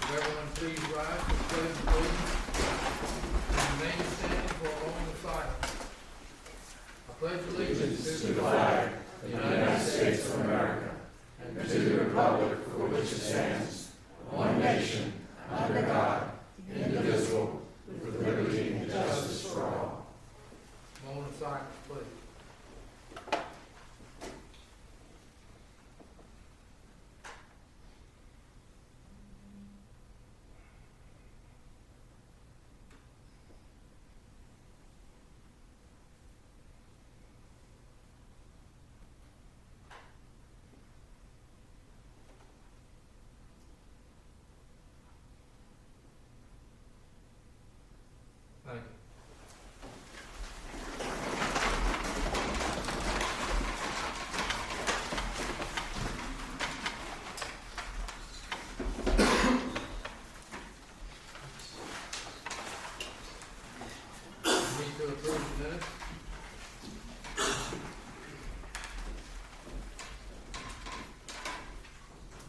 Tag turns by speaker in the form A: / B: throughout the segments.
A: Everyone please rise for the pledge of allegiance and remain standing for a moment of silence. I pledge allegiance to the flag of the United States of America and to the republic for which it stands, one nation, under God, indivisible, with liberty and justice for all. Moment of silence, please. Thank you. Need to approve the minutes?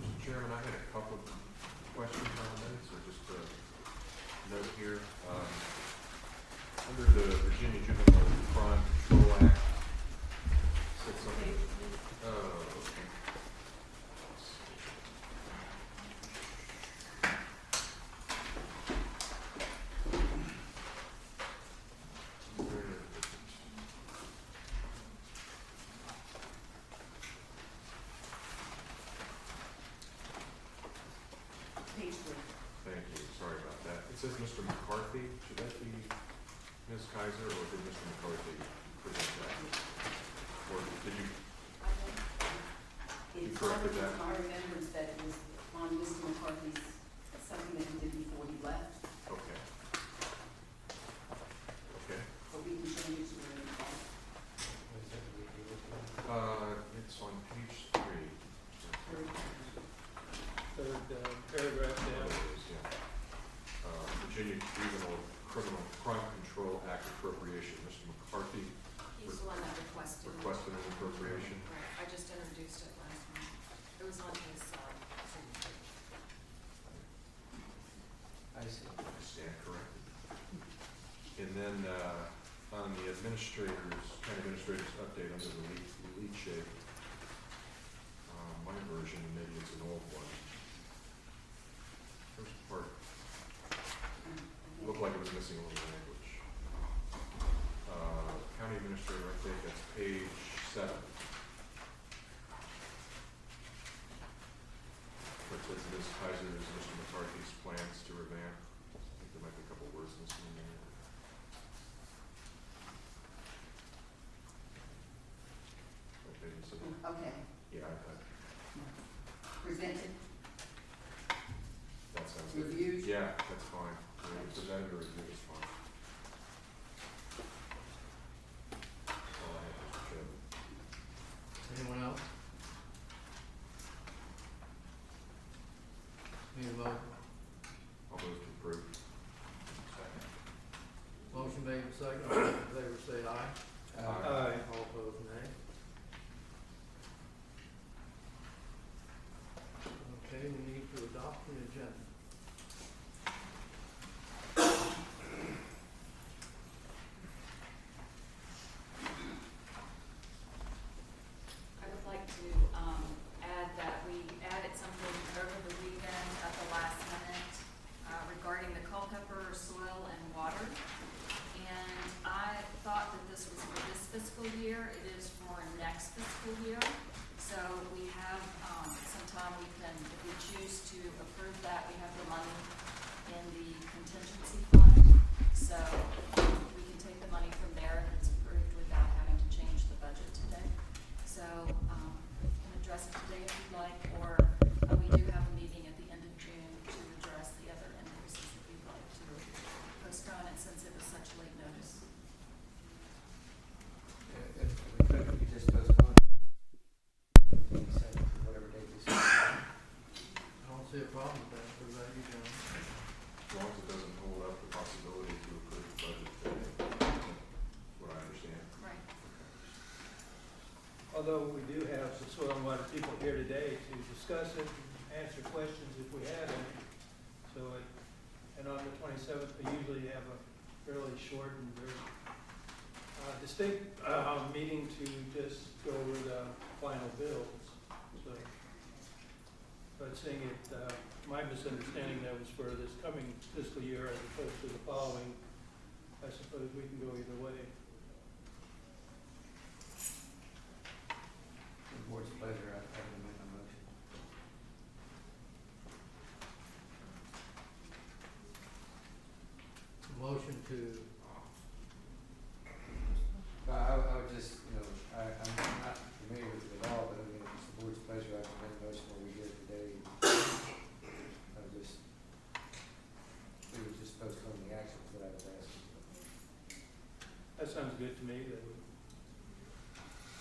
B: Mr. Chairman, I had a couple of questions on the minutes, or just a note here. Under the Virginia Juvenile Crime Control Act, said something. Oh, okay. Where is it?
C: Page 3.
B: Thank you, sorry about that. It says Mr. McCarthy, should that be Ms. Kaiser, or did Mr. McCarthy present that? Or did you,
C: It's
B: corrected
C: on
B: that?
C: our remembrance that it was on Mr. McCarthy's, something that he did before he left,
B: okay. Okay,
C: but we can change it to where it's
B: it's on page 3.
D: Third paragraph
B: There
D: down.
B: it is, yeah. Virginia Juvenile Criminal Crime Control Act appropriation, Mr. McCarthy
E: He's the one that requested.
B: requested an appropriation.
E: Right, I just introduced it last month. It was on his, signature.
A: I see.
B: I stand corrected. And then, on the county administrator's update under the lead shape, my version, maybe it's an old one. First part looked like it was missing a little language. County administrator update, that's page 7. Where it says Ms. Kaiser's, Mr. McCarthy's plans to revamp. I think there might be a couple words missing in there. Okay, so,
C: Okay,
B: yeah,
C: presented,
B: that sounds good.
C: reviewed.
B: Yeah, that's fine. Presented or reviewed is fine. That's all I have, Mr. Chairman.
A: Anyone else? Need a vote?
B: I'll move to approve. Second.
A: Motion made and seconded. All in favor say aye.
D: Aye.
A: All opposed, nay. Okay, we need to adopt the agenda.
E: I would like to, add that we added something over the weekend at the last minute, regarding the Culpeper soil and water. And I thought that this was for this fiscal year. It is for next fiscal year. So we have, some time we can, if we choose to approve that, we have the money in the contingency fund. So we can take the money from there if it's approved without having to change the budget today. So, we can address it today if you'd like, or we do have a meeting at the end of June to address the other increases if you'd like to postpone it since it was such late notice.
F: If we could, we could just postpone it. Whatever date we set.
A: I don't see a problem with that. What about you, John?
B: As long as it doesn't hold up the possibility to approve the budget today, that's what I understand.
E: Right.
D: Although we do have some soil and water people here today to discuss it and answer questions if we have any. So 27th, we usually have a fairly short and very distinct meeting to just go over the final bills. So, but seeing it, my misunderstanding that was for this coming fiscal year as opposed to the following, I suppose we can go either way.
F: The board's pleasure, I can make a motion.
A: Motion to,
F: I would just, I'm not familiar with it at all, but I mean, if it's the board's pleasure, I can make a motion what we did today. I would just, we would just postpone the action for that, I was asking.
D: That sounds good to me, that we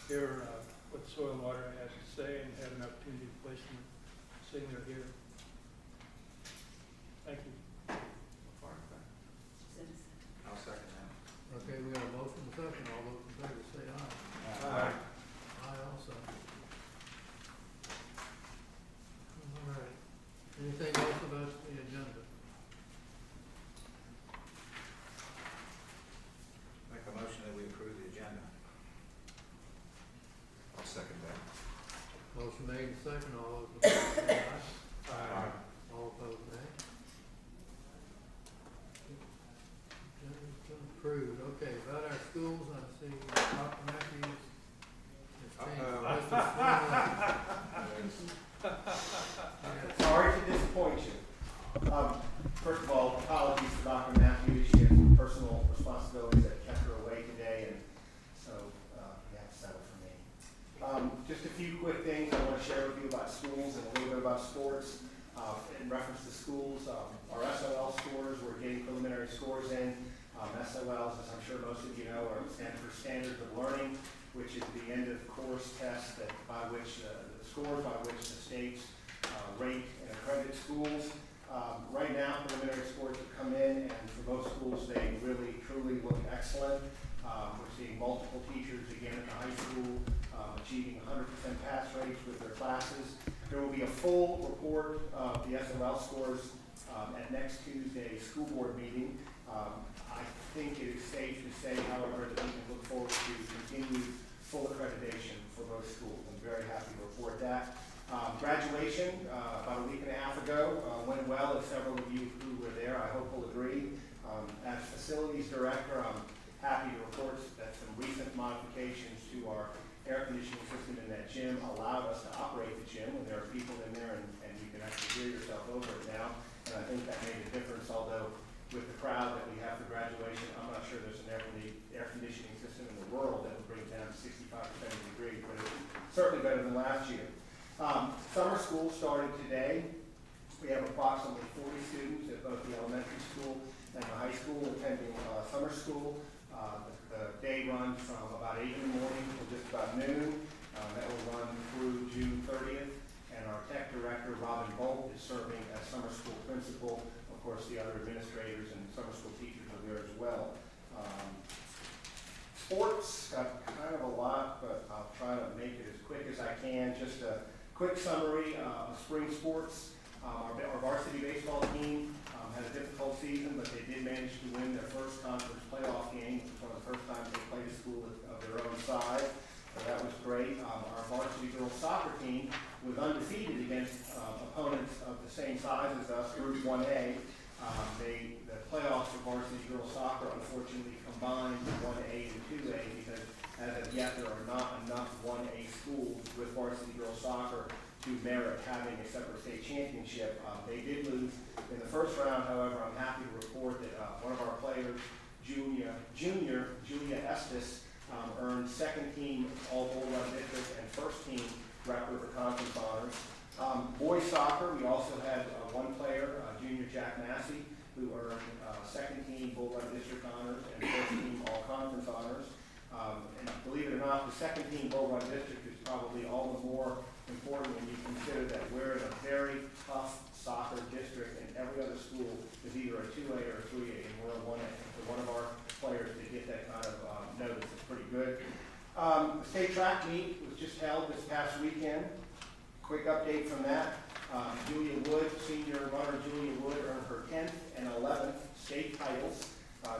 D: hear what Soil and Water has to say and have an opportunity to question it, sitting there here. Thank you.
B: Fine with that.
C: Since
B: I'll second that.
A: okay, we got a motion and a second, all those in favor say aye.
D: Aye.
A: Aye also. All right, anything else about the agenda?
G: Make a motion that we approve the agenda.
B: I'll second that.
A: Motion made and second, all those in favor say aye.
B: Aye.
A: All opposed, nay. Agenda's been approved. Okay, about our schools, I see Dr. Matthews has changed. Mr. Swindle.
H: Sorry to disappoint you. First of all, apologies to Dr. Matthews. She had some personal responsibilities that kept her away today, and so you have to settle for me. Just a few quick things I want to share with you about schools and a little bit about sports. In reference to schools, our SOL scores, we're getting preliminary scores in. SOLs, as I'm sure most of you know, are stand for Standards of Learning, which is the end of course test that by which the scores by which the states rate and accredit schools. Right now, preliminary scores have come in, and for most schools, they really, truly look excellent. We're seeing multiple teachers again at the high school achieving 100% pass rates with their classes. There will be a full report of the SOL scores at next Tuesday's school board meeting. I think it is safe to say, however, that we can look forward to continued full accreditation for both schools. I'm very happy to report that. Graduation, about a week and a half ago, went well, as several of you who were there, I hope will agree. As facilities director, I'm happy to report that some recent modifications to our air conditioning system in that gym allowed us to operate the gym when there are people in there and you can actually hear yourself over it now. And I think that made a difference, although with the crowd that we have for graduation, I'm not sure there's an air conditioning system in the world that would bring it down to 65% degrees, but it's certainly better than last year. Summer school started today. We have approximately 40 students at both the elementary school and the high school attending summer school. The day runs from about 8 in the morning till just about noon. That will run through June 30th. And our tech director, Robin Bolt, is serving as summer school principal. Of course, the other administrators and summer school teachers are there as well. Sports, got kind of a lot, but I'll try to make it as quick as I can. Just a quick summary of spring sports. Our varsity baseball team had a difficult season, but they did manage to win their first conference playoff game. It was one of the first times they played a school of their own size. So that was great. Our varsity girls soccer team was undefeated against opponents of the same size as us, Group 1A. The playoffs for varsity girls soccer unfortunately combined 1A and 2A because as of yet there are not enough 1A schools with varsity girls soccer to merit having a separate state championship. They did lose in the first round, however. I'm happy to report that one of our players, Julia Estes, earned second team All-Bull Run District and first team rep of the conference honors. Boys soccer, we also had one player, junior Jack Massey, who earned second team Bull Run District honors and first team All Conference honors. And believe it or not, the second team Bull Run District is probably all the more important when you consider that we're in a very tough soccer district and every other school is either a 2A or a 3A and we're a 1A. So one of our players to get that kind of notice is pretty good. The state track meet was just held this past weekend. Quick update from that. Julia Wood, senior runner Julia Wood, earned her 10th and 11th state titles.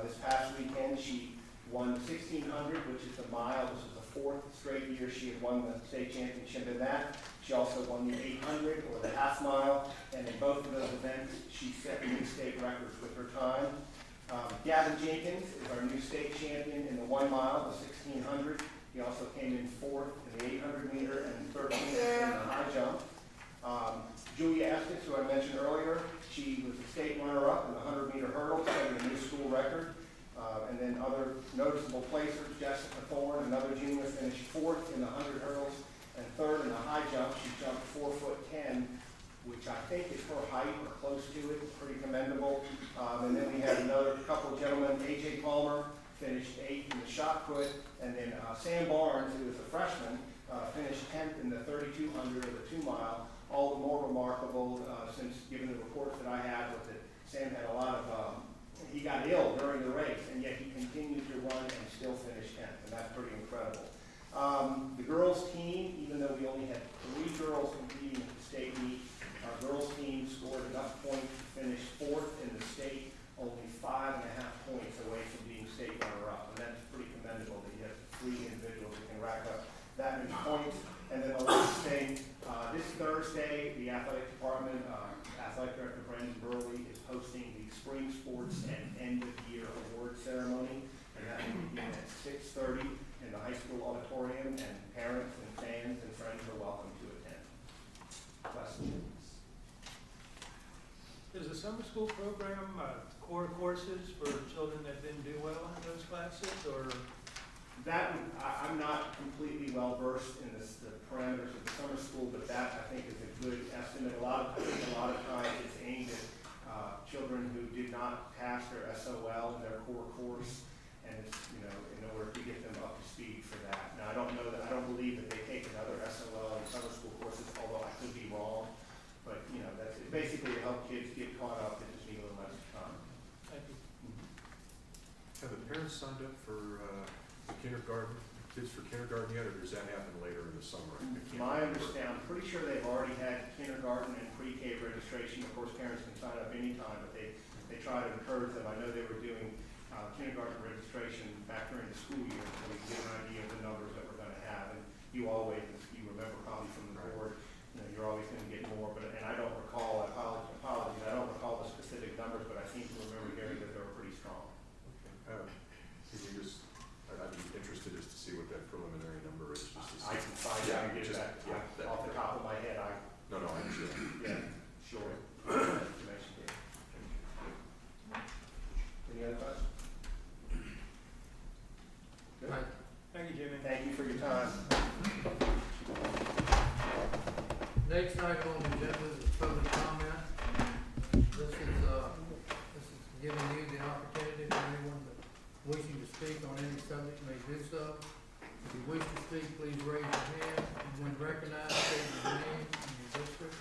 H: This past weekend, she won the 1600, which is the mile. This was the 4th straight year she had won the state championship in that. She also won the 800, or the half mile, and in both of those events, she set new state records with her time. Gavin Jenkins is our new state champion in the 1 mile, the 1600. He also came in 4th in the 800 meter and 13th in the high jump. Julia Estes, who I mentioned earlier, she was the state runner-up in the 100 meter hurdle, setting a new school record. And then other noticeable placers, Jessica Thorne, another junior, finished 4th in the 100 hurdles and 3rd in the high jump. She jumped 4'10", which I think is her height or close to it, pretty commendable. And then we had another couple of gentlemen, A.J. Palmer finished 8th in the shot put, and then Sam Barnes, who is a freshman, finished 10th in the 3200 or the 2 mile. All the more remarkable since, given the reports that I had, was that Sam had a lot of, he got ill during the race, and yet he continued to run and still finish 10th, and that's pretty incredible. The girls' team, even though we only had 3 girls competing at the state meet, our girls' team scored enough points to finish 4th in the state, only 5.5 points away from being state runner-up, and that's pretty commendable that you have 3 individuals who can rack up that many points. And then the last thing, this Thursday, the athletic department, athletic director Brandon Burley is hosting the spring sports and end of year award ceremony, and that will begin at 6:30 in the high school auditorium, and parents and fans and friends are welcome to attend. Questions?
D: Is the summer school program core courses for children that didn't do well in those classes, or?
H: I'm not completely well versed in the parameters of the summer school, but that I think is a good estimate. I think a lot of times it's aimed at children who did not pass their SOL in their core course, and it's, in order to get them up to speed for that. Now, I don't believe that they take another SOL in summer school courses, although I could be wrong. But that's it's basically to help kids get caught up and just need a little less time.
D: Thank you.
B: Have the parents signed up for the kindergarten, kids for kindergarten yet, or does that happen later in the summer?
H: My understanding, I'm pretty sure they've already had kindergarten and pre-K registration. Of course, parents can sign up anytime, but they try to encourage them. I know they were doing kindergarten registration back during the school year, so we can get an idea of the numbers that we're going to have. And you remember probably from the board, you're always going to get more. And I don't recall, apologies, I don't recall the specific numbers, but I seem to remember hearing that they were pretty strong.
B: Okay. I'd be interested just to see what that preliminary number is. Just to see.
H: I can find out and get that. Off the top of my head,
B: No, I understand.
H: yeah, sure. Information here. Any other questions? Good.
A: Right.
D: Thank you, Jimmy.
H: Thank you for your time.
A: Next item on the agenda is public comment. This is giving you the opportunity for anyone wishing to speak on any subject may do so. If you wish to speak, please raise your hand, and when recognized, state your name and your district.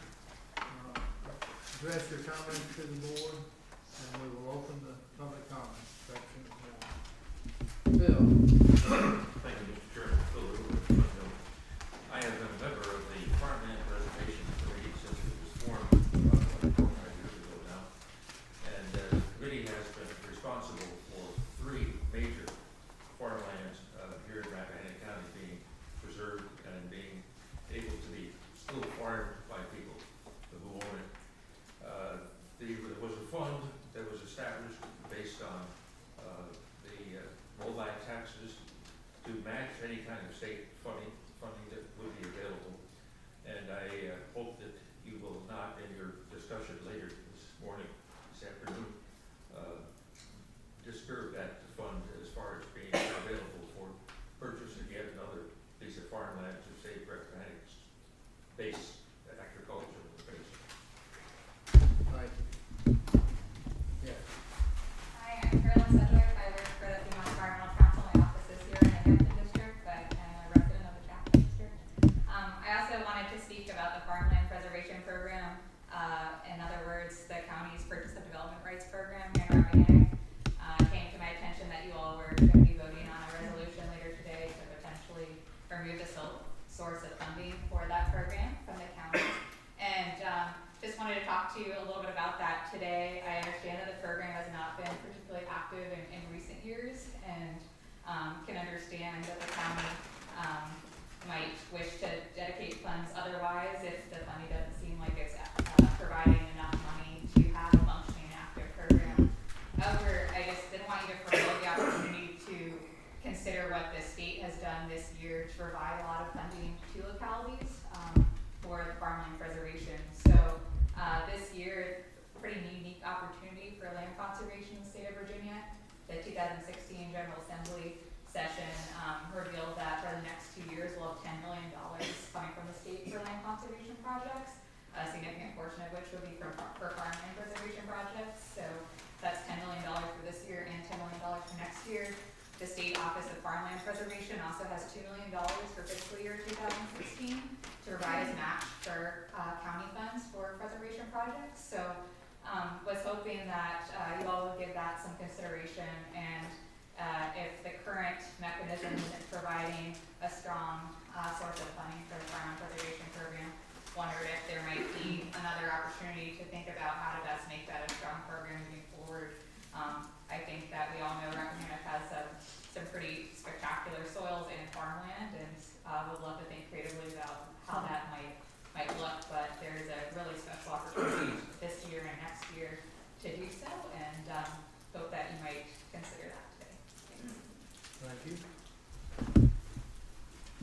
A: Address your comments to the board, and we will open the public comment section now. Bill?
I: Thank you, Mr. Chairman. Phil Lewis. I have been a member of the Farmland Preservation Committee since it was formed about 4 or 5 years ago now. And the committee has been responsible for 3 major farmlands here in Rappahannock County being preserved and being able to be still farmed by people who own it. There was a fund that was established based on the rollback taxes to match any kind of state funding that would be available. And I hope that you will not, in your discussion later this afternoon, disturb that fund as far as being available for purchasing yet another piece of farmland to save Rappahannock's base, agricultural base.
A: Right. Yeah.
J: Hi, I'm Kaitlin. I work for the Female Environmental Council. My office is here in the Hampton District, but I'm a resident of the Chapel District. I also wanted to speak about the Farmland Preservation Program. In other words, the county's Purchase of Development Rights Program here in Rappahannock. Came to my attention that you all were going to be voting on a resolution later today to potentially remove the source of funding for that program from the county. And just wanted to talk to you a little bit about that today. I understand that the program has not been active in recent years, and can understand that the county might wish to dedicate funds otherwise if the money doesn't seem like it's providing enough money to have a functioning active program. However, I just didn't want you to forego the opportunity to consider what the state has done this year to provide a lot of funding to localities for the farmland preservation. So this year, pretty unique opportunity for land conservation in the state of Virginia. The 2016 General Assembly session revealed that for the next 2 years we'll have $10 million coming from the state for land conservation projects, a significant portion of which will be for farmland preservation projects. So that's $10 million for this year and $10 million for next year. The State Office of Farmland Preservation also has $2 million for fiscal year 2016 to provide as match for county funds for preservation projects. So was hoping that you all would give that some consideration, and if the current mechanism isn't providing a strong source of funding for the farmland preservation program, wondered if there might be another opportunity to think about how to best make that a strong program moving forward. I think that we all know Rappahannock has some pretty spectacular soils and farmland, and would love to think creatively about how that might look, but there's a really special opportunity this year and next year to do so, and hope that you might consider that today. Thanks.
A: Thank you.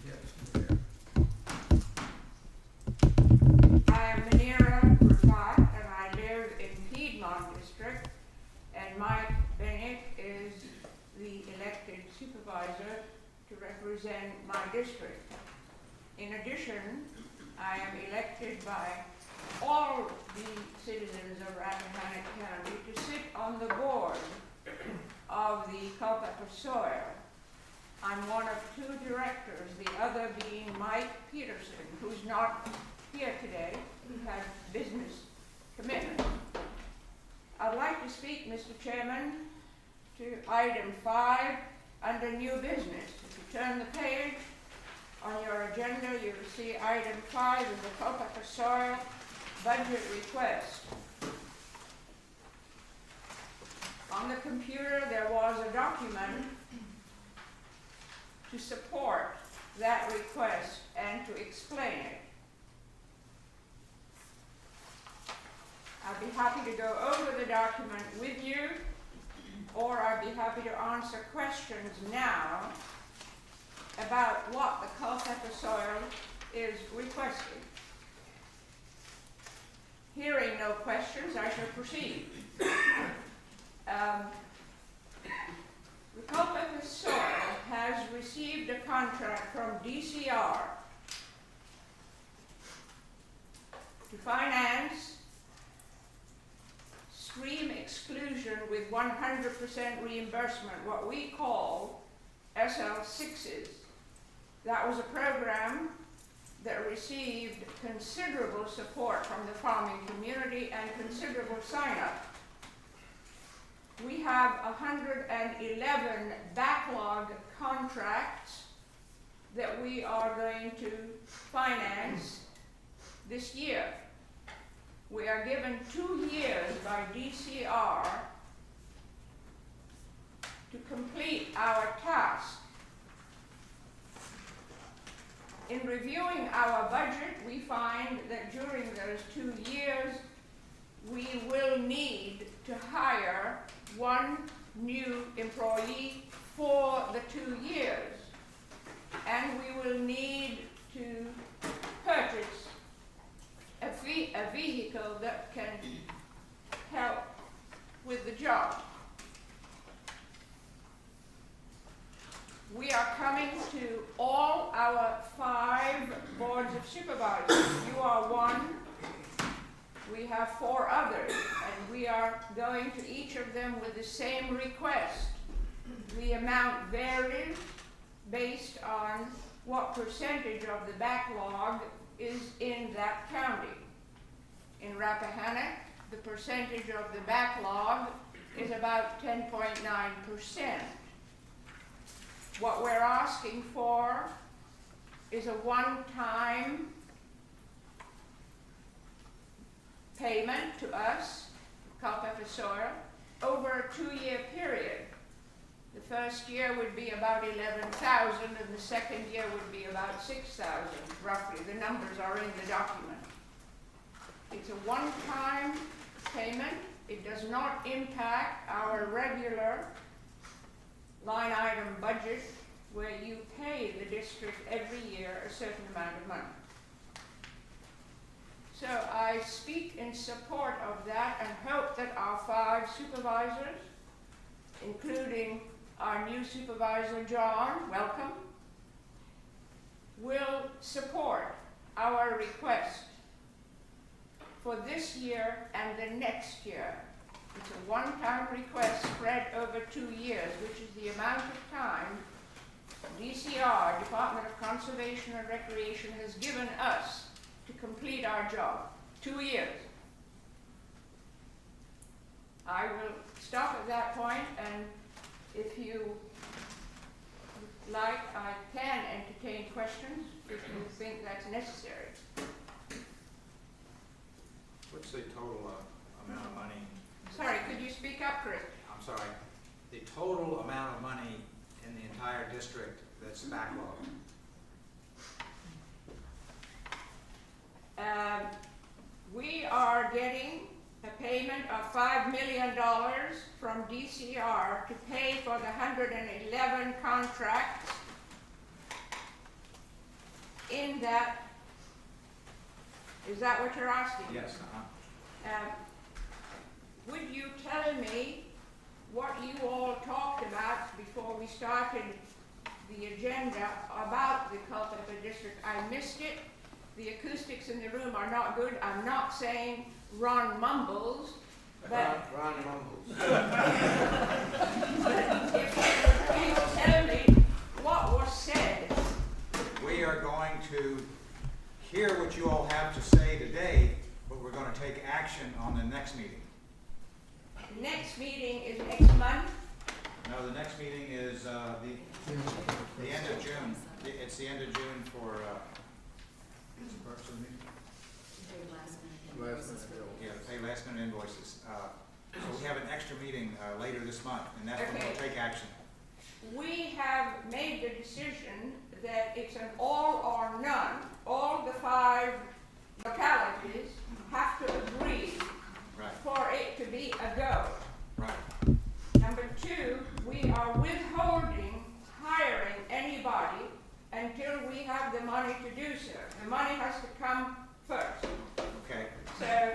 A: Yes.
K: I am Manira Rafat, and I live in Piedmont District, and Mike Bennett is the elected supervisor to represent my district. In addition, I am elected by all the citizens of Rappahannock County to sit on the board of the Culpeper Soil. I'm one of 2 directors, the other being Mike Peterson, who's not here today. He has business commitments. I'd like to speak, Mr. Chairman, to item 5 under new business. If you turn the page on your agenda, you will see item 5 is the Culpeper Soil budget request. On the computer, there was a document to support that request and to explain it. I'd be happy to go over the document with you, or I'd be happy to answer questions now about what the Culpeper Soil is requesting. Hearing no questions, I shall proceed. The Culpeper Soil has received a contract from DCR to finance stream exclusion with 100% reimbursement, what we call SL6s. That was a program that received considerable support from the farming community and considerable sign-up. We have 111 backlog contracts that we are going to finance this year. We are given 2 years by DCR to complete our task. In reviewing our budget, we find that during those 2 years, we will need to hire 1 new employee for the 2 years. And we will need to purchase a vehicle that can help with the job. We are coming to all our 5 boards of supervisors. You are 1. We have 4 others, and we are going to each of them with the same request. The amount varies based on what percentage of the backlog is in that county. In Rappahannock, the percentage of the backlog is about 10.9%. What we're asking for is a one-time payment to us, Culpeper Soil, over a 2-year period. The first year would be about 11,000 and the second year would be about 6,000, roughly. The numbers are in the document. It's a one-time payment. It does not impact our regular line item budget where you pay the district every year a certain amount of money. So I speak in support of that and hope that our 5 supervisors, including our new supervisor, John, welcome, will support our request for this year and the next year. It's a one-time request spread over 2 years, which is the amount of time DCR, Department of Conservation and Recreation, has given us to complete our job. 2 years. I will stop at that point, and if you like, I can entertain questions if you think that's necessary.
G: What's the total amount of money?
K: Sorry, could you speak up, Chris?
G: I'm sorry. The total amount of money in the entire district that's backlogged?
K: We are getting a payment of $5 million from DCR to pay for the 111 contracts in that. Is that what you're asking?
G: Yes.
K: Would you tell me what you all talked about before we started the agenda about the Culpeper District? I missed it. The acoustics in the room are not good. I'm not saying Ron mumbles, but
F: Ron mumbles.
K: but if you would please tell me what was said.
G: We are going to hear what you all have to say today, but we're going to take action on the next meeting.
K: The next meeting is next month.
G: No, the next meeting is the end of June. It's the end of June for, what's the purpose of the meeting? Yeah, pay last minute invoices. So we have an extra meeting later this month, and that's when we'll take action.
K: We have made the decision that it's an all or none. All the 5 localities have to agree for it to be a go.
G: Right.
K: Number 2, we are withholding hiring anybody until we have the money to do so. The money has to come first.
G: Okay.
K: So,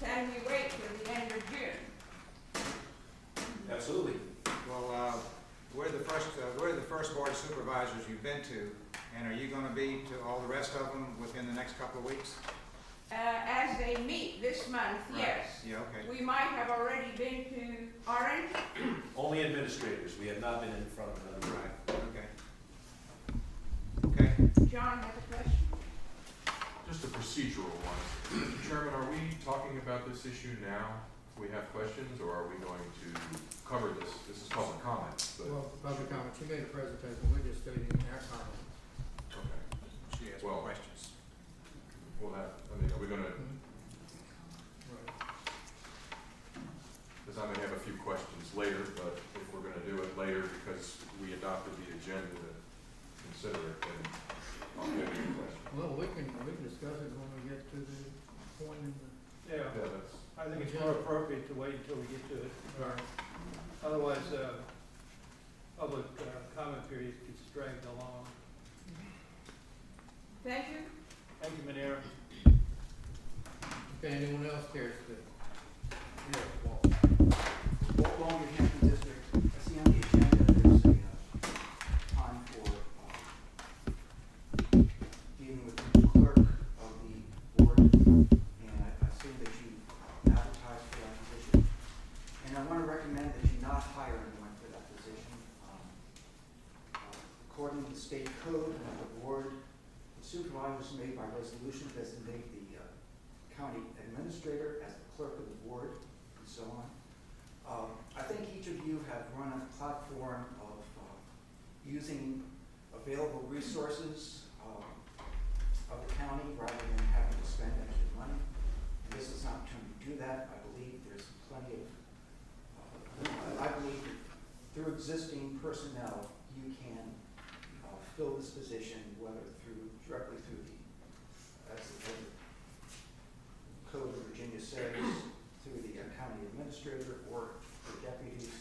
K: can we wait till the end of June?
I: Absolutely.
G: Well, we're the first board of supervisors you've been to, and are you going to be to all the rest of them within the next couple of weeks?
K: As they meet this month, yes.
G: Yeah, okay.
K: We might have already been to Orange.
I: Only administrators. We have not been in front of another.
G: Right, okay. Okay.
K: John has a question.
B: Just a procedural one. Mr. Chairman, are we talking about this issue now? If we have questions, or are we going to cover this? This is public comment. But
A: Well, public comments, you made a presentation, we're just stating our comments.
B: okay.
G: She has
B: Well,
G: questions.
B: We'll have. I mean, are we going to?
A: Right.
B: Because I may have a few questions later, but if we're going to do it later because we adopted the agenda to consider it, then I'll give you a question.
A: Well, we can discuss it when we get to the point in the.
D: Yeah,
B: Yeah, that's.
D: I think it's more appropriate to wait until we get to it.
A: Right.
D: Otherwise, public comment period gets dragged along.
K: Thank you.
D: Thank you, Manera.
A: Okay, anyone else cares to? Yeah, Walt.
L: Long Hampton District, I see on the agenda there's a time for dealing with the clerk of the board, and I assume that you advertised for that position. And I want to recommend that you not hire anyone for that position. According to the state code, the board, the supervisors made by resolution designate the county administrator as the clerk of the board, and so on. I think each of you have run a platform of using available resources of the county rather than having to spend extra money. And this is an opportunity to do that. I believe there's plenty of, I believe that through existing personnel, you can fill this position, whether directly through as the Code of Virginia says, through the county administrator or the deputies,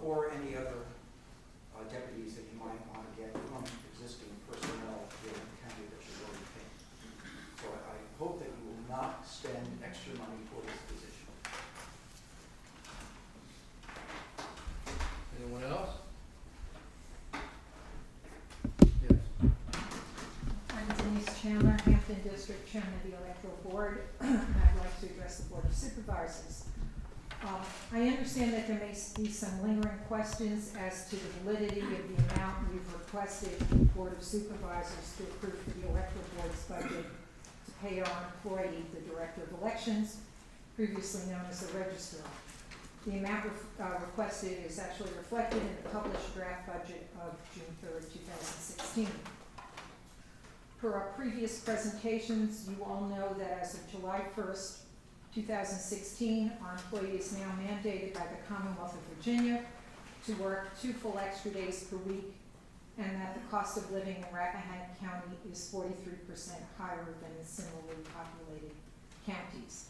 L: or any other deputies that you might want to get from existing personnel here in the county that you're already paying. So I hope that you will not spend extra money for this position.
A: Anyone else? Yes.
M: I'm Denise Chandler, Hampton District Chairman of the Electoral Board, and I'd like to address the Board of Supervisors. I understand that there may be some lingering questions as to the validity of the amount we've requested the Board of Supervisors to approve for the Electoral Board's budget to pay our employee, the Director of Elections, previously known as the Registrar. The amount requested is actually reflected in the published draft budget of June 3rd, 2016. Per our previous presentations, you all know that as of July 1st, 2016, our employee is now mandated by the Commonwealth of Virginia to work 2 full extra days per week, and that the cost of living in Rappahannock County is 43% higher than the similarly populated counties.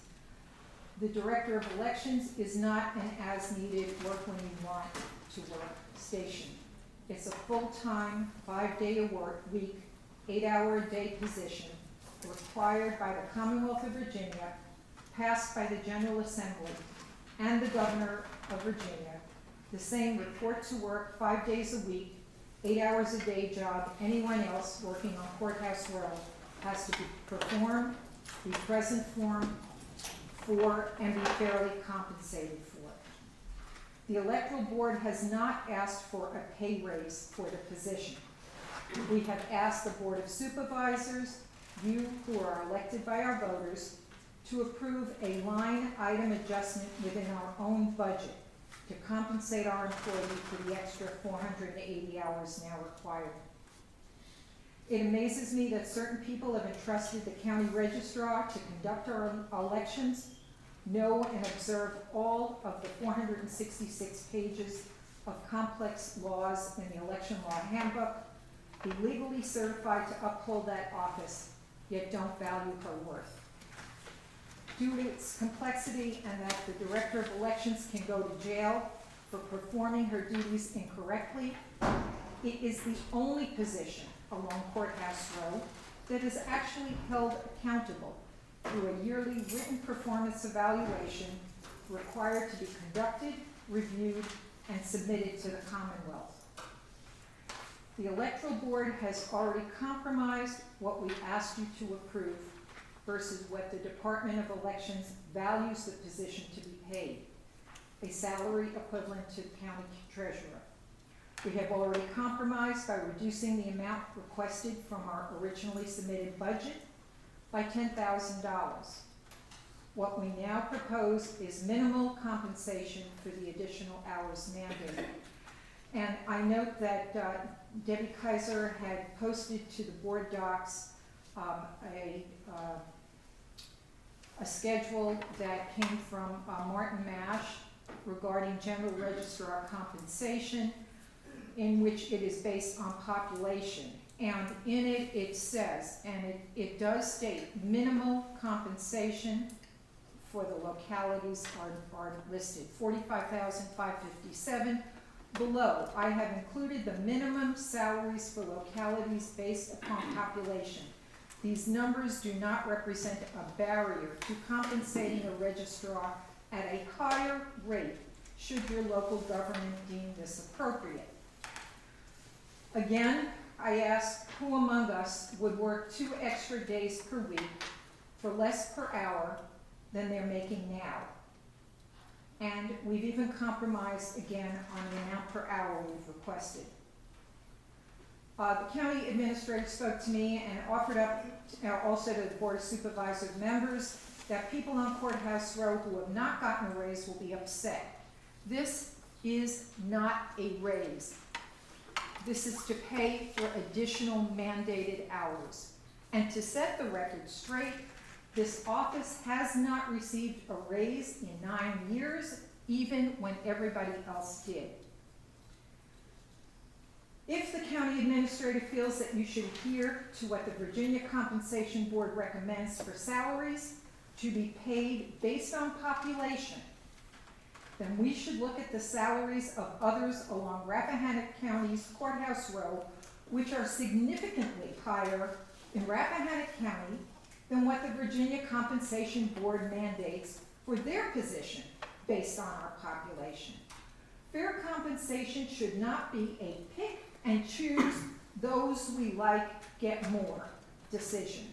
M: The Director of Elections is not an as-needed work when you want to work station. It's a full-time, 5-day-a-week, 8-hour-a-day position required by the Commonwealth of Virginia, passed by the General Assembly and the Governor of Virginia, the same report to work 5 days a week, 8 hours a day job anyone else working on Courthouse Row has to be performed, be present for, and be fairly compensated for. The Electoral Board has not asked for a pay raise for the position. We have asked the Board of Supervisors, you who are elected by our voters, to approve a line item adjustment within our own budget to compensate our employee for the extra 480 hours now required. It amazes me that certain people have entrusted the county registrar to conduct our elections, know and observe all of the 466 pages of complex laws in the election law handbook, be legally certified to uphold that office, yet don't value her worth. Due to its complexity and that the Director of Elections can go to jail for performing her duties incorrectly, it is the only position along Courthouse Row that is actually held accountable through a yearly written performance evaluation required to be conducted, reviewed, and submitted to the Commonwealth. The Electoral Board has already compromised what we asked you to approve versus what the Department of Elections values the position to be paid, a salary equivalent to county treasurer. We have already compromised by reducing the amount requested from our originally submitted budget by $10,000. What we now propose is minimal compensation for the additional hours mandated. And I note that Debbie Kaiser had posted to the board docs a schedule that came from Martin Mash regarding general registrar compensation, in which it is based on population. And in it, it says, and it does state, minimal compensation for the localities are listed, 45,557. Below, I have included the minimum salaries for localities based upon population. These numbers do not represent a barrier to compensating a registrar at a higher rate should your local government deem this appropriate. Again, I ask who among us would work 2 extra days per week for less per hour than they're making now. And we've even compromised again on the amount per hour we've requested. The county administrator spoke to me and offered up also to the Board of Supervisors members that people on Courthouse Row who have not gotten a raise will be upset. This is not a raise. This is to pay for additional mandated hours. And to set the record straight, This office has not received a raise in 9 years, even when everybody else did. If the county administrator feels that you should adhere to what the Virginia Compensation Board recommends for salaries to be paid based on population, then we should look at the salaries of others along Rappahannock County's Courthouse Row, which are significantly higher in Rappahannock County than what the Virginia Compensation Board mandates for their position based on our population. Fair compensation should not be a pick and choose those we like get more decision.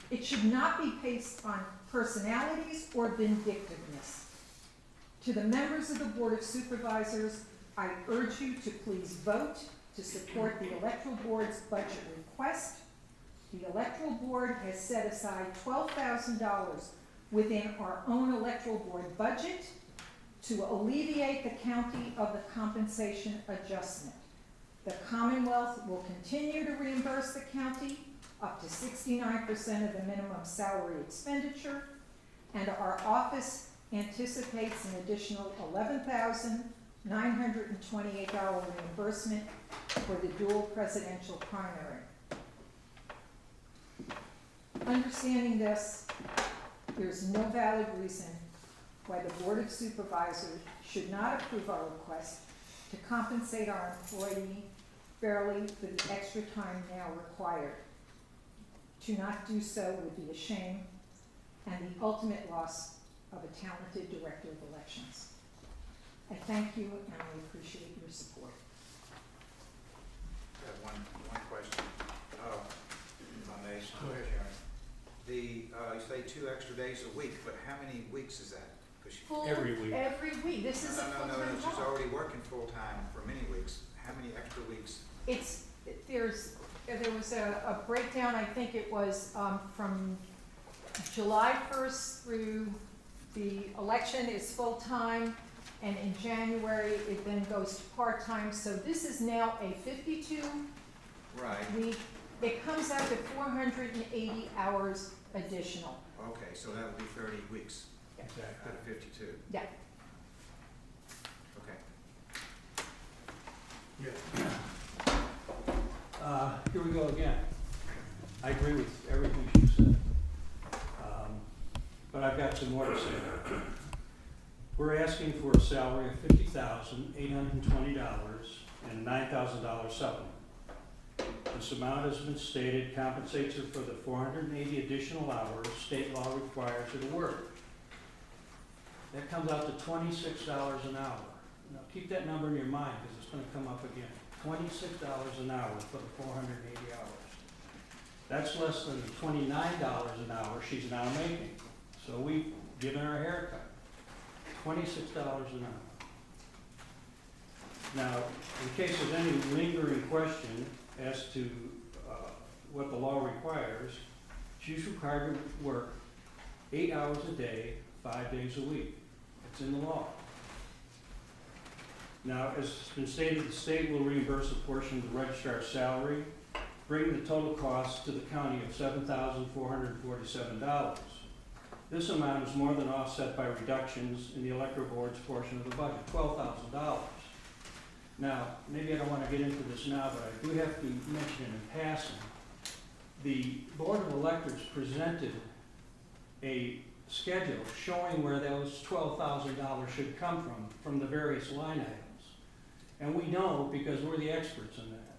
M: It should not be based on personalities or vindictiveness. To the members of the Board of Supervisors, I urge you to please vote to support the Electoral Board's budget request. The Electoral Board has set aside $12,000 within our own Electoral Board budget to alleviate the county of the compensation adjustment. The Commonwealth will continue to reimburse the county up to 69% of the minimum salary expenditure, and our office anticipates an additional $11,928 reimbursement for the dual presidential primary. Understanding this, there's no valid reason why the Board of Supervisors should not approve our request to compensate our employee fairly for the extra time now required. To not do so would be a shame and the ultimate loss of a talented Director of Elections. I thank you and I appreciate your support.
G: I have one question. If I may, Mr. Chairman. You say 2 extra days a week, but how many weeks is that? 'Cause
M: Every week. Every week. This is a full-time
G: No, she's
M: job.
G: already working full-time for many weeks. How many extra weeks?
M: There was a breakdown, I think it was from July 1st through the election is full-time, and in January it then goes to part-time. So this is now a 52
G: Right.
M: week. It comes out to 480 hours additional.
G: Okay, so that would be 30 weeks
L: Exactly.
G: out of 52.
M: Yeah.
G: Okay.
N: Here we go again. I agree with everything she said. But I've got some more to say. We're asking for a salary of $50,820 and a $9,000 supplement. This amount has been stated compensates her for the 480 additional hours state law requires her to work. That comes out to $26 an hour. Now keep that number in your mind because it's going to come up again. $26 an hour for the 480 hours. That's less than the $29 an hour she's now making. So we've given her a haircut. $26 an hour. Now, in case there's any lingering question as to what the law requires, she's required to work 8 hours a day, 5 days a week. It's in the law. Now, as has been stated, the state will reimburse a portion of the registrar's salary, bringing the total cost to the county of $7,447. This amount is more than offset by reductions in the Electoral Board's portion of the budget, $12,000. Now, maybe I don't want to get into this now, but I do have to mention in passing, the Board of Electors presented a schedule showing where those $12,000 should come from the various line items. And we know, because we're the experts in that.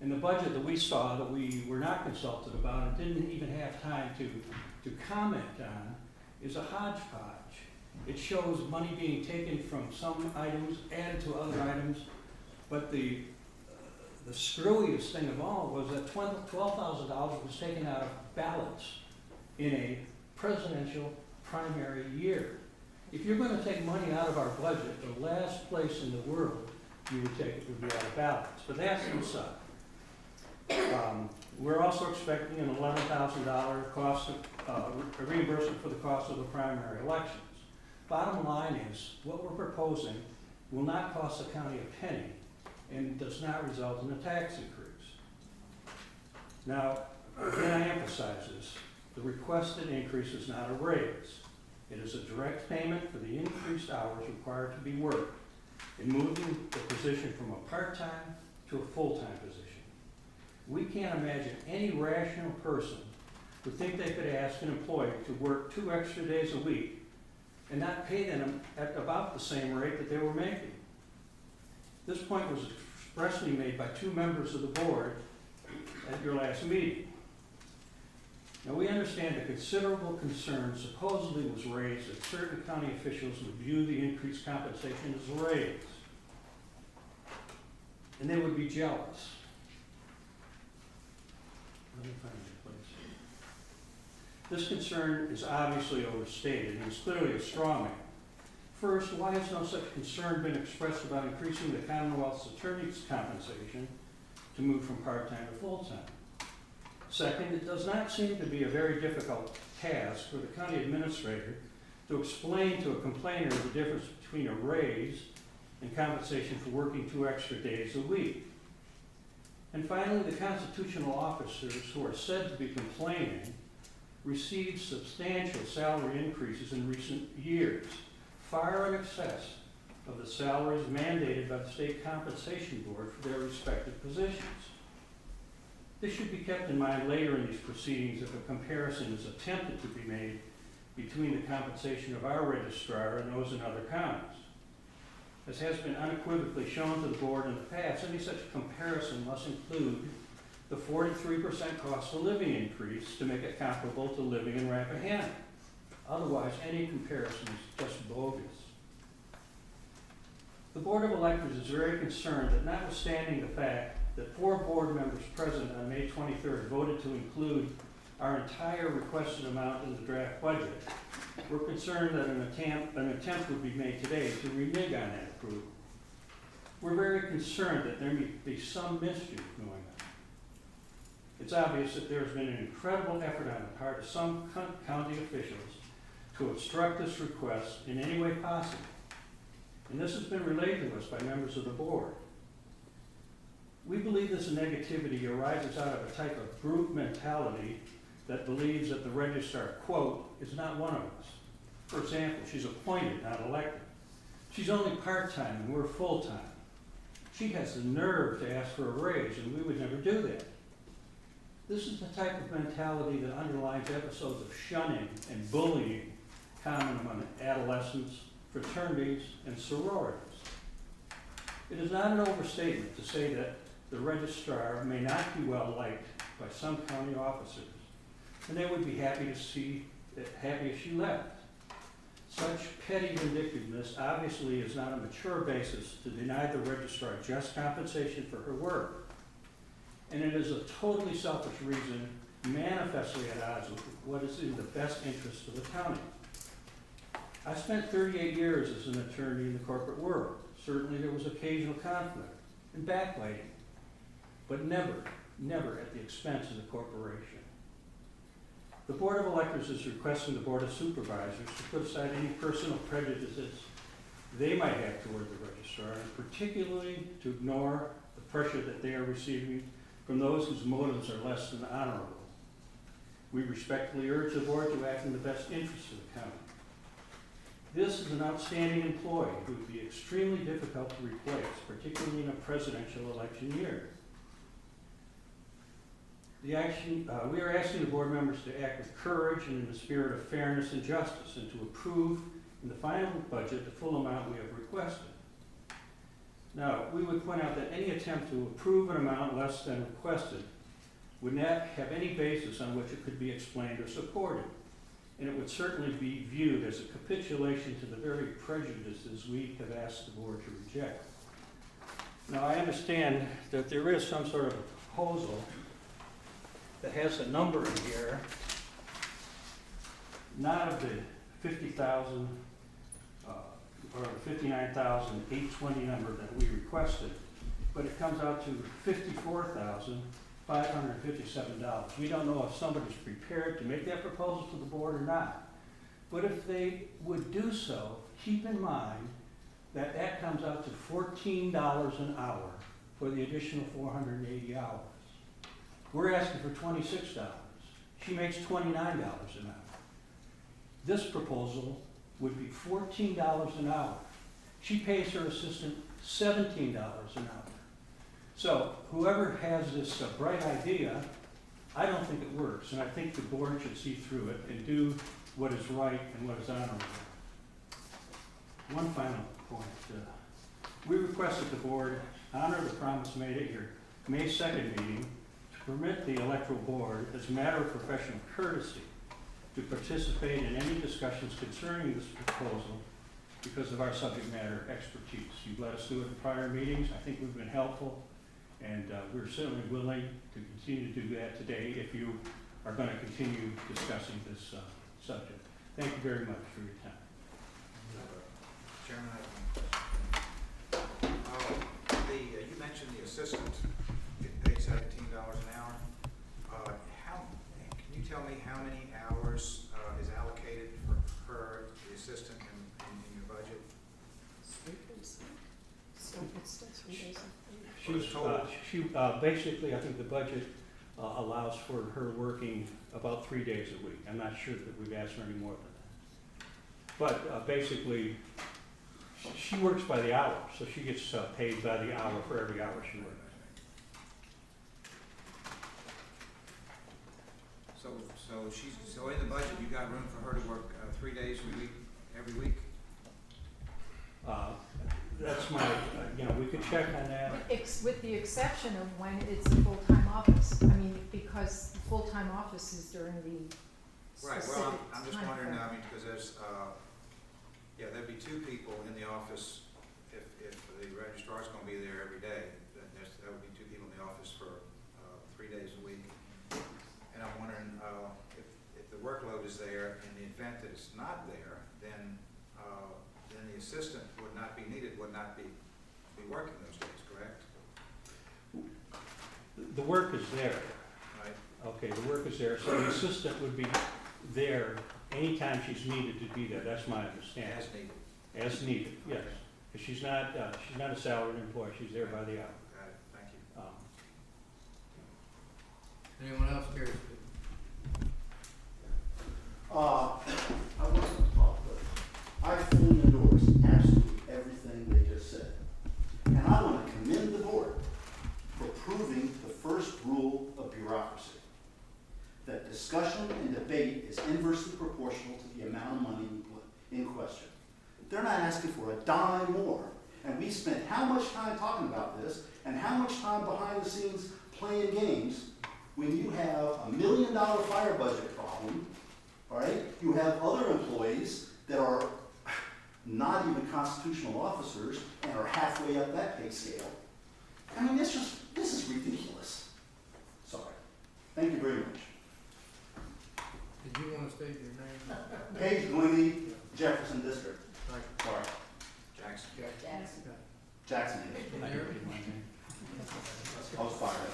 N: And the budget that we saw that we were not consulted about and didn't even have time to comment on is a hodgepodge. It shows money being taken from some items, added to other items, but the screwiest thing of all was that $12,000 was taken out of ballots in a presidential primary year. If you're going to take money out of our budget, the last place in the world you would take it would be out of ballots. But that's inside. We're also expecting an $11,000 cost of reimbursement for the cost of the primary elections. Bottom line is, what we're proposing will not cost the county a penny and does not result in a tax increase. Now, again, I emphasize this. The requested increase is not a raise. It is a direct payment for the increased hours required to be worked in moving the position from a part-time to a full-time position. We can't imagine any rational person would think they could ask an employee to work 2 extra days a week and not pay them at about the same rate that they were making. This point was expressly made by 2 members of the board at your last meeting. Now, we understand the considerable concern supposedly was raised that certain county officials would view the increased compensation as a raise, and they would be jealous. Let me find it, please. This concern is obviously overstated and is clearly a straw man. First, why has no such concern been expressed about increasing the Commonwealth's attorney's compensation to move from part-time to full-time? Second, it does not seem to be a very difficult task for the county administrator to explain to a complainer the difference between a raise and compensation for working 2 extra days a week. And finally, the constitutional officers who are said to be complaining received substantial salary increases in recent years, far in excess of the salaries mandated by the State Compensation Board for their respective positions. This should be kept in mind later in these proceedings if a comparison is attempted to be made between the compensation of our registrar and those in other counties. As has been unequivocally shown to the board in the past, any such comparison must include the 43% cost of living increase to make it comparable to living in Rappahannock. Otherwise, any comparison is just bogus. The Board of Electors is very concerned that notwithstanding the fact that 4 board members present on May 23rd voted to include our entire requested amount in the draft budget, we're concerned that an attempt would be made today to renege on that approval. We're very concerned that there may be some mischief going on. It's obvious that there's been an incredible effort on the part of some county officials to obstruct this request in any way possible. And this has been relayed to us by members of the board. We believe this negativity arises out of a type of group mentality that believes that the registrar, quote, is not one of us. For example, she's appointed, not elected. She's only part-time and we're full-time. She has the nerve to ask for a raise and we would never do that. This is the type of mentality that underlines episodes of shunning and bullying common among adolescents, fraternities, and sororities. It is not an overstatement to say that the registrar may not be well liked by some county officers, and they would be happy if she left. Such petty vindictiveness obviously is not a mature basis to deny the registrar just compensation for her work, and it is a totally selfish reason manifestly at odds with what is in the best interest of the county. I spent 38 years as an attorney in the corporate world. Certainly there was occasional conflict and backbiting, but never at the expense of the corporation. The Board of Electors is requesting the Board of Supervisors to put aside any personal prejudices they might have toward the registrar, and particularly to ignore the pressure that they are receiving from those whose motives are less than honorable. We respectfully urge the board to act in the best interest of the county. This is an outstanding employee who would be extremely difficult to replace, particularly in a presidential election year. We are asking the board members to act with courage and in the spirit of fairness and justice, and to approve in the final budget the full amount we have requested. Now, we would point out that any attempt to approve an amount less than requested would not have any basis on which it could be explained or supported, and it would certainly be viewed as a capitulation to the very prejudices we have asked the board to reject. Now, I understand that there is some sort of a proposal that has a number in here, not of the 50,000 or the 59,820 number that we requested, but it comes out to $54,557. We don't know if somebody's prepared to make that proposal to the board or not. But if they would do so, keep in mind that that comes out to $14 an hour for the additional 480 hours. We're asking for $26. she makes $29 an hour. This proposal would be $14 an hour. She pays her assistant $17 an hour. So whoever has this bright idea, I don't think it works, and I think the board should see through it and do what is right and what is honorable. One final point. We request that the board honor the promise made at your May 2nd meeting to permit the electoral board, as a matter of professional courtesy, to participate in any discussions concerning this proposal because of our subject matter expertise. You've let us do it in prior meetings. I think we've been helpful, and we're certainly willing to continue to do that today if you are going to continue discussing this subject. Thank you very much for your time.
G: Chairman, I have one question. You mentioned the assistant getting paid $17 an hour. Can you tell me how many hours is allocated for her, the assistant, in your budget?
N: Basically, I think the budget allows for her working about 3 days a week. I'm not sure that we've asked for any more than that. But basically, she works by the hour, so she gets paid by the hour for every hour she works.
G: So in the budget, you got room for her to work 3 days a week, every week?
N: That's my, we could check on that.
M: With the exception of when it's a full-time office. I mean, because the full-time office is during the
G: Right,
M: specific
G: well, I'm just
M: time
G: wondering,
M: frame.
G: because there's, there'd be 2 people in the office if the registrar's gonna be there every day. That would be 2 people in the office for 3 days a week. And I'm wondering, if the workload is there, in the event that it's not there, then the assistant would not be needed, would not be working those days, correct?
N: The work is there.
G: Right.
N: Okay, the work is there, so the assistant would be there anytime she's needed to be there. That's my understanding.
G: As needed.
N: As needed, yes. Because she's not a salaried employee. She's there by the hour.
G: Got it, thank you.
A: Anyone else care to speak?
H: I wasn't involved, but I fully endorse absolutely everything they just said. And I want to commend the board for proving the first rule of bureaucracy, that discussion and debate is inversely proportional to the amount of money in question. They're not asking for a dime more, and we spent how much time talking about this and how much time behind the scenes playing games when you have $1 million fire budget problem. All right, you have other employees that are not even constitutional officers and are halfway up that pay scale. I mean, this is ridiculous. Sorry. Thank you very much.
A: Did you want to state your name?
H: Page Glennie, Jefferson District. Sorry.
G: Jackson.
H: Jackson.
N: I heard it in my name.
H: I was fired.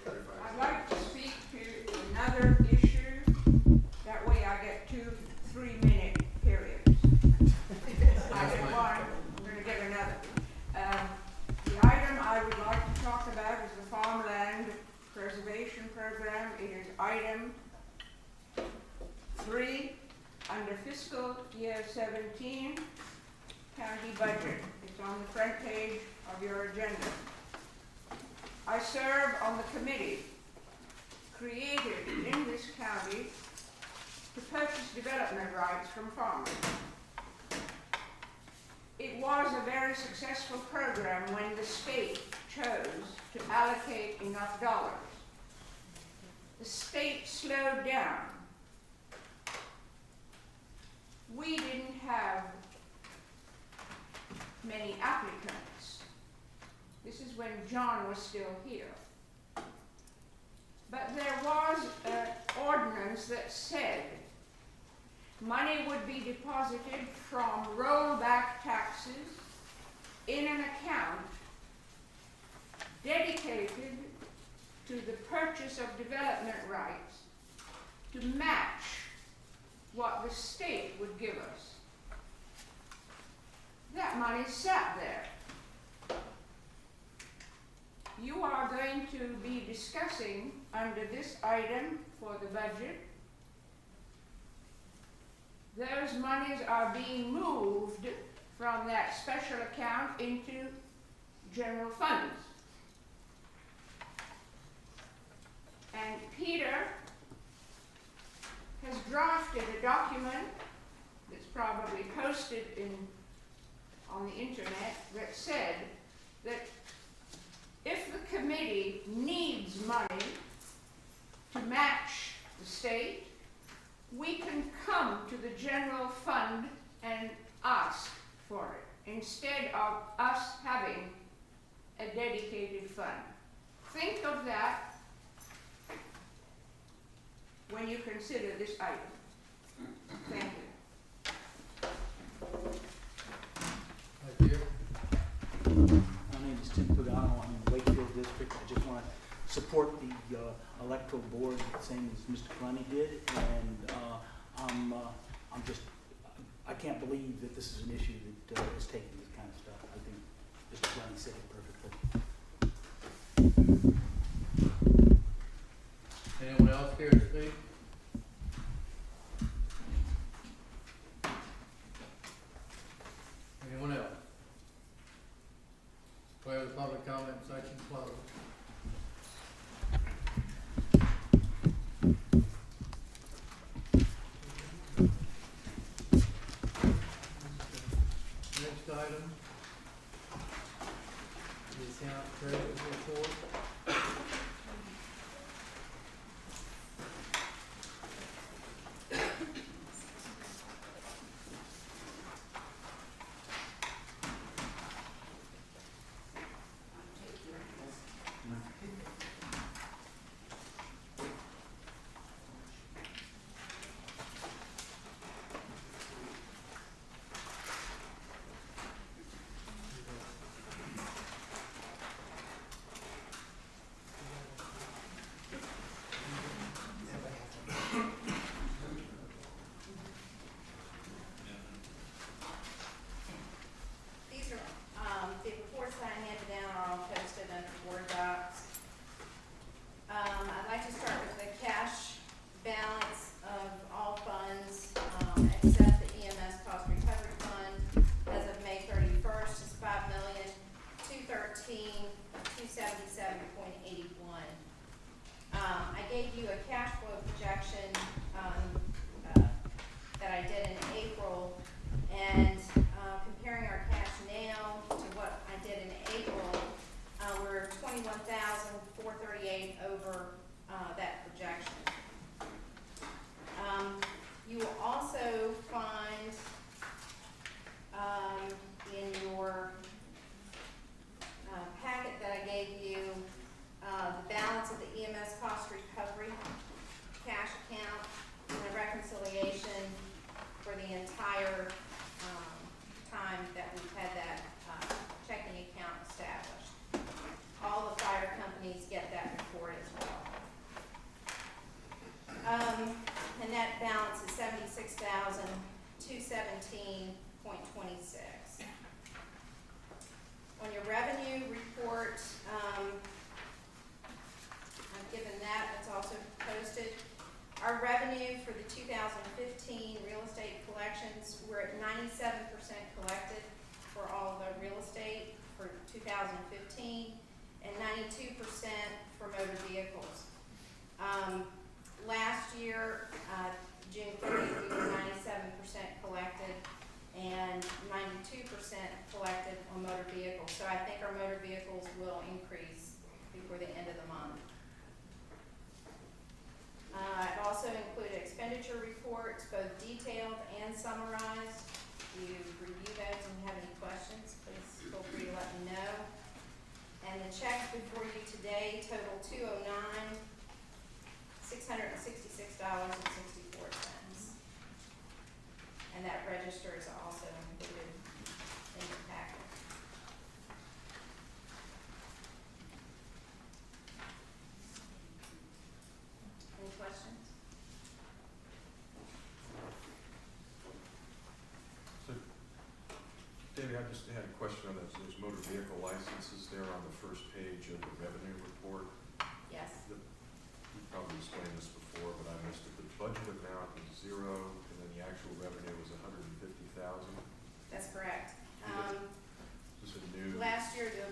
K: I'd like to speak to another issue. That way I get 2 3-minute periods. I get one, I'm going to get another. The item I would like to talk about is the Farmland Preservation Program. It is item 3 under fiscal year 17 county budget. It's on the front page of your agenda. I serve on the committee created in this county to purchase development rights from farmers. It was a very successful program when the state chose to allocate enough dollars. The state slowed down. We didn't have many applicants. This is when John was still here. But there was an ordinance that said money would be deposited from rollback taxes in an account dedicated to the purchase of development rights to match what the state would give us. That money sat there. you are going to be discussing under this item for the budget, those monies are being moved from that special account into general funds. And Peter has drafted a document that's probably posted on the internet that said that if the committee needs money to match the state, we can come to the general fund and ask for it, instead of us having a dedicated fund. Think of that when you consider this item. Thank you.
A: Thank you.
L: My name is Tim Pagano. I'm in Wakefield District. I just want to support the electoral board, same as Mr. Clenny did, and I can't believe that this is an issue that is taking this kind of stuff. I think Mr. Clenny said it perfectly.
A: Anyone else care to speak? Anyone else? Declare the public comment section closed. Next item, the account credit report.
C: These are, the reports that I handed down are all posted under Board Docs. I'd like to start with the cash balance of all funds, except the EMS cost recovery fund. As of May 31st, is $5,213,277.81. I gave you a cash flow projection, that I did in April, and comparing our cash now to what I did in April, we're 21,438 over that projection. You will also find in your packet that I gave you the balance of the EMS cost recovery cash account and a reconciliation for the entire time that we've had that checking account established. All the fire companies get that report as well. And that balance is $76,217.26. On your revenue report, I've given that, it's also posted. Our revenue for the 2015 real estate collections, we're at 97% collected for all of the real estate for 2015 and 92% for motor vehicles. Last year, June 30th, we were 97% collected and 92% collected on motor vehicles. So I think our motor vehicles will increase before the end of the month. I've also included expenditure reports, both detailed and summarized. If you review those and have any questions, please feel free to let me know. And the checks before you today total $209,666.64. And that register is also included in your packet. Any questions?
B: David, I just had a question on those motor vehicle licenses there on the first page of the revenue report.
C: Yes,
B: You probably explained this before, but I missed it. The budget amount is 0, and then the actual revenue is 150,000.
C: that's correct.
B: Is this a new?
C: Last year, the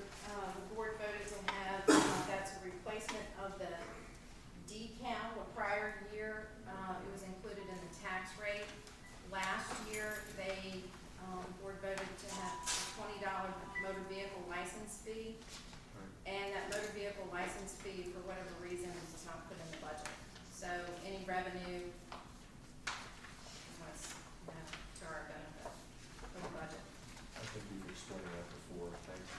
C: board voted to have, that's a replacement of the decal. The prior year, it was included in the tax rate. Last year, the board voted to have a $20 motor vehicle license fee. And that motor vehicle license fee, for whatever reason, was not put in the budget. So any revenue was, to our benefit for the budget.
B: I think you've explained that before. Thank you.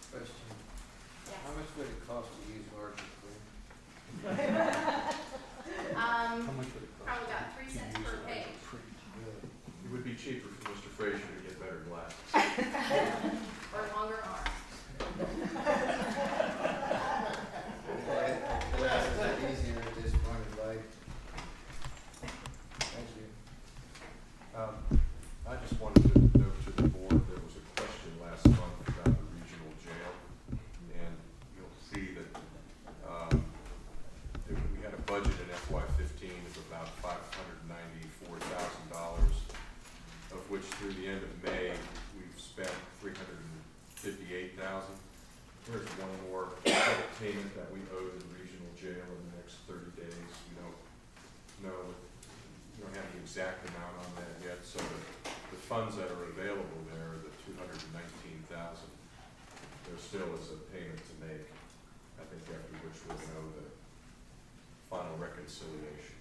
F: Question,
C: Yes.
F: how much would it cost to use larger print?
N: How much would it cost?
C: Probably about 3 cents per page.
B: It would be cheaper for Mr. Frazier to get better glasses.
C: Or longer arms.
F: Is that easier at this point in life? Thank you.
B: I just wanted to note to the board, there was a question last month about the regional jail, and you'll see that we had a budget in FY15 of about $594,000, of which through the end of May, we've spent $358,000. There's one more payment that we owe to the regional jail in the next 30 days. We don't know, we don't have the exact amount on that yet, so the funds that are available there, the $219,000, there still is a payment to make, I think after which we'll know the final reconciliation.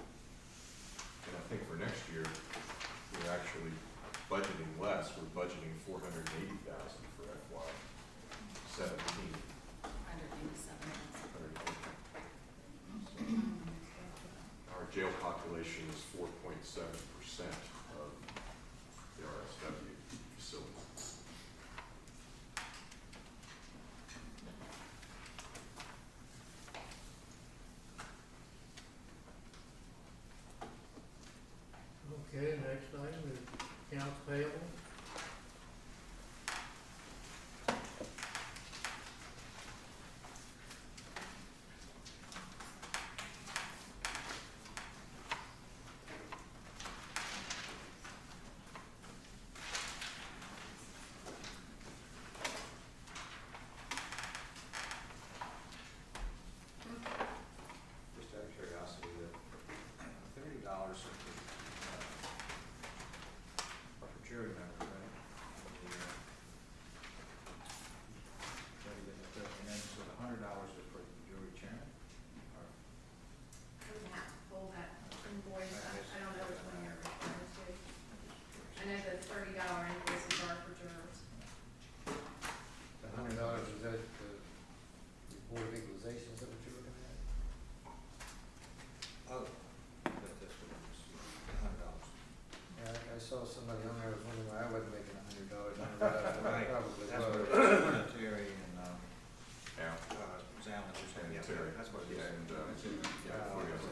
B: And I think for next year, we're actually budgeting less. We're budgeting $480,000 for FY17.
E: 187.
B: Our jail population is 4.7% of the RSW facility.
A: Okay, next item is accounts payable.
G: Just out of curiosity, the $30 for jury members, right? And then so the $100 is for the jury chairman? Or,
C: We would have to pull that invoice. I don't know which one you're referring to. I know the $30 invoices are for jurors.
F: The $100, is that the Board of Equalization, is that what you're looking at?
G: oh, that's what it was, $100.
F: Yeah, I saw somebody on there, I was wondering why I wasn't making $100. I
G: Right.
F: probably
G: That's what it
F: was.
G: was, Terry and,
B: Yeah.
G: Zalman, you're saying, yeah,
B: Terry.
G: that's what it is.
B: And,
G: That's it.
B: yeah, before you have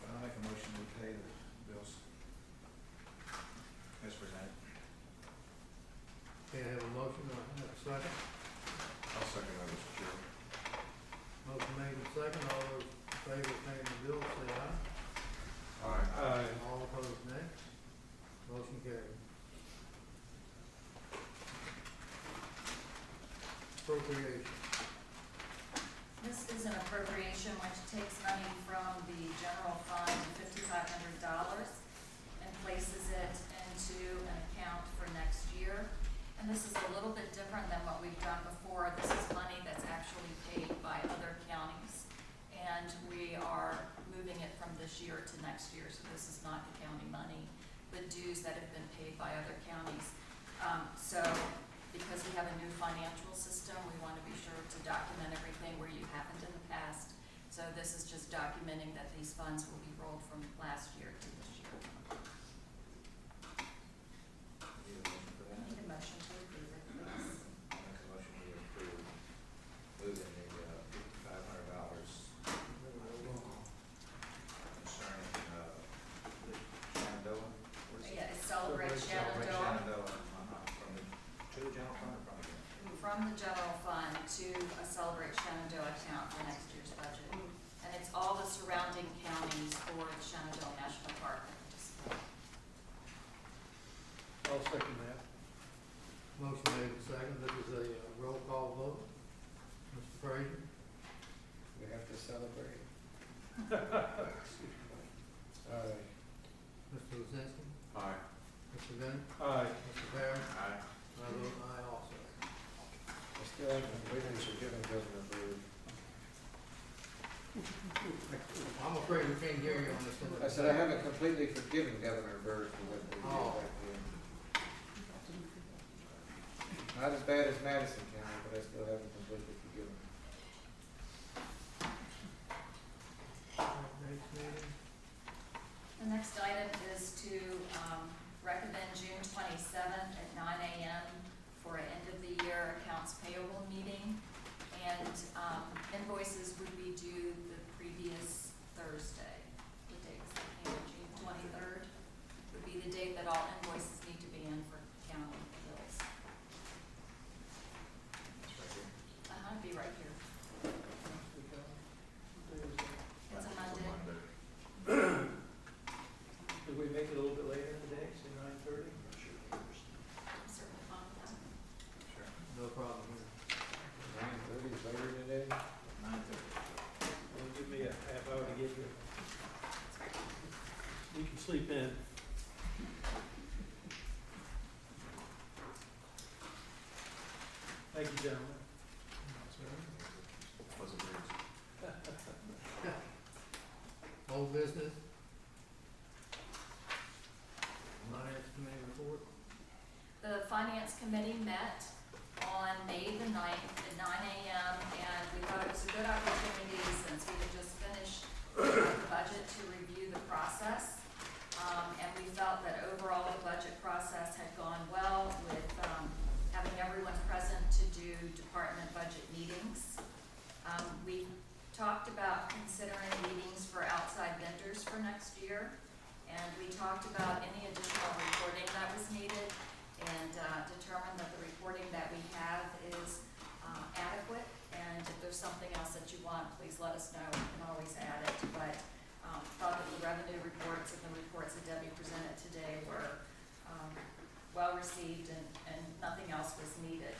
G: I'll make a motion to pay the bills as presented.
A: Okay, I have a motion, I have a second.
B: I'll second that, Mr. Chairman.
A: Motion made and second, all those in favor of paying the bill, say aye.
B: Aye.
A: All opposed, nay. Motion carried. Appropriation.
E: This is an appropriation which takes money from the general fund, $5,500, and places it into an account for next year. And this is a little bit different than what we've done before. This is money that's actually paid by other counties. And we are moving it from this year to next year, so this is not the county money, but dues that have been paid by other counties. So because we have a new financial system, we want to be sure to document everything where you haven't in the past. So this is just documenting that these funds will be rolled from last year to this year.
G: Need a motion for
E: I
G: that?
E: need a motion to approve it, please.
G: I'll make a motion we approve moving the $500 concerning the
F: said I haven't completely forgiven Governor Bird for what they did
A: Oh.
F: back then. Not as bad as Madison County, but I still haven't completely forgiven.
A: Next meeting.
E: The next item is to recommend June 27th at 9 a.m. for an end-of-the-year accounts payable meeting. And invoices would be due the previous Thursday. The date is June 23rd would be the date that all invoices need to be in for county bills. It'd be right here. It's a Monday.
D: Did we make it a little bit later in the day, say 9:30?
E: I'm certainly fine with that.
G: Sure.
A: No problem here.
F: 9:30 is later today?
A: 9:30.
D: Well, give me a half hour to get here. You can sleep in. Thank you, gentlemen.
B: Pleasant dreams.
A: Old business? Finance committee report?
E: The finance committee met on May the 9th at 9 a.m. and we thought it was a good opportunity since we had just finished the budget to review the process. And we felt that overall the budget process had gone well with having everyone present to do department budget meetings. We talked about considering meetings for outside vendors for next year. And we talked about any additional reporting that was needed and determined that the reporting that we have is adequate. And if there's something else that you want, please let us know. We can always add it. But thought that the revenue reports and the reports that Debbie presented today were well received and nothing else was needed.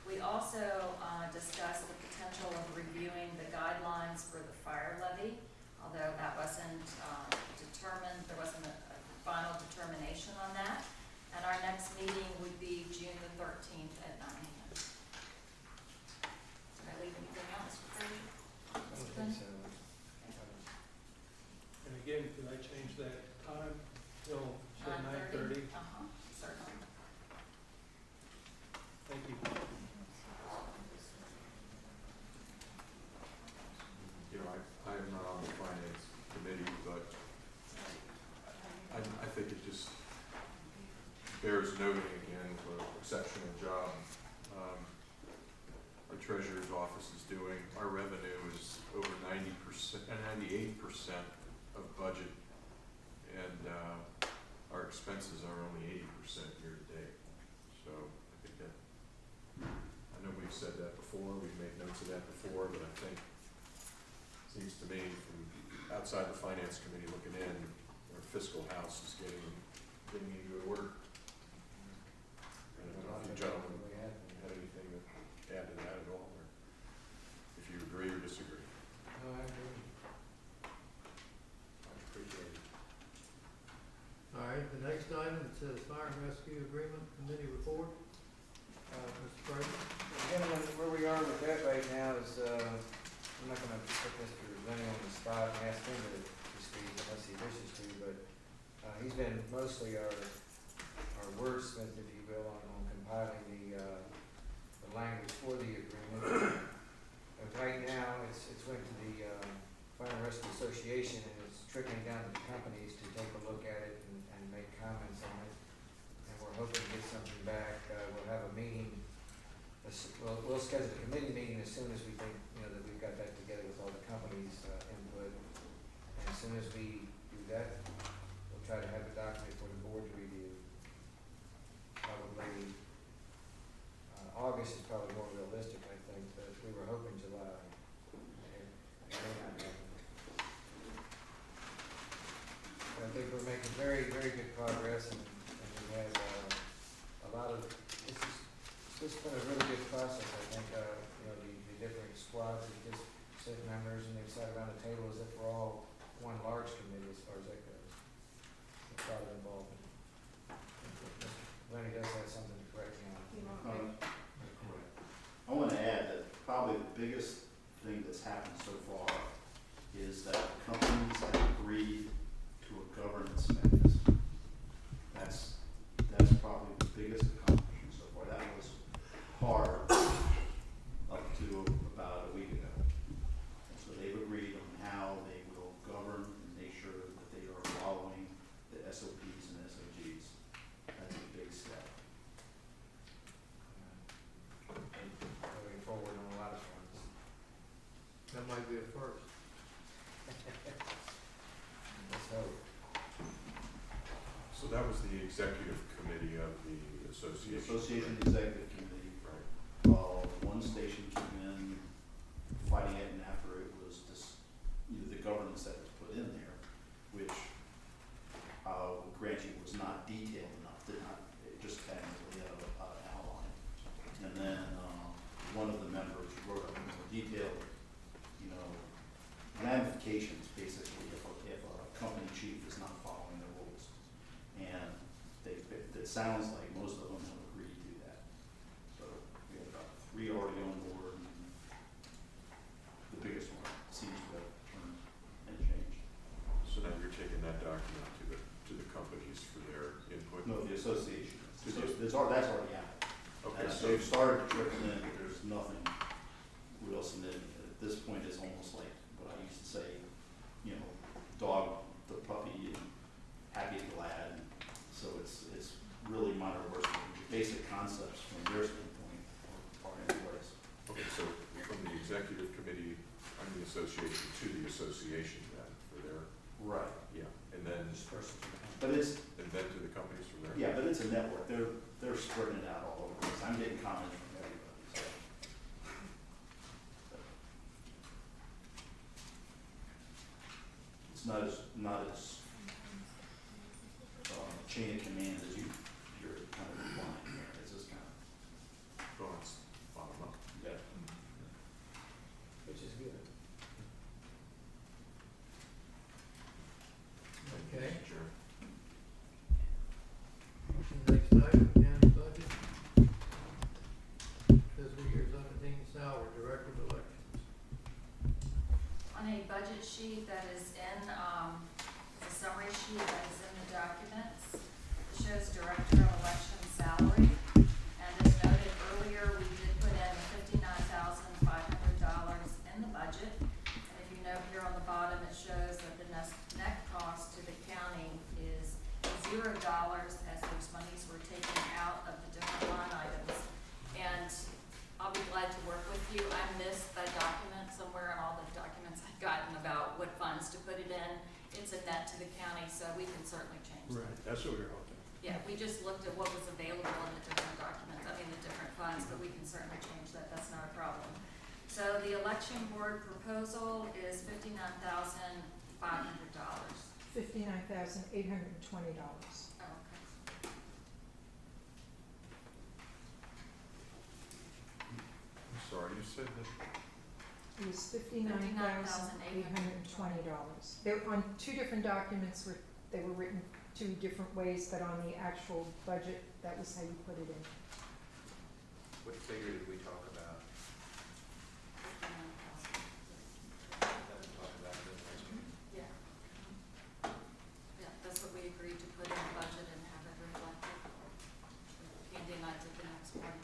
E: We also discussed the potential of reviewing the guidelines for the fire levy, although that wasn't determined, there wasn't a final determination on that. And our next meeting would be June the 13th at 9 a.m. Did I leave anything else for you?
F: I don't think so.
D: And again, can I change that time till, say, 9:30?
E: Certainly.
D: Thank you.
B: You know, I am not on the finance committee, but I think it just bears noting again what an exceptional job our treasurer's office is doing. Our revenue is over 90%, 98% of budget, and our expenses are only 80% year to date. So I think that, I know we've said that before, we've made notes of that before, but I think it seems to me from outside the finance committee looking in, our fiscal house is getting in good order. I don't know if you gentlemen had anything to add to that at all, or if you agree or disagree.
F: No, I agree.
B: I appreciate it.
A: All right, the next item, it says Fire and Rescue Agreement Committee Report. Mr. President?
F: Gentlemen, where we are with that right now is, I'm not gonna put Mr. Lenny on the spot and ask him to speak unless he wishes to, but, he's been mostly our wordsmith, if you will, on compiling the language for the agreement. And right now, it's went to the, Fire and Rescue Association, and it's trickling down to the companies to take a look at it and make comments on it. And we're hoping to get something back. We'll have a meeting. We'll schedule a committee meeting as soon as we think, that we've got that together with all the companies' input. And as soon as we do that, we'll try to have a document for the board to review. Probably, August is probably more realistic, I think, but we were hoping July. It may not happen. I think we're making very, very good progress, and we have a lot of, it's just been a really good process, I think. The different squads have just set members, and they've sat around the table as if we're all one large committee as far as that goes. It's a lot of involvement. Lenny does have something to correct me on.
H: I want to add that probably the biggest thing that's happened so far is that companies have agreed to a
B: So that was the executive committee of the
H: The
B: association.
H: Association Executive Committee,
B: Right.
H: one station came in fighting it, and after it was just, the governance that was put in there, which, grant you, was not detailed enough, it just kind of really had an outline. And then, one of the members wrote up more detailed, ramifications, basically, if a company chief is not following the rules. And it sounds like most of them have agreed to do that. So we have about 3 already on board, and the biggest one seems to have turned and changed.
B: So now you're taking that document to the companies for their input?
H: No, the association.
B: Associ-
H: That's already happened.
B: Okay,
H: And
B: so,
H: they've started to trickle in, but there's nothing real significant. At this point, it's almost like what I used to say, dog the puppy and happy glad. So it's really minor work. Basic concepts from their standpoint are in place.
B: okay, so from the executive committee, on the association to the association then, for their,
H: Right.
B: yeah, and then,
H: But it's,
B: and then to the companies from there?
H: yeah, but it's a network. They're spreading it out all over the place. I'm getting comments from everybody, so. It's not as chain of command as you're kind of implying here. It's just kind of,
B: Well, it's bottom up.
H: yeah.
F: Which is good.
B: Thank you,
A: Okay.
B: Mr. Chair.
A: Next item, county budget. Fiscal year 17 salary, director of elections.
E: On a budget sheet that is in, the summary sheet that is in the documents, it shows director of election salary. And as noted earlier, we did put in $59,500 in the budget. And if you note here on the bottom, it shows that the net cost to the county is $0 as those monies were taken out of the different line items. And I'll be glad to work with you. I missed that document somewhere in all the documents I've gotten about what funds to put it in. It's a net to the county, so we can certainly change that.
N: Right, that's what we were hoping.
E: Yeah, we just looked at what was available in the different documents, the different funds, but we can certainly change that. That's not a problem. So the election board proposal is $59,500.
M: $59,820.
E: Oh, okay.
B: I'm sorry, you said that,
M: It was $59,820. They were on 2 different documents where they were written 2 different ways, but on the actual budget, that was how you put it in.
G: What figure did we talk about?
E: $59,000.
G: That we talked about in the last meeting?
E: Yeah. Yeah, that's what we agreed to put in the budget and have it reflected. Candy and I did the next one.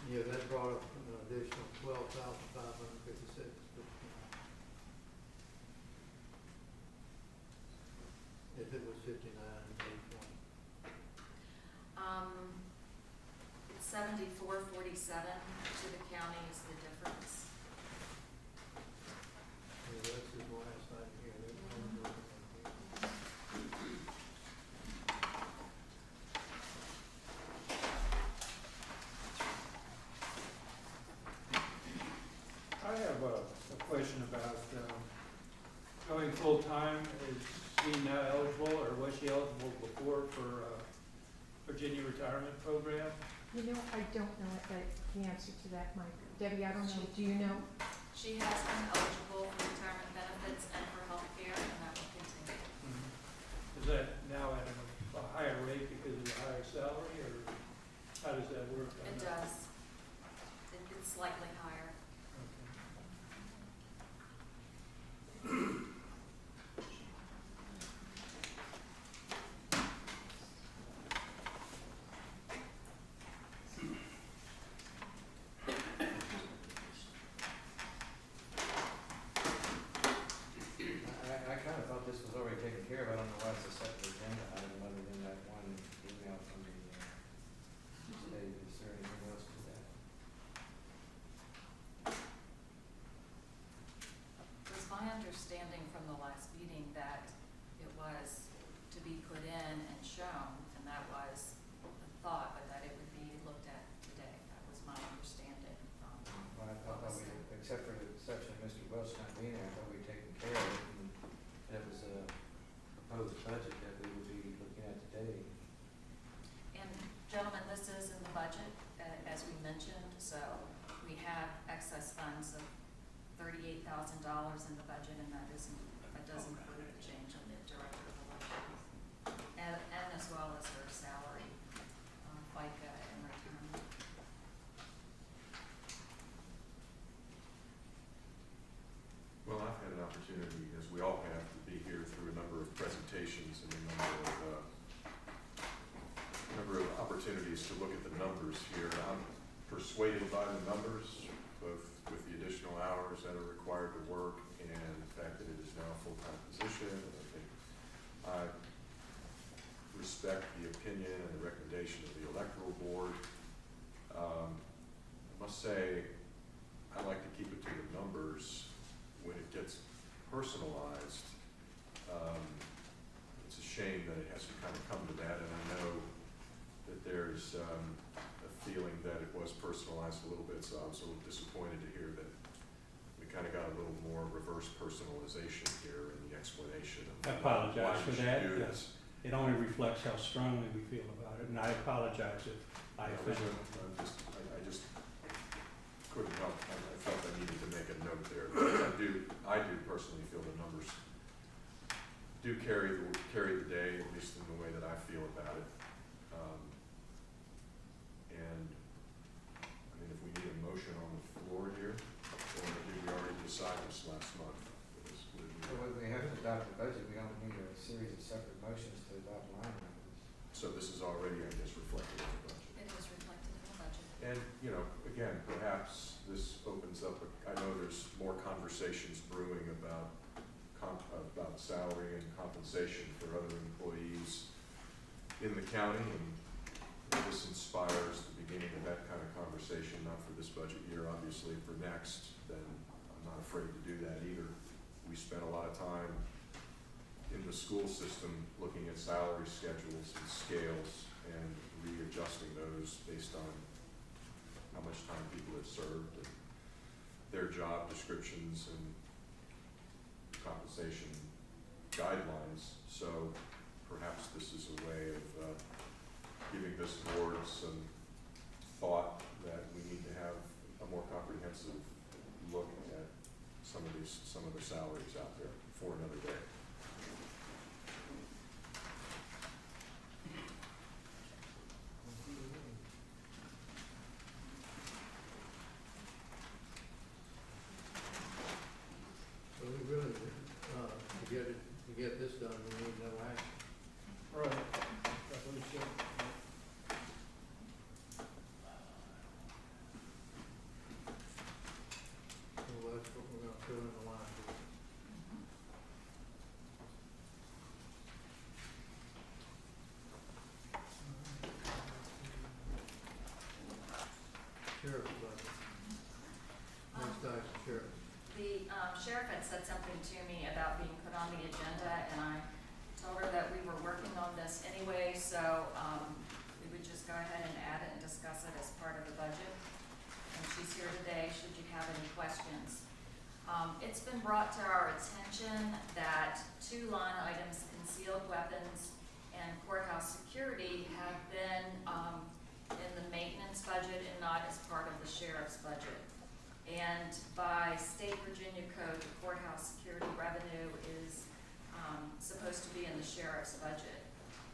A: Yeah, that brought up an additional 12,556. If it was 59,820.
E: It's $74.47 to the county is the difference.
A: Yeah, that's his last item here. There's no more than here.
D: I have a question about, going full-time. Is she now eligible, or was she eligible before for, Virginia retirement program?
M: I don't know the answer to that, Mike. Debbie, I don't know. Do you know?
E: She has been eligible for retirement benefits and for health care, and that will continue.
D: Is that now at a higher rate because of the higher salary, or how does that work?
E: It does. It's slightly higher.
F: except for the exception of Mr. Welch not being there, I thought we'd taken care of it, and that was a proposed budget that we would be looking at today.
E: And gentlemen, this is in the budget, as we mentioned, so we have excess funds of $38,000 in the budget, and that does include the change in the director of elections, and as well as her salary, FICA and retirement.
B: Well, I've had an opportunity, as we all have, to be here through a number of presentations and a number of opportunities to look at the numbers here. I'm persuaded by the numbers, both with the additional hours that are required to work and the fact that it is now a full-time position. I think I respect the opinion and the recommendation of the electoral board. I must say, I like to keep it to the numbers. When it gets personalized, it's a shame that it has to kind of come to that, and I know that there's a feeling that it was personalized a little bit, so I was a little disappointed to hear that we kind of got a little more reverse personalization here in the explanation of
N: I apologize
B: why
N: for
B: we should
N: that.
B: do this.
N: It only reflects how strongly we feel about it, and I apologize if I offended.
B: I just couldn't help, I felt I needed to make a note there. I do personally feel the numbers do carry the day, at least in the way that I feel about it. And, I mean, if we need a motion on the floor here, or did we already decide this last month?
F: Well, we haven't adopted the budget, we don't need a series of separate motions to adopt line items.
B: So this is already, I guess, reflected in the budget.
E: It is reflected in the budget.
B: And, you know, again, perhaps this opens up, I know there's more conversations brewing about salary and compensation for other employees in the county, and if this inspires the beginning of that kind of conversation, not for this budget year, obviously for next, then I'm not afraid to do that either. We spent a lot of time in the school system looking at salary schedules and scales and readjusting those based on how much time people have served and their job descriptions and compensation guidelines. So perhaps this is a way of giving this board some thought that we need to have a more comprehensive look at some of the salaries out there for another day.
A: So we really, to get this done, we need no action.
D: Right. That's what he said.
A: So that's what we're gonna fill in the line. Sheriff's budget. Next item, sheriff.
E: The sheriff had said something to me about being put on the agenda, and I told her that we were working on this anyway, so we would just go ahead and add it and discuss it as part of the budget. And she's here today, should you have any questions. It's been brought to our attention that 2 line items, concealed weapons and courthouse security, have been in the maintenance budget and not as part of the sheriff's budget. And by state Virginia code, the courthouse security revenue is supposed to be in the sheriff's budget.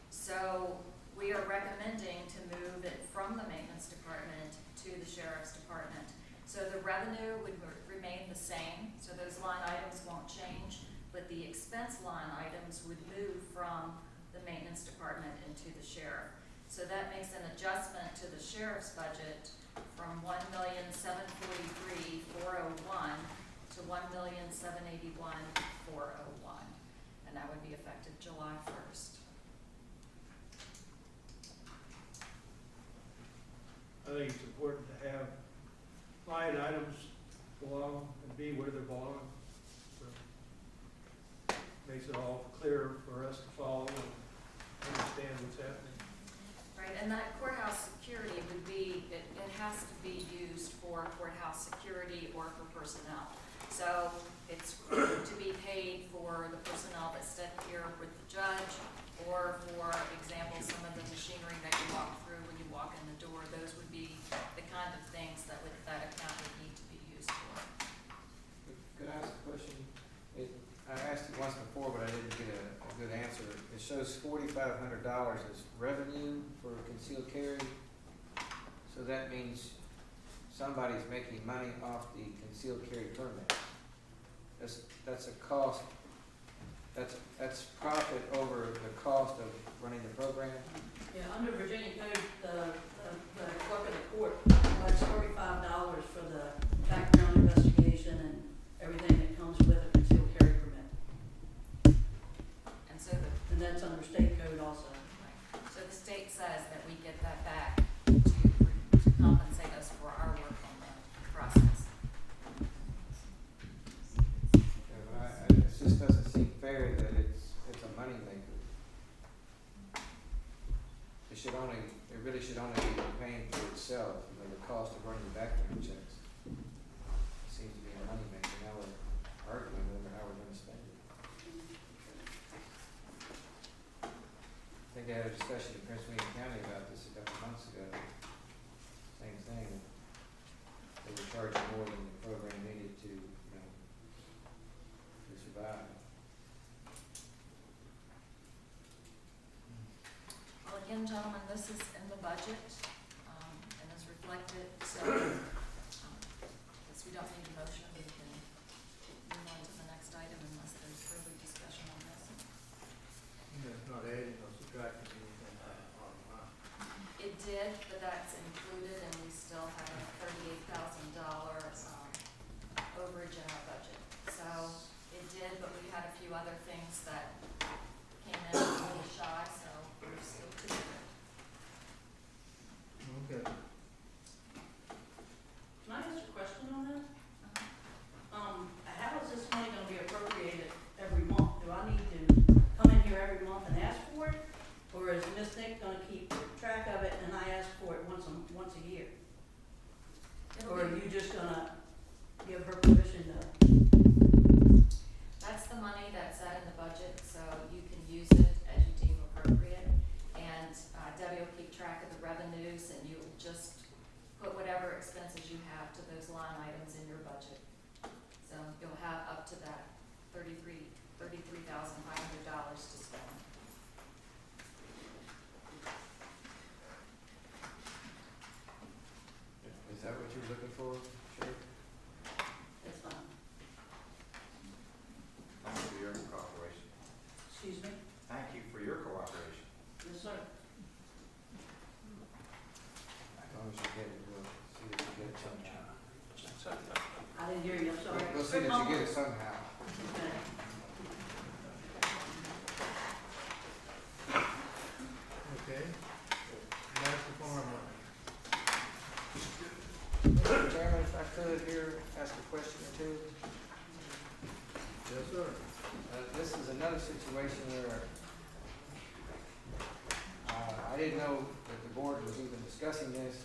E: So we are recommending to move it from the maintenance department to the sheriff's department. So the revenue would remain the same, so those line items won't change, but the expense line items would move from the maintenance department into the sheriff. So that makes an adjustment to the sheriff's budget from $1,743,401 to $1,781,401, and that would be effective July 1st.
D: I think it's important to have line items belong and be where they belong. So makes it all clear for us to follow and understand what's happening.
E: Right. Right, and that courthouse security would be, it has to be used for courthouse security or for personnel. So it's to be paid for the personnel that sit here with the judge, or for example, some of the machinery that you walk through when you walk in the door. Those would be the kind of things that that account would need to be used for.
F: Could I ask a question? I asked it once before, but I didn't get a good answer. It shows $4,500 as revenue for concealed carry. So that means somebody's making money off the concealed carry permit. That's a cost, that's profit over the cost of running the program.
O: Yeah, under Virginia code, the clerk of the court collects $45 for the background investigation and everything that comes with a concealed carry permit.
E: And so
O: And that's under state code also.
E: so the state says that we get that back to compensate us for our work on the process.
F: Yeah, but it just doesn't seem fair that it's a moneymaker. It really should only be paying for itself, the cost of running the background checks. It seems to be a moneymaker. Now we're arguing over how we're gonna spend it. I think they had a discussion in Prince William County about this a couple months ago. Same thing. They were charging more than the program needed to survive.
E: Well, again, gentlemen, this is in the budget, and is reflected, so, guess we don't need a motion, we can move on to the next item unless there's further discussion on this.
D: It's not adding or subtracting anything from the bottom line.
E: It did, but that's included, and we still have a $38,000, overage in our budget. So, it did, but we had a few other things that came in a little shy, so we're still pretty good.
D: Okay.
O: Can I ask a question on that? How is this money gonna be appropriated every month? Do I need to come in here every month and ask for it? Or is Ms. Nick gonna keep track of it and I ask for it once a year? Or are you just gonna give her permission to?
E: That's the money that's set in the budget, so you can use it as you deem appropriate. And Debbie will keep track of the revenues, and you'll just put whatever expenses you have to those line items in your budget. So you'll have up to that $33,500 to spend.
F: Is that what you're looking for? Sure.
O: That's fine.
G: Thank you for your cooperation.
O: Excuse me?
G: Thank you for your cooperation.
O: Yes, sir.
F: As long as you get it, we'll see that you get it somehow.
O: I didn't hear you, I'm sorry.
F: We'll see that you get it somehow.
O: Okay.
D: Okay. That's the farm line.
F: Mr. Chairman, if I could here ask a question or two.
D: Yes, sir.
F: This is another situation where I didn't know that the board was even discussing this,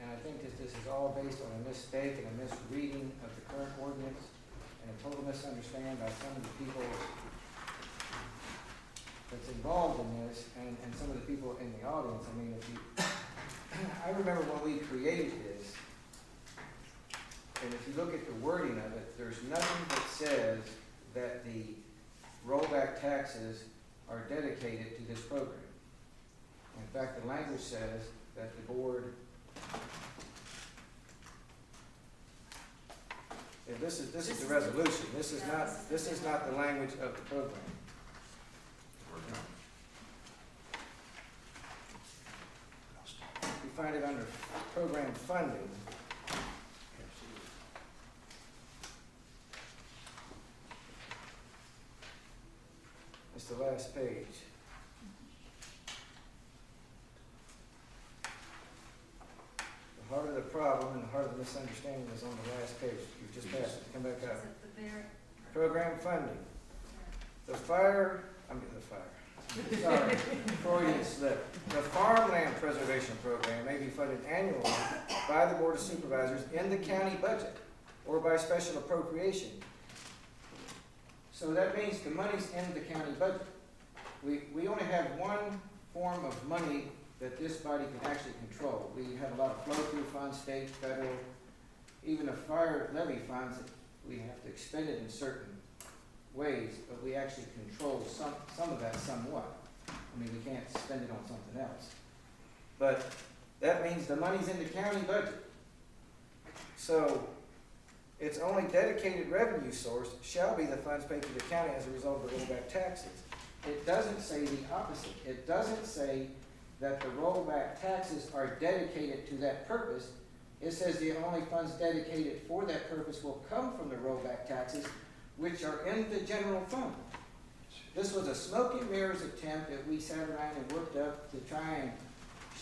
F: and I think that this is all based on a mistake and a misreading of the current ordinance, and a total misunderstanding by some of the people that's involved in this, and some of the people in the audience. I mean, I remember when we created this, and if you look at the wording of it, there's nothing that says that the rollback taxes are dedicated to this program. In fact, the language says that the board, and this is the resolution. This is not the language of the program. You find it under program funding. It's the last page. The heart of the problem and the heart of the misunderstanding is on the last page. You've just passed it. Come back up.
E: Is it the very?
F: Program funding. The Sorry, Freudian slip. The Farmland Preservation Program may be funded annually by the Board of Supervisors in the county budget or by special appropriation. So that means the money's in the county budget. We only have one form of money that this body can actually control. We have a lot of flow-through funds, state, federal, even the fire levy funds, we have to expend it in certain ways, but we actually control some of that somewhat. I mean, we can't spend it on something else. But that means the money's in the county budget. So its only dedicated revenue source shall be the funds paid to the county as a result of the rollback taxes. It doesn't say the opposite. It doesn't say that the rollback taxes are dedicated to that purpose. It says the only funds dedicated for that purpose will come from the rollback taxes, which are in the general fund. This was a smoke and mirrors attempt that we sat around and worked up to try and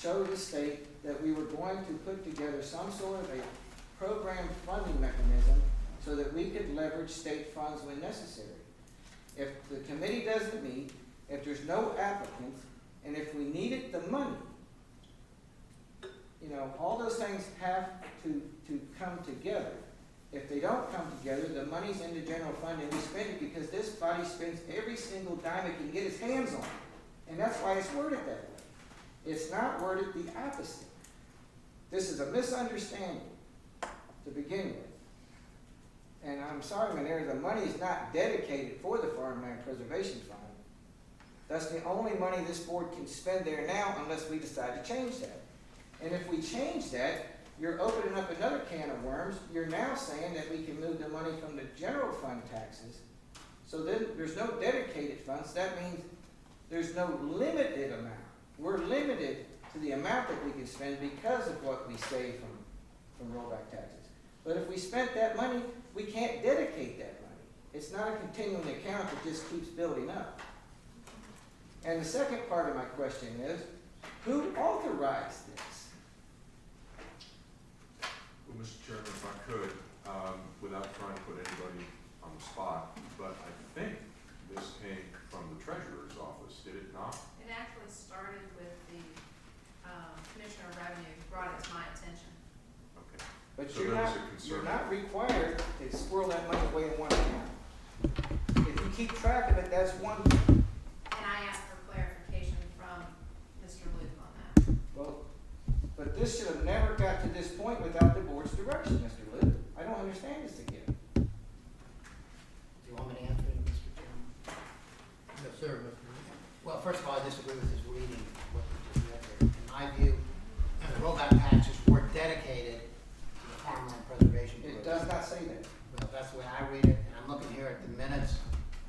F: show the state that we were going to put together some sort of a program funding mechanism so that we could leverage state funds when necessary. If the committee doesn't meet, if there's no applicants, and if we needed the money, you know, all those things have to come together. If they don't come together, the money's in the general fund and we spend it because this body spends every single dime it can get its hands on. And that's why it's worded that way. It's not worded the opposite. This is a misunderstanding to begin with. And I'm sorry, Manera, the money is not dedicated for the Farmland Preservation Fund. That's the only money this board can spend there now unless we decide to change that. And if we change that, you're opening up another can of worms. You're now saying that we can move the money from the general fund taxes. So then there's no dedicated funds. That means there's no limited amount. We're limited to the amount that we can spend because of what we save from rollback taxes. But if we spent that money, we can't dedicate that money. It's not a continuing account that just keeps building up. And the second part of my question is, who authorized this?
B: Well, Mr. Chairman, if I could, without trying to put anybody on the spot, but I think this came from the treasurer's office, did it not?
C: It actually started with the Commissioner of Revenue, brought it to my attention.
B: Okay.
F: But
B: So
F: you're
B: there was
F: not,
B: a concern.
F: you're not required to squirrel that money away in one account. If you keep track of it, that's one thing.
C: And I asked for clarification from Mr. Luke on that.
F: Well, but this should have never got to this point without the board's direction, Mr. Litt. I don't understand this again.
H: Do you want me to answer it, Mr. Chairman?
A: Yes, sir, Mr. Lee.
H: Well, first of all, I disagree with his reading, what you just read there. In my view, the rollback taxes were dedicated to the Farmland Preservation Program.
F: It does not say that.
H: Well, that's the way I read it, and I'm looking here at the minutes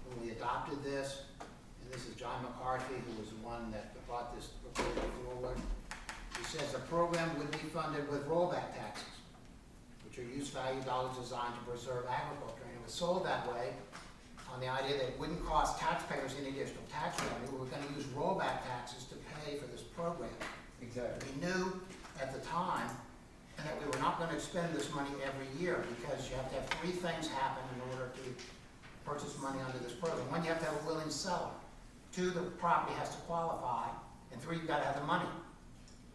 H: when we adopted this, and this is John McCarthy, who was the one that brought this proposal forward. He says the program would be funded with rollback taxes, which are use value dollars designed to preserve agriculture, and it was sold that way on the idea that it wouldn't cost taxpayers any additional tax revenue. We were gonna use rollback taxes to pay for this program.
F: Exactly.
H: We knew at the time that we were not going to expend this money every year because you have to have three things happen in order to purchase money under this program. One, you have to have a willing seller. Two, the property has to qualify. And three, you've got to have the money.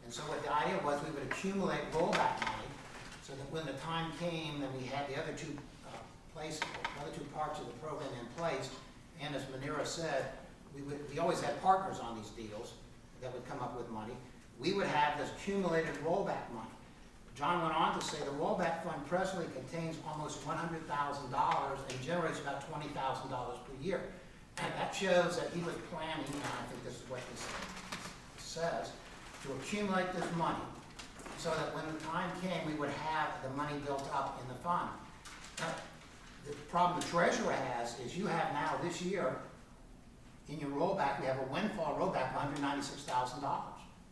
H: And so what the idea was, we would accumulate rollback money so that when the time came and we had the other two parts of the program in place, and as Manera said, we always had partners on these deals that would come up with money. We would have this accumulated rollback money. John went on to say the rollback fund presently contains almost $100,000 and generates about $20,000 per year. And that shows that he was planning, and I think this is what this says, to accumulate this money so that when the time came, we would have the money built up in the fund. Now, the problem the treasurer has is you have now this year in your rollback, we have a windfall rollback of $196,000.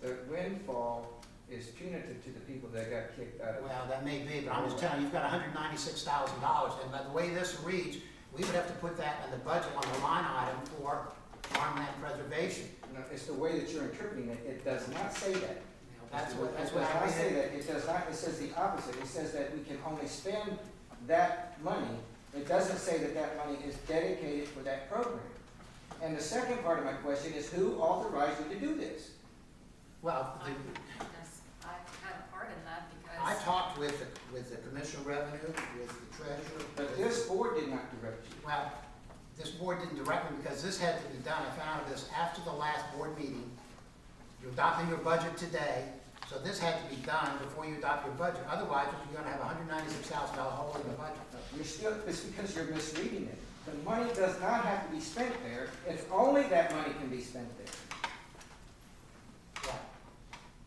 F: The windfall is punitive to the people that got kicked out of.
H: Well, that may be, but I'm just telling you, you've got $196,000, and by the way this reads, we would have to put that in the budget on the line item for farmland preservation.
F: No, it's the way that you're interpreting it. It does not say that.
H: That's
F: It
H: what
F: does
H: I
F: not say
H: read.
F: that. It does not. It says the opposite. It says that we can only spend that money. It doesn't say that that money is dedicated for that program.
L: And the second part of my question is, who authorized you to do this?
A: Well,
E: Yes, I had a part in that because.
A: I talked with the Commissioner of Revenue, with the Treasurer.
L: But this board did not direct you.
A: Well, this board didn't direct me because this had to be done. I found out this after the last board meeting. You're adopting your budget today, so this had to be done before you adopt your budget. Otherwise, you're gonna have a $196,000 hole in the budget.
L: You're still, it's because you're misreading it. The money does not have to be spent there, if only that money can be spent there.
A: Well,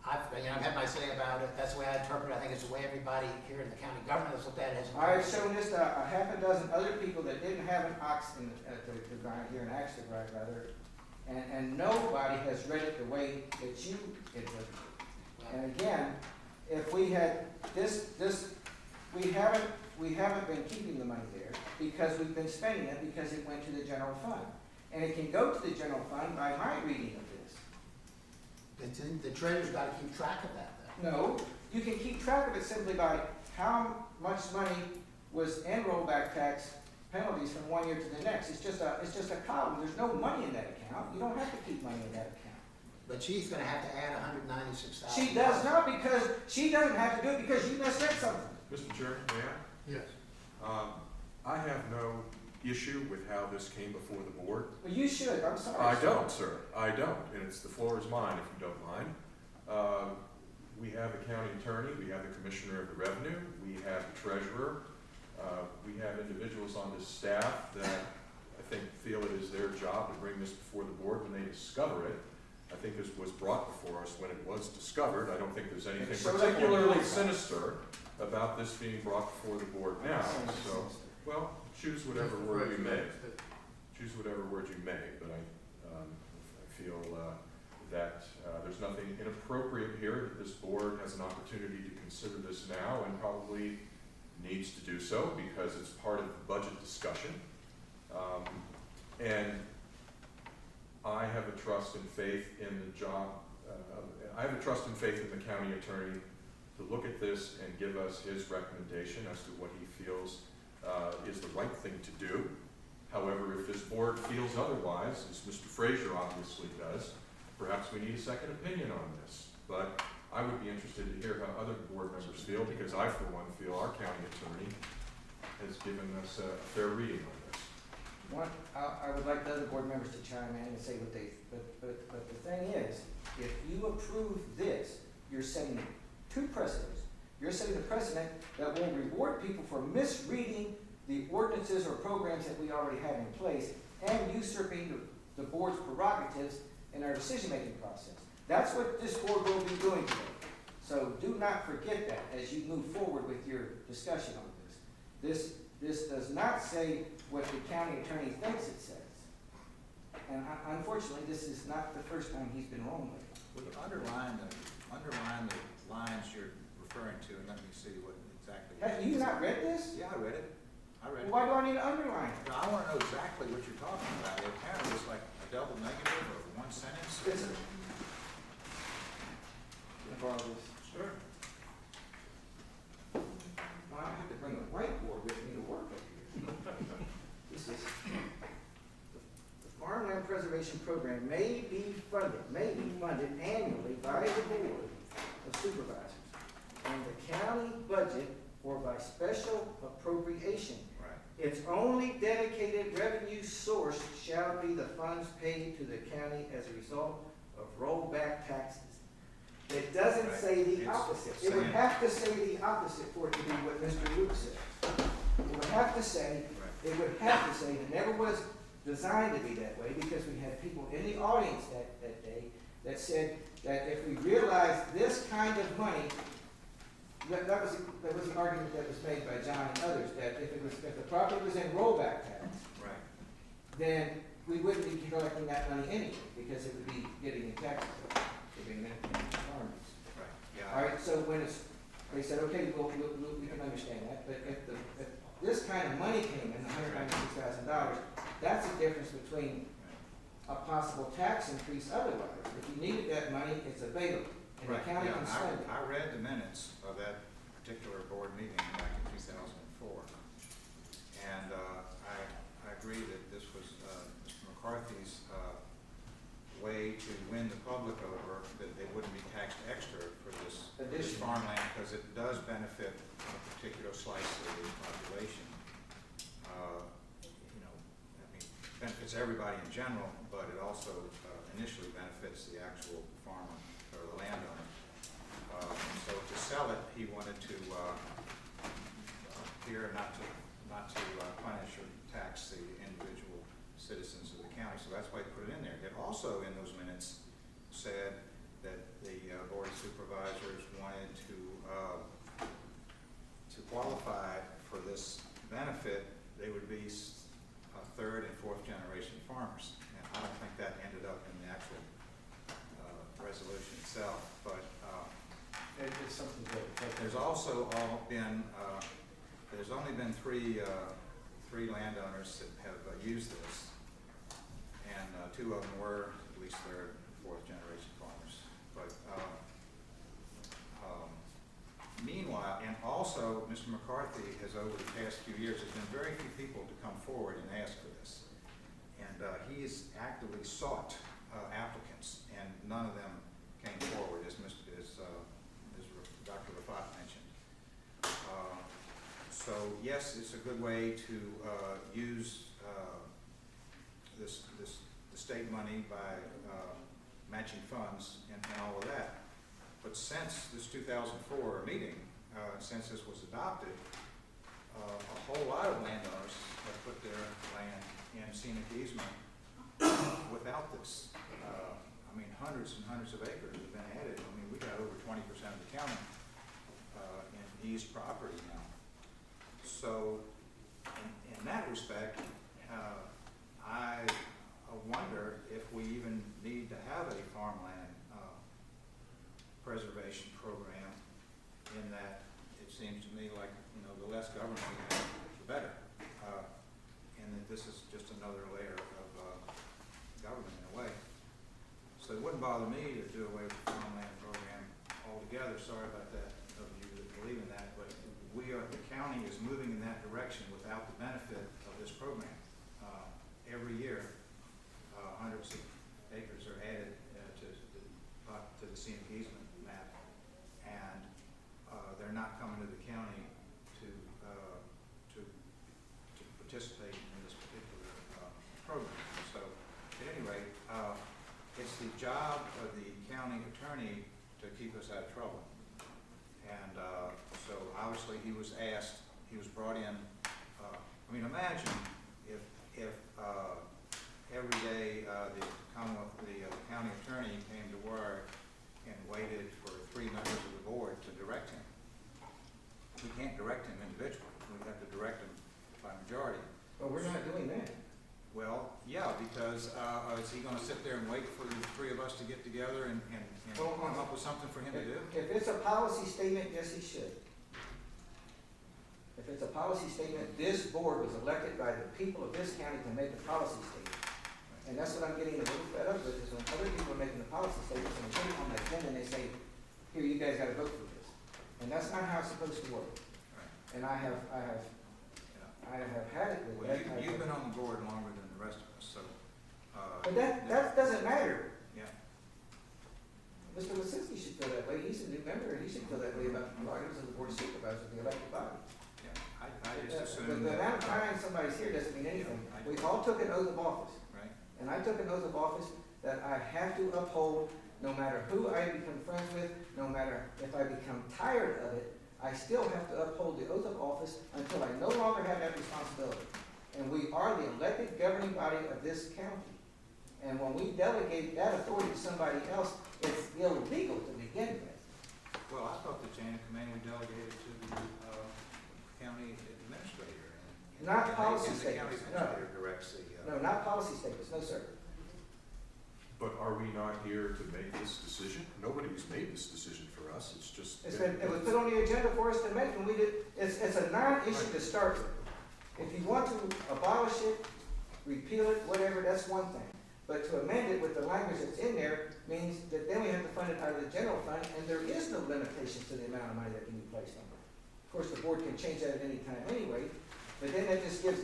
A: I've had my say about it. That's the way I interpret it. I think it's the way everybody here in the county government has looked at it.
L: I've shown this to a half a dozen other people that didn't have an ox in, to grind here, an axe to grind rather, and nobody has read it the way that you interpret it. And again, if we had we haven't been keeping the money there because we've been spending it because it went to the general fund. And it can go to the general fund by my reading of this.
A: The treasurer's got to keep track of that, though.
L: No, you can keep track of it simply by how much money was in rollback tax penalties from one year to the next. It's just a column. There's no money in that account. You don't have to keep money in that account.
A: But she's going to have to add $196,000.
L: She does not, because she doesn't have to do it because you misread something.
B: Mr. Chair, may I?
A: Yes.
B: I have no issue with how this came before the board.
L: Well, you should. I'm sorry.
B: I don't, sir. I don't, and the floor is mine if you don't mind. We have the county attorney, we have the commissioner of the revenue, we have the treasurer, we have individuals on this staff that I think feel it is their job to bring this before the board when they discover it. I think this was brought before us when it was discovered. I don't think there's anything particularly sinister about this being brought before the board now. So, well, choose whatever word you may. Choose whatever word you may, but I feel that there's nothing inappropriate here, that this board has an opportunity to consider this now and probably needs to do so because it's part of the budget discussion. And I have a trust and faith in the job, I have a trust and faith in the county attorney to look at this and give us his recommendation as to what he feels is the right thing to do. However, if this board feels otherwise, as Mr. Frazier obviously does, perhaps we need a second opinion on this. But I would be interested to hear how other board members feel, because I, for one, feel our county attorney has given us a fair reading on this.
L: I would like the other board members to chime in and say what they, but the thing is, if you approve this, you're setting two precedents. You're setting a precedent that will reward people for misreading the ordinances or programs that we already have in place and usurping the board's prerogatives in our decision-making process. That's what this board will be doing today. So do not forget that as you move forward with your discussion on this. This does not say what the county attorney thinks it says. And unfortunately, this is not the first time he's been wrong with it.
G: Would you underline the lines you're referring to, and let me see what exactly.
L: Have you not read this?
G: Yeah, I read it.
L: Well, why do I need to underline it?
G: I want to know exactly what you're talking about. It kind of looks like a double negative or one sentence.
L: Listen. Can I borrow this?
G: Sure.
L: I have to bring a whiteboard with me to work up here. This is, the Farmland Preservation Program may be funded annually by the Board of Supervisors and the county budget or by special appropriation.
G: Right.
L: Its only dedicated revenue source shall be the funds paid to the county as a result of rollback taxes. It doesn't
G: Right.
L: say the
G: It's
L: opposite. It would
G: saying-
L: have to say the opposite for it to be what Mr. Luke said. It would have to say, it never was designed to be that way because we had people in the audience that day that said that if we realized this kind of money, that was an argument that was made by John and others, that if the property was in rollback tax,
G: Right.
L: then we wouldn't be collecting that money anyway, because it would be getting in tax credit, giving it to farmers.
G: Right. Yeah.
L: All right, so when they said, okay, we can understand that, but if this kind of money came in, $196,000, that's the difference between a possible tax increase otherwise. If you needed that money, it's available, and the
G: Right.
L: county
G: Yeah,
L: can spend it.
G: I read the minutes of that particular board meeting back in 2004. And I agree that this was Mr. McCarthy's to win the public over, that they wouldn't be taxed extra for this
F: Additional.
G: farmland, because it does benefit a particular slice of the population. You know, I mean, benefits everybody in general, but it also initially benefits the actual farmer or the landowner. So to sell it, he wanted to appear not to punish or tax the individual citizens of the county. So that's why he put it in there. It also, in those minutes, said that the Board of Supervisors wanted to qualify for this benefit, they would be third and fourth generation farmers. And I don't think that ended up in the actual resolution itself, but
F: It's something good.
G: there's also been, there's only been three landowners that have used this, and two of them were at least third and fourth generation farmers. But meanwhile, and also Mr. McCarthy has, over the past few years, there's been very few people to come forward and ask for this. And he has actively sought applicants, and none of them came forward, as Dr. Rafat mentioned. So yes, it's a good way to use the state money by matching funds and all of that. But since this 2004 meeting, since this was adopted, a whole lot of landowners have put their land in scenic easement without this. I mean, hundreds and hundreds of acres have been added. I mean, we got over 20% of the county in eased property now. So, in that respect, I wonder if we even need to have a farmland preservation program, in that it seems to me like, you know, the less government we have, the better. And that this is just another layer of government in a way. So it wouldn't bother me to do away with the farmland program altogether. Sorry about that, of you that believe in that, but the county is moving in that direction without the benefit of this program. Every year, hundreds of acres are added to the scenic easement map, and they're not coming to the county to participate in this particular program. So, at any rate, it's the job of the county attorney to keep us out of trouble. And so obviously he was brought in, I mean, imagine if every day the county attorney came to work and waited for 3 members of the board to direct him. We can't direct him individually. We have to direct him by majority.
F: But we're not doing that.
G: Well, yeah, because is he going to sit there and wait for the 3 of us to get together and come up with something for him to do?
F: If it's a policy statement, yes, he should. If it's a policy statement, this board was elected by the people of this county to make a policy statement. And that's what I'm getting a little fed up with, is when other people are making the policy statements and they put it on my agenda and they say, here, you guys gotta vote for this. And that's not how it's supposed to work.
G: Right.
F: And I have had it with
G: Well,
F: that.
G: you've been on the board longer than the rest of us, so.
F: But that doesn't matter.
G: Yeah.
F: Mr. Lisinski should feel that way. He's a new member, and he should feel that way about the prerogatives of the board of supervisors, the elected body.
G: Yeah, I just assume
F: The
G: that.
F: amount of time somebody's here doesn't mean anything.
G: Yeah,
F: We all took an oath of office.
G: Right.
F: And I took an oath of office that I have to uphold, no matter who I become friends with, no matter if I become tired of it, I still have to uphold the oath of office until I no longer have that responsibility. And we are the elected governing body of this county. And when we delegate that authority to somebody else, it's illegal to begin with.
G: Well, I thought the chain of command we delegated to the county administrator.
F: Not policy
G: And the county
F: statements, no.
G: administrator directs the.
F: No, not policy statements, no, sir.
B: But are we not here to make this decision? Nobody's made this decision for us, it's just.
F: It was put on the agenda for us to make, and we did, it's a non-issue to start with. If you want to abolish it, repeal it, whatever, that's one thing. But to amend it with the language that's in there means that then we have to fund it out of the general fund, and there is no limitations to the amount of money that can be placed on it. Of course, the board can change that at any time anyway, but then that just gives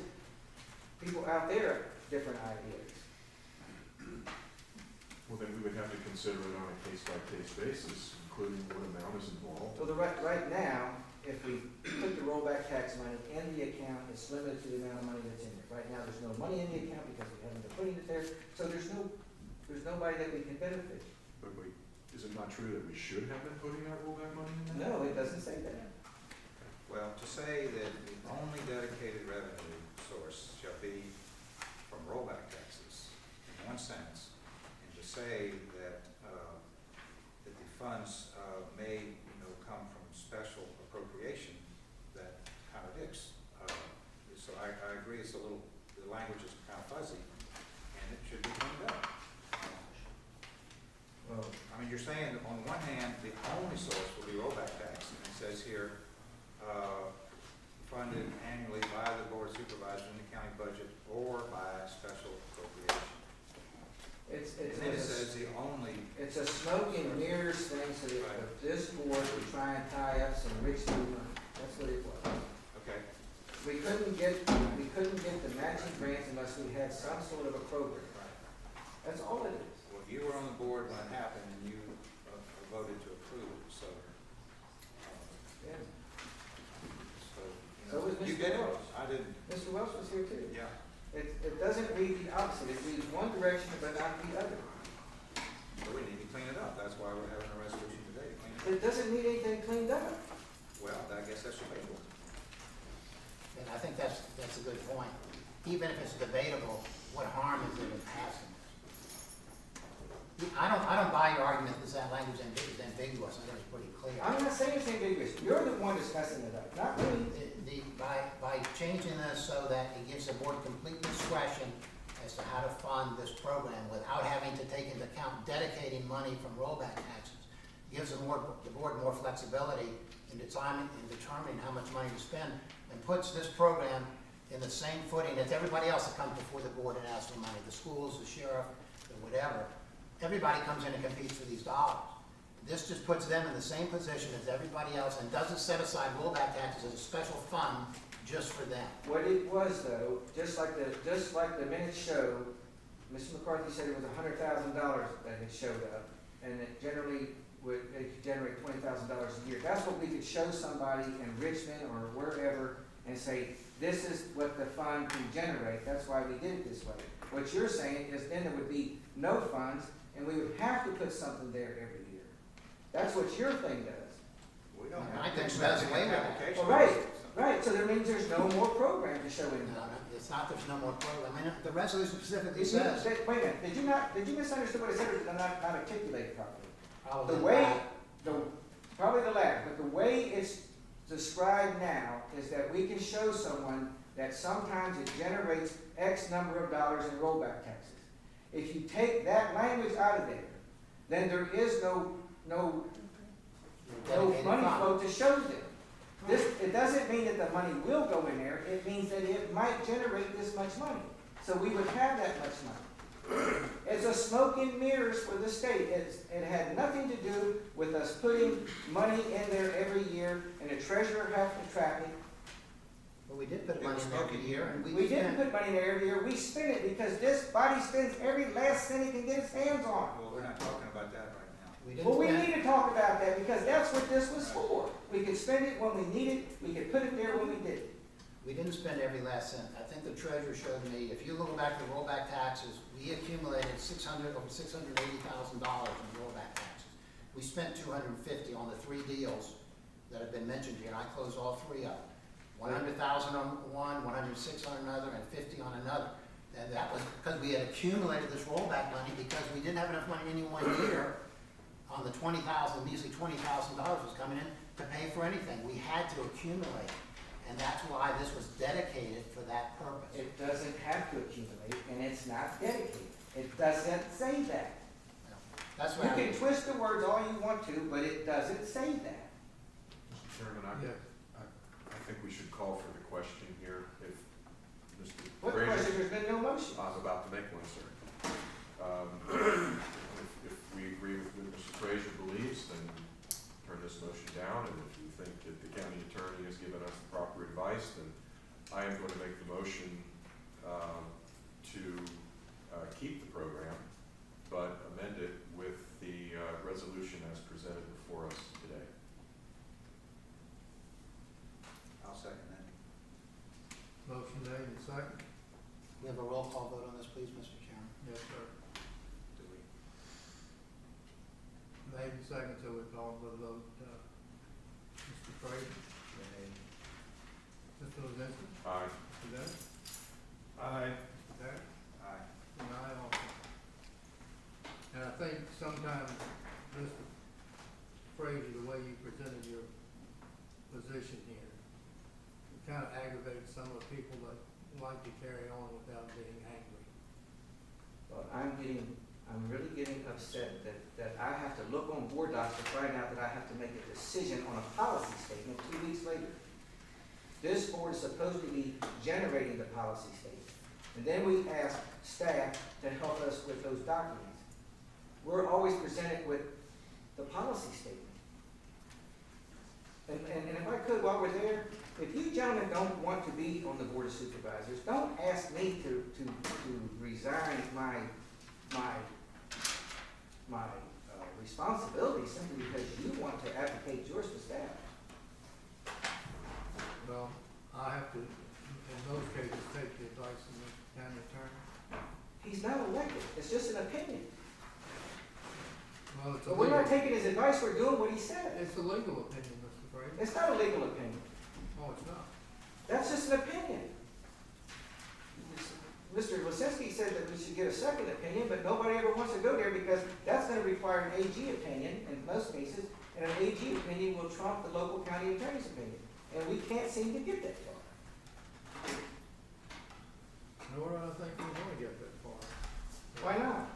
F: people out there different ideas.
B: Well, then we would have to consider it on a case-by-case basis, including what amount is involved.
F: Well, right now, if we put the rollback tax money in the account, it's limited to the amount of money that's in it. Right now, there's no money in the account because we haven't been putting it there, so there's nobody that we can benefit.
B: But wait, is it not true that we should have been putting that rollback money in there?
F: No, it doesn't say that.
G: Well, to say that the only dedicated revenue source shall be from rollback taxes, in one sense, and to say that, that the funds, may, come from special appropriation, that contradicts. So I agree, it's a little, the language is kind of fuzzy, and it should be cleaned up.
F: Well,
G: I mean, you're saying that on the one hand, the only source will be rollback tax, and it says here, funded annually by the Board of Supervisors in the county budget or by special appropriation. And then it says the only.
F: It's a smoke and mirrors thing so that
G: Right.
F: this board would try and tie up some rich new money. That's what it was.
G: Okay.
F: We couldn't get the matching grants unless we had some sort of a program. That's all it is.
G: Well, you were on the board when it happened, and you voted to approve it, so.
F: Yeah.
G: So
F: was
G: you
F: Mr.
G: did it.
F: Welch.
G: I didn't.
F: Mr. Welch was here too.
G: Yeah.
F: It doesn't read the opposite. It reads one direction but not the other.
G: So we need to clean it up. That's why we're having a resolution today to clean it up.
F: It doesn't need anything cleaned up.
G: Well, I guess that's debatable.
P: And I think that's a good point. Even if it's debatable, what harm is it in passing this? I don't buy your argument that language is ambiguous. I think it's pretty clear.
F: I'm not saying it's ambiguous. You're the one that's messing it up, not me.
P: By changing this so that it gives the board complete discretion as to how to fund this program without having to take into account dedicating money from rollback taxes, gives the board more flexibility in determining how much money to spend, and puts this program in the same footing as everybody else that comes before the board and asks for money, the schools, the sheriff, or whatever. Everybody comes in and competes for these dollars. This just puts them in the same position as everybody else and doesn't set aside rollback taxes as a special fund just for them.
F: What it was though, just like the minutes show, Mr. McCarthy said it was $100,000 that had showed up, and it generally it could generate $20,000 a year. That's what we could show somebody in Richmond or wherever and say, this is what the fund can generate. That's why we did it this way. What you're saying is then there would be no funds, and we would have to put something there every year. That's what your thing does.
G: We don't
P: I
G: have
P: think
G: to
P: so. That's
G: make
P: way
G: an
P: more.
G: application.
F: Well, right. So that means there's no more program to show in.
P: No, it's not, there's no more program. I mean, the resolution specifically
F: Wait a
P: says.
F: minute, did you misunderstand what I said, or did I not articulate it properly?
P: Probably
F: The way,
P: not.
F: probably the latter, but the way it's described now is that we can show someone that sometimes it generates X number of dollars in rollback taxes. If you take that language out of there, then there is no
P: Dedicated
F: money
P: fund.
F: flow to show them. It doesn't mean that the money will go in there, it means that it might generate this much money. So we would have that much money. It's a smoke and mirrors for the state. It had nothing to do with us putting money in there every year, and the treasurer has to track it.
P: But we did put money in there every year, and
F: We didn't put money in there every year, we spent it because this body spends every last cent it can get its hands on.
G: Well, we're not talking about that right now.
P: we didn't
F: Well, we
P: spend-
F: need to talk about that because that's what this was for. We could spend it when we need it, we could put it there when we did it.
P: We didn't spend every last cent. I think the treasurer showed me, if you look back to rollback taxes, we accumulated over $680,000 in rollback taxes. We spent $250 on the 3 deals that have been mentioned here, and I closed all 3 of them. 100,000 on one, 106 on another, and 50 on another. And that was because we had accumulated this rollback money because we didn't have enough money in any one year on the $20,000, measly $20,000 was coming in to pay for anything. We had to accumulate. And that's why this was dedicated for that purpose.
F: It doesn't have to accumulate, and it's not dedicated. It doesn't say that.
P: That's
F: You
P: why
F: can twist the words all you want to, but it doesn't say that.
B: Mr. Chairman, I think we should call for the question here if Mr.
F: What
B: Frazier.
F: question? There's been no motion.
B: I'm about to make one, sir. If we agree with what Mr. Frazier believes, then turn this motion down, and if you think that the county attorney has given us the proper advice, then I am going to make the motion to keep the program, but amend it
A: second, so we call for the vote. Mr. Frazier? Mr. Lozinski?
B: Aye.
A: Mr. Dennis?
D: Aye.
A: Mr. Terry?
G: Aye.
A: And I also. And I think sometimes, Mr. Frazier, the way you presented your position here, it kind of aggravates some of the people that like to carry on without being angry.
L: Well, I'm really getting upset that I have to look on board docs to find out that I have to make a decision on a policy statement 2 weeks later. This board is supposed to be generating the policy statement. And then we ask staff to help us with those documents. We're always presented with the policy statement. And if I could, while we're there, if you gentlemen don't want to be on the Board of Supervisors, don't ask me to resign my responsibility simply because you want to advocate yours to staff.
A: Well, I have to, in those cases, take the advice of the county attorney.
L: He's not elected. It's just an opinion.
A: Well, it's a
L: But we're not
A: legal,
L: taking his advice, we're doing what he said.
A: it's a legal opinion, Mr. Frazier.
L: It's not a legal opinion.
A: Oh, it's not.
L: That's just an opinion. Mr. Lozinski said that we should get a second opinion, but nobody ever wants to go there because that's going to require an AG opinion in most cases, and an AG opinion will trump the local county attorney's opinion. And we can't seem to get that far.
A: Nor do I think we're going to get that far.
L: Why not?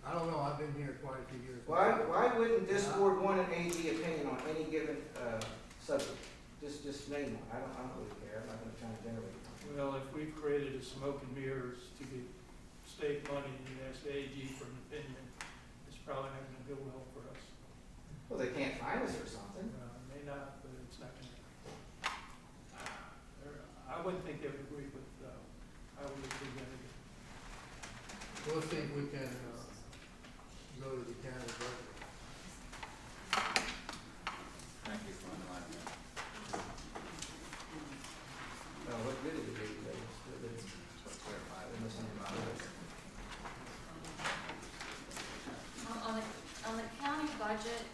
A: I don't know, I've been here quite a few years.
L: Why wouldn't this board want an AG opinion on any given subject? Just name one. I don't really care. I'm not going to try and generate one.
D: Well, if we've created a smoke and mirrors to get state money and you ask the AG for an opinion, it's probably not going to go well for us.
L: Well, they can't find us or something.
D: It may not, but it's not going to. I wouldn't think they would agree with how we would do that again.
A: We'll see if we can go to the county budget.
G: Thank you for underlining that.
L: What good is it?
G: Let's clarify that.
E: On the county budget,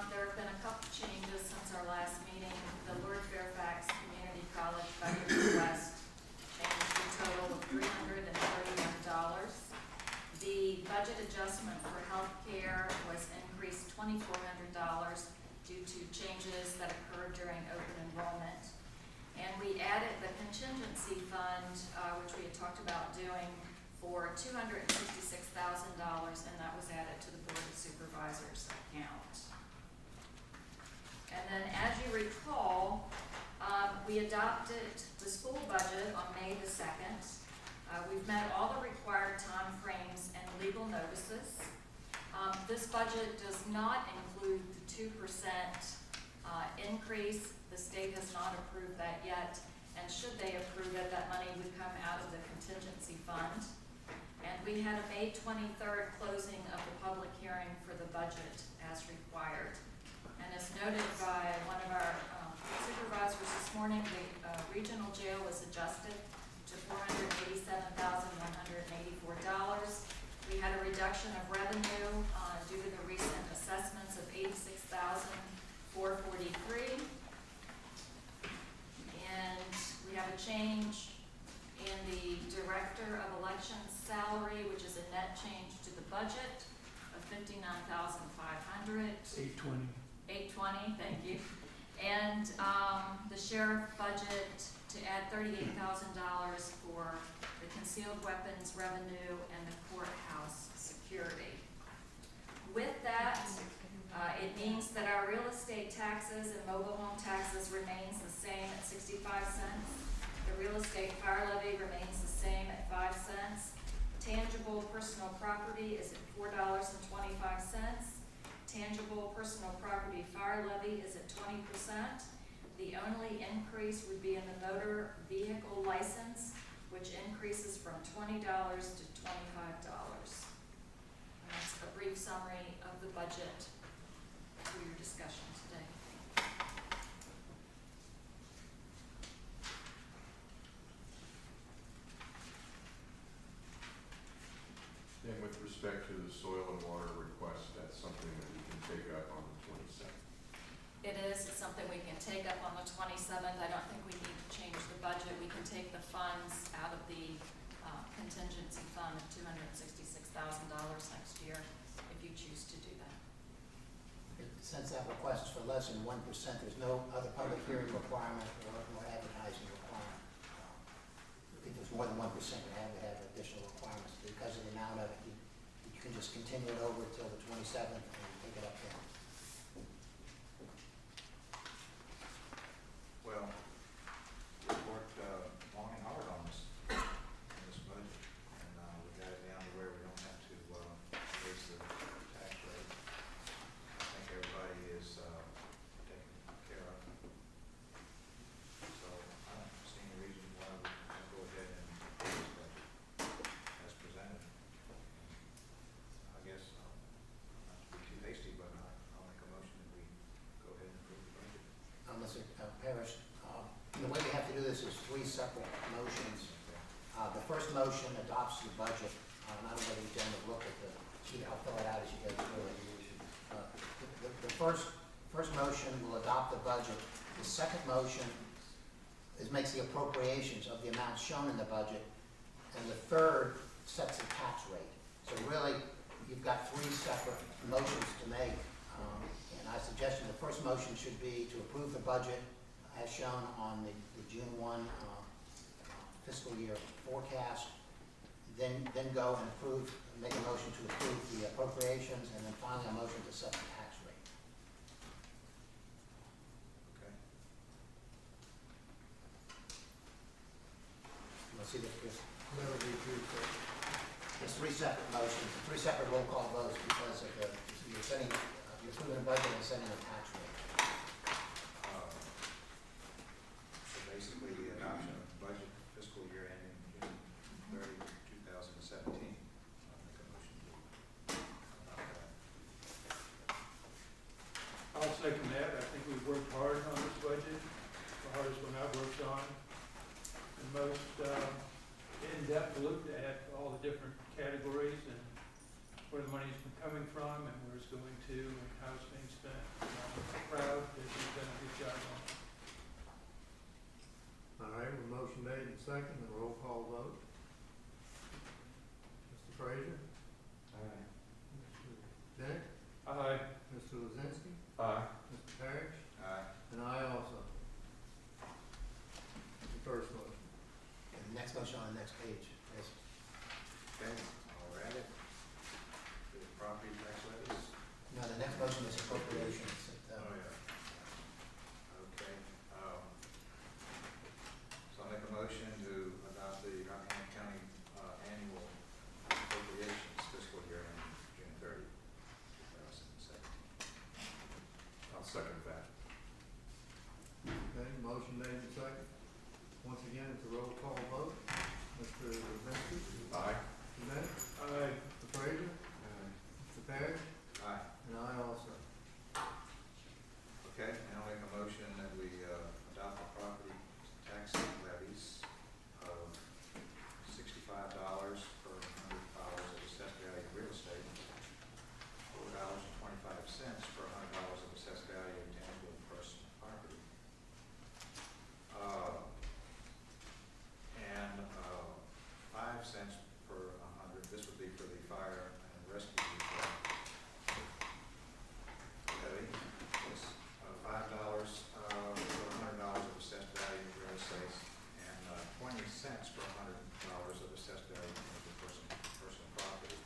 E: there have been a couple changes since our last meeting. The Lord Fairfax Community College budget request changed to a total of $331. The budget adjustment for healthcare was increased $2,400 due to changes that occurred during open enrollment. And we added the contingency fund, which we had talked about doing, for $266,000, and that was added to the Board of Supervisors account. And then, as you recall, we adopted the school budget on May the 2nd. We've met all the required time frames and legal notices. This budget does not include the 2% increase. The state has not approved that yet, and should they approve it, that money would come out of the contingency fund. And we had a May 23rd closing of the public hearing for the budget as required. And as noted by one of our supervisors this morning, the regional jail was adjusted to $487,184. We had a reduction of revenue due to the recent assessments of $86,443. And we have a change in the Director of Elections salary, which is a net change to the budget of $59,500. $820, thank you. And the sheriff budget to add $38,000 for the concealed weapons revenue and the courthouse security. With that, it means that our real estate taxes and mobile home taxes remains the same at 65 cents. The real estate fire levy remains the same at 5 cents. Tangible personal property is at $4.25. Tangible personal property fire levy is at 20%. The only increase would be in the motor vehicle license, which increases from $20 to $25. And that's a brief summary of the budget for your discussion today.
B: And with respect to the soil and water request, that's something that we can take up on the 22nd.
E: It is, it's something we can take up on the 27th. I don't think we need to change the budget. We can take the funds out of the contingency fund of $266,000 next year, if you choose to do that.
P: Since that request is for less than 1%, there's no other public hearing requirement or advertising requirement. If it's more than 1%, you have to have additional requirements. Because of the amount of it, you can just continue it over till the 27th and take it up then.
G: Well, we've worked long and hard on this budget, and we got it down to where we don't have to raise the tax rate. I think everybody is taken care of. So I don't see any reason why we can't go ahead and do this budget as presented. I guess, not to be too hasty, but I'll make a motion that we go ahead and approve the budget.
P: Mr. Parrish, the way we have to do this is 3 separate motions. The first motion adopts the budget. I don't know whether you gentlemen look at the sheet. I'll fill it out as you go through it. The first motion will adopt the budget. The second motion makes the appropriations of the amounts shown in the budget. And the third sets the tax rate. So really, you've got 3 separate motions to make. And I suggested the first motion should be to approve the budget as shown on the June 1 fiscal year forecast. Then go and make a motion to approve the appropriations, and then finally a motion to set the tax rate.
G: Okay.
P: Let's see this.
F: That would be true, sir.
P: There's 3 separate motions, 3 separate roll call votes because of you're setting, you're approving a budget and setting a tax rate.
G: So basically, the adoption of budget fiscal year ending June 30, 2017. I'll make a motion to adopt that.
D: I'll second that. I think we've worked hard on this budget, the hardest one I've worked on. The most in-depth look at all the different categories and where the money's been coming from and where it's going to and how it's being spent. I'm proud that you've done a good job on it.
F: All right, with motion made and second, and roll call vote. Mr. Frazier?
L: Aye.
F: Mr. Dent?
D: Aye.
F: Mr. Lozinski?
I: Aye.
F: Mr. Parrish?
G: Aye.
F: And I also. The first motion.
P: And the next motion on the next page is
G: Okay, all right. The property tax levies?
P: no, the next motion is appropriations.
G: Oh, yeah. Okay, so I'll make a motion to adopt the Rappahannock County annual appropriations fiscal year ending June 30, 2017.
B: I'll second that.
F: Okay, motion made and second. Once again, it's a roll call vote. Mr. Lozinski?
B: Aye.
F: Mr. Bennett?
D: Aye.
F: Mr. Frazier? Mr. Parrish?
G: Aye.
F: And I also.
G: Okay, now I'll make a motion that we adopt the property tax levies of $65 per $100 of assessed value of real estate, $4.25 per $100 of assessed value of tangible personal property. And 5 cents per 100, this would be for the fire and rescue levy. Yes, $5 per $100 of assessed value of real estate, and 20 cents per $100 of assessed value of personal property.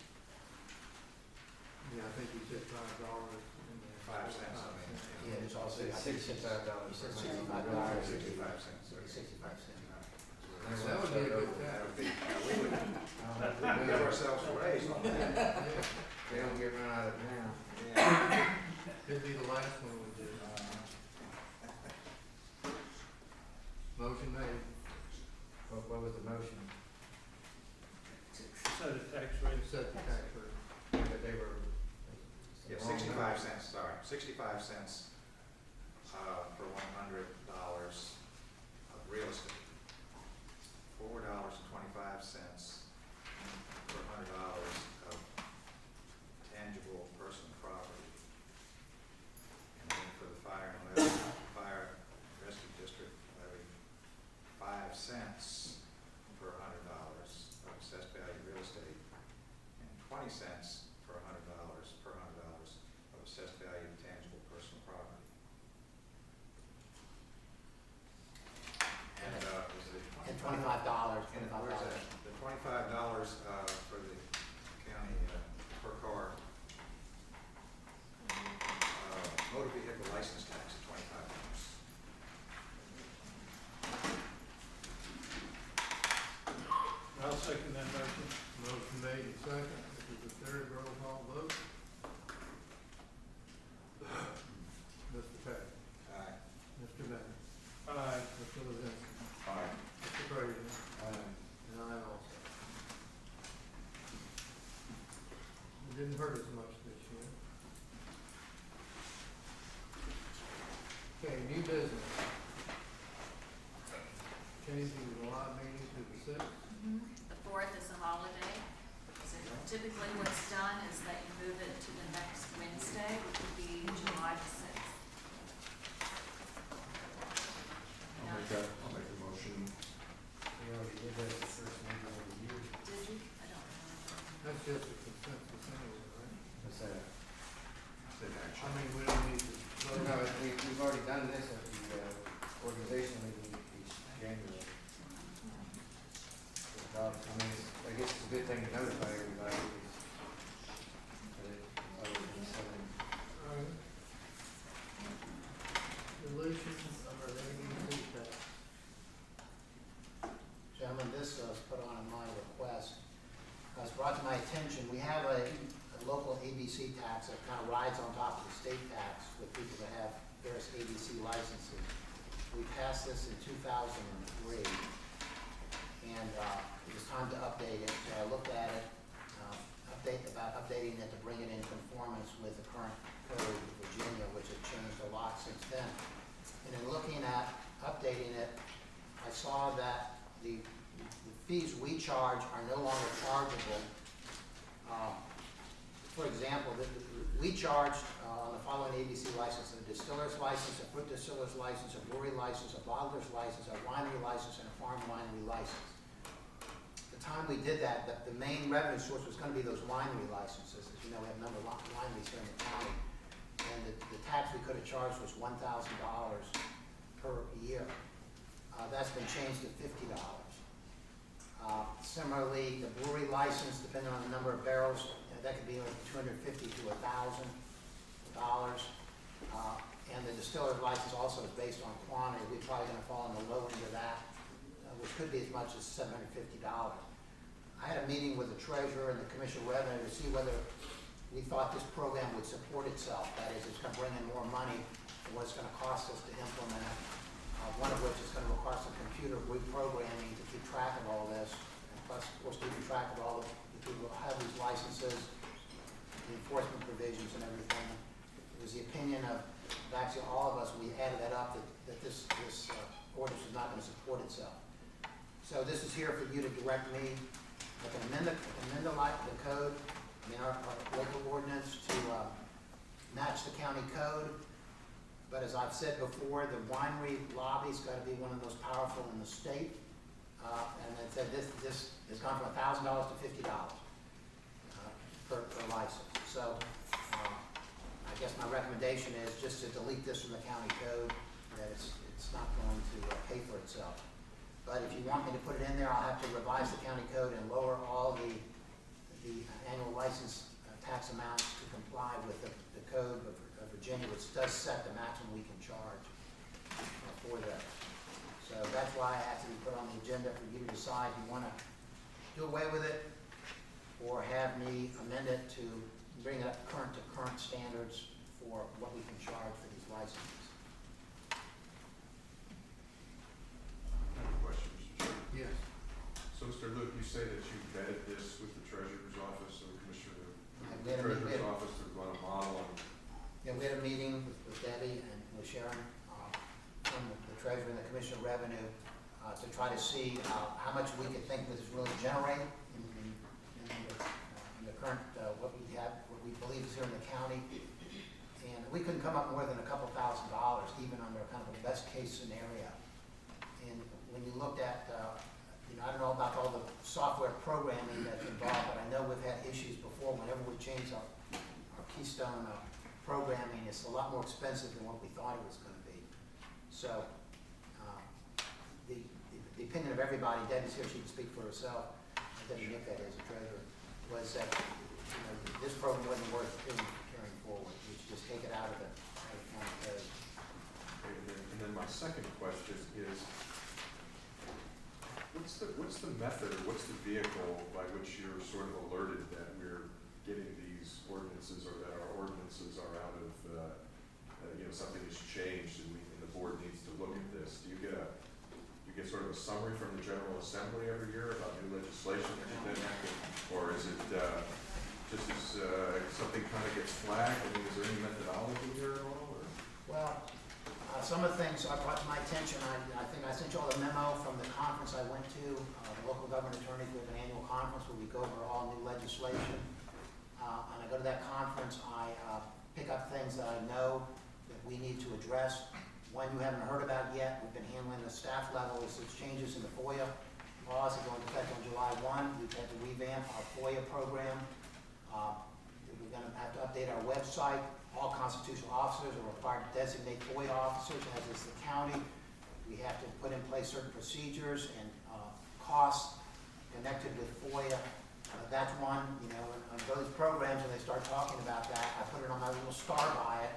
F: Yeah, I think you said $5 in there.
G: 5 cents, I mean.
P: Yeah, there's also, I think you said
F: $65.
P: you said $65.
G: 65 cents. Okay.
P: 65 cents.
F: That would be a good
G: That
F: tax.
G: would be, we would give ourselves a raise on that.
F: They don't get run out of now.
G: Yeah.
F: Could be the last one we do. Motion made.
L: What was the motion?
D: Set a tax rate.
F: Set the tax rate.
L: But they were.
G: Yeah, 65 cents, sorry, 65 cents for $100 of real estate. $4.25 for $100 of 20 cents per $100 of assessed value of tangible personal property. And, was it
P: And $25.
G: And where's that? The $25 for the county per car. Motor vehicle license tax at $25.
D: I'll second that motion.
A: Motion made and second. This is the third roll call vote. Mr. Peck.
G: Aye.
A: Mr. Bennett.
D: Aye.
A: Mr. Lozinski.
B: Aye.
A: Mr. Frazier.
F: Aye.
A: And I also. It didn't hurt as much this year. Okay, new business. Changing the live meeting to the 6th.
E: The 4th is a holiday, so typically what's done is that you move it to the next Wednesday, which would be July the 6th.
B: I'll make the motion.
F: We already did that the first meeting of the year.
E: Did you? I don't remember.
A: That's just a consensus anyway, right?
F: What's that?
B: Take action.
A: I mean, we don't need to vote.
F: No, we've already done this at the organization meeting each January. I mean, I guess it's a good thing to notify everybody.
A: Alright. Resolution of our ABC tax.
P: Gentlemen, this was put on at my request. It was brought to my attention, we have a local ABC tax that kind of rides on top of the state tax with people that have various ABC licenses. We passed this in 2003, and it was time to update it. So I looked at it, updating it to bring it in conformance with the current code of Virginia, which has changed a lot since then. And in looking at updating it, I saw that the fees we charge are no longer chargeable. For example, we charged on the following ABC license: a distiller's license, a fruit distiller's license, a brewery license, a bottler's license, a winery license, and a farm winery license. The time we did that, the main revenue source was going to be those winery licenses. As you know, we have a number of wineries here in the county, and the tax we could have charged was $1,000 per year. That's been changed to $50. Similarly, the brewery license, depending on the number of barrels, that could be like $250 to $1,000. And the distiller's license also is based on quantity. We're probably going to fall in the low end of that, which could be as much as $750. I had a meeting with the treasurer and the commissioner of revenue to see whether we thought this program would support itself. That is, it's going to bring in more money than what it's going to cost us to implement it. One of which is going to require some computer reprogramming to keep track of all this, and plus, of course, keeping track of all the people who have these licenses, the enforcement provisions and everything. It was the opinion of actually all of us, we added that up, that this ordinance is not going to support itself. So this is here for you to direct me. I can amend the code, our local ordinance to match the county code. But as I've said before, the winery lobby's got to be one of the most powerful in the state. And it said this has gone from $1,000 to $50 per license. So I guess my recommendation is just to delete this from the county code, that it's not going to pay for itself. But if you want me to put it in there, I'll have to revise the county code and lower all the annual license tax amounts to comply with the code of Virginia, which does set the maximum we can charge for those. So that's why I asked to be put on the agenda for you to decide if you want to do away with it or have me amend it to bring it up current to current standards for what we can charge for these licenses.
B: I have a question, Mr. Chairman.
A: Yes.
B: So, Mr. Luke, you say that you vetted this with the treasurer's office or the commissioner,
P: And
B: the treasurer's office to run a model on.
P: Yeah, we had a meeting with Debbie and with Sharon from the treasurer and the commissioner of revenue to try to see how much we could think this is really generating in the current, what we believe is here in the county. And we couldn't come up more than a couple $1,000, even under kind of a best case scenario. And when you looked at, I don't know about all the software programming that's involved, but I know we've had issues before. Whenever we change our Keystone programming, it's a lot more expensive than what we thought it was going to be. So the opinion of everybody, Debbie's here, she can speak for herself, and Debbie Nick, that is, the treasurer, was that this program wasn't worth carrying forward. We should just take it out of the county code.
B: And then my second question is, what's the method, or what's the vehicle by which you're sort of alerted that we're getting these ordinances, or that our ordinances are out of, something has changed and the board needs to look at this? Do you get sort of a summary from the General Assembly every year about new legislation that you've been acting, or is it just as something kind of gets flagged? I mean, is there any methodology here at all? Or?
P: Well, some of the things are brought to my attention. I think I sent you all a memo from the conference I went to, the local government attorneys. We have an annual conference where we go over all new legislation. And I go to that conference, I pick up things that I know that we need to address. One you haven't heard about yet, we've been handling the staff level, is the changes in the FOIA laws that go into effect on July 1. We've had to revamp our FOIA program. We're going to have to update our website. All constitutional officers are required to designate FOIA officers, as is the county. We have to put in place certain procedures and costs connected with FOIA. That's one, on those programs, when they start talking about that, I put it on my little star by it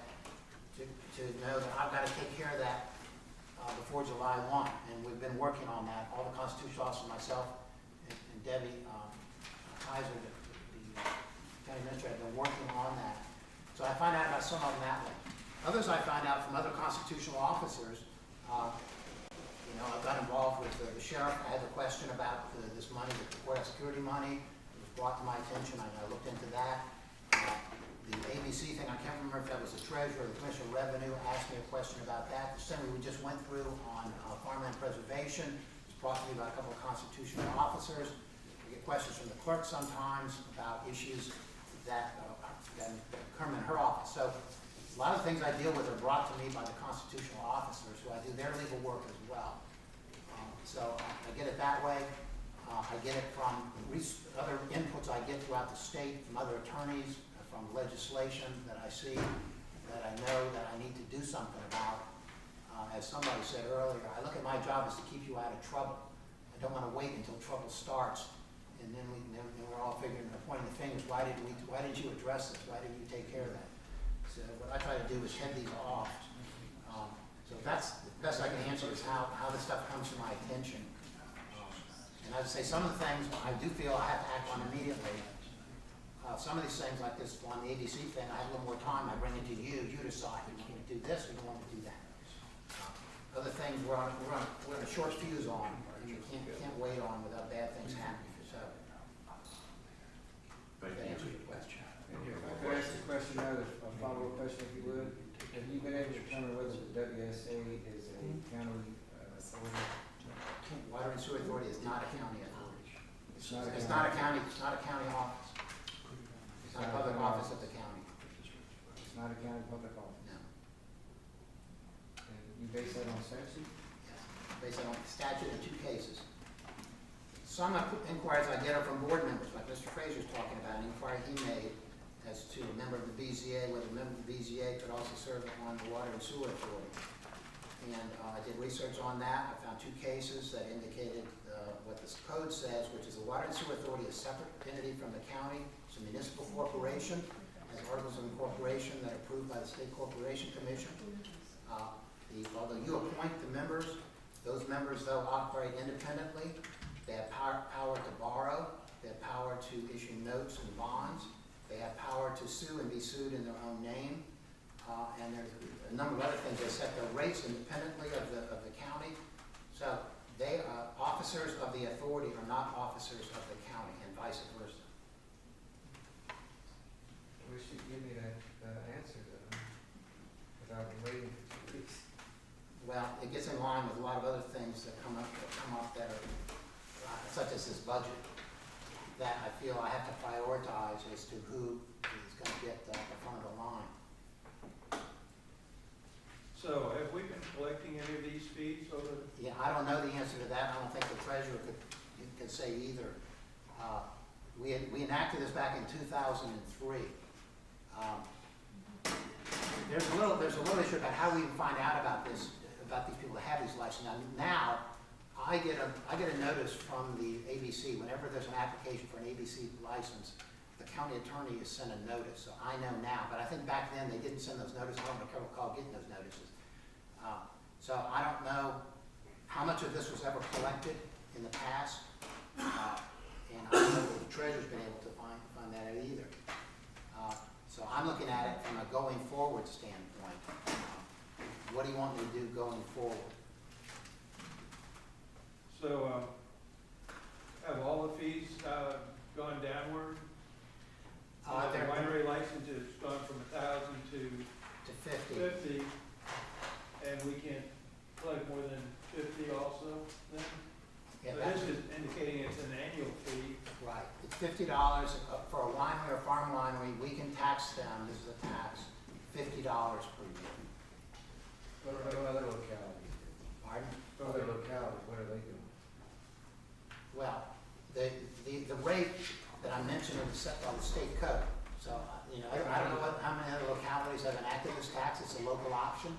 P: to know that I've got to take care of that before July 1. And we've been working on that. All the constitutional officers, myself, and Debbie Kaiser, the county administrator, have been working on that. So I find out about some of them that way. Others I find out from other constitutional officers. I got involved with the sheriff. I had a question about this money, the courthouse security money. It was brought to my attention. I looked into that. The ABC thing, I can't remember if that was the treasurer or the commissioner of revenue, asked me a question about that. The summary we just went through on farmland preservation was brought to me by a couple of constitutional officers. We get questions from the clerk sometimes about issues that occur in her office. So a lot of things I deal with are brought to me by the constitutional officers, who I do their legal work as well. So I get it that way. I get it from other inputs I get throughout the state, from other attorneys, from legislation that I see, that I know that I need to do something about. As somebody said earlier, I look at my job as to keep you out of trouble. I don't want to wait until trouble starts, and then we're all figuring, pointing the fingers. Why didn't you address this? Why didn't you take care of that? So what I try to do is head these off. So that's the best I can answer, is how this stuff comes to my attention. And as I say, some of the things I do feel I have to act on immediately. Some of these things, like this on the ABC thing, I have a little more time. I bring it to you. You decide. We want to do this. We don't want to do that. Other things we're on a short fuse on, and you can't wait on without bad things happening. So,
B: Thank
P: that
B: you.
P: answers your question.
F: If I could ask the question now, a follow-up question, if you would. Have you been able to determine whether the WSA is a county authority?
P: Water and Sewer Authority is not a county authority.
F: It's not a
P: It's
F: county.
P: not a county. It's not a county office. It's not a public office of the county.
F: It's not a county public office.
P: No.
F: And you base that on statute?
P: Yes. Based on statute in 2 cases. Some inquiries I get are from board members, like Mr. Fraser's talking about, an inquiry he made as to a member of the BZA, whether a member of the BZA could also serve on the Water and Sewer Authority. And I did research on that. I found 2 cases that indicated what this code says, which is the Water and Sewer Authority is a separate entity from the county. It's a municipal corporation, has articles of incorporation that are approved by the State Corporation Commission. Although you appoint the members, those members, though, operate independently. They have power to borrow. They have power to issue notes and bonds. They have power to sue and be sued in their own name. And there's a number of other things. They set their rates independently of the county. So they are officers of the authority, are not officers of the county, and vice versa.
F: I wish you'd give me that answer, without waiting for 2 weeks.
P: Well, it gets in line with a lot of other things that come up that are, such as this budget, that I feel I have to prioritize as to who is going to get the front of the line.
D: So have we been collecting any of these fees over the?
P: Yeah, I don't know the answer to that. I don't think the treasurer could you can say either. We enacted this back in 2003. There's a little issue about how we find out about this, about these people that have these licenses. Now, I get a notice from the ABC whenever there's an application for an ABC license. The county attorney is sent a notice, so I know now. But I think back then they didn't send those notices. I don't recall getting those notices. So I don't know how much of this was ever collected in the past, and I don't know if the treasurer's been able to find that out either. So I'm looking at it from a going forward standpoint. What do you want me to do going forward?
D: So, have all the fees gone downward? The winery license has gone from 1,000 to 50, and we can't collect more than 50 also then?
P: Yeah,
D: So this is indicating it's an annual fee.
P: Right, it's $50 for a winery or farm winery. We can tax them, this is a tax, $50 per year.
F: What about other localities?
P: Pardon?
F: Other localities, what are they doing?
P: Well, the rate that I mentioned is set by the state code. So, I don't know how many other localities have enacted this tax. It's a local option.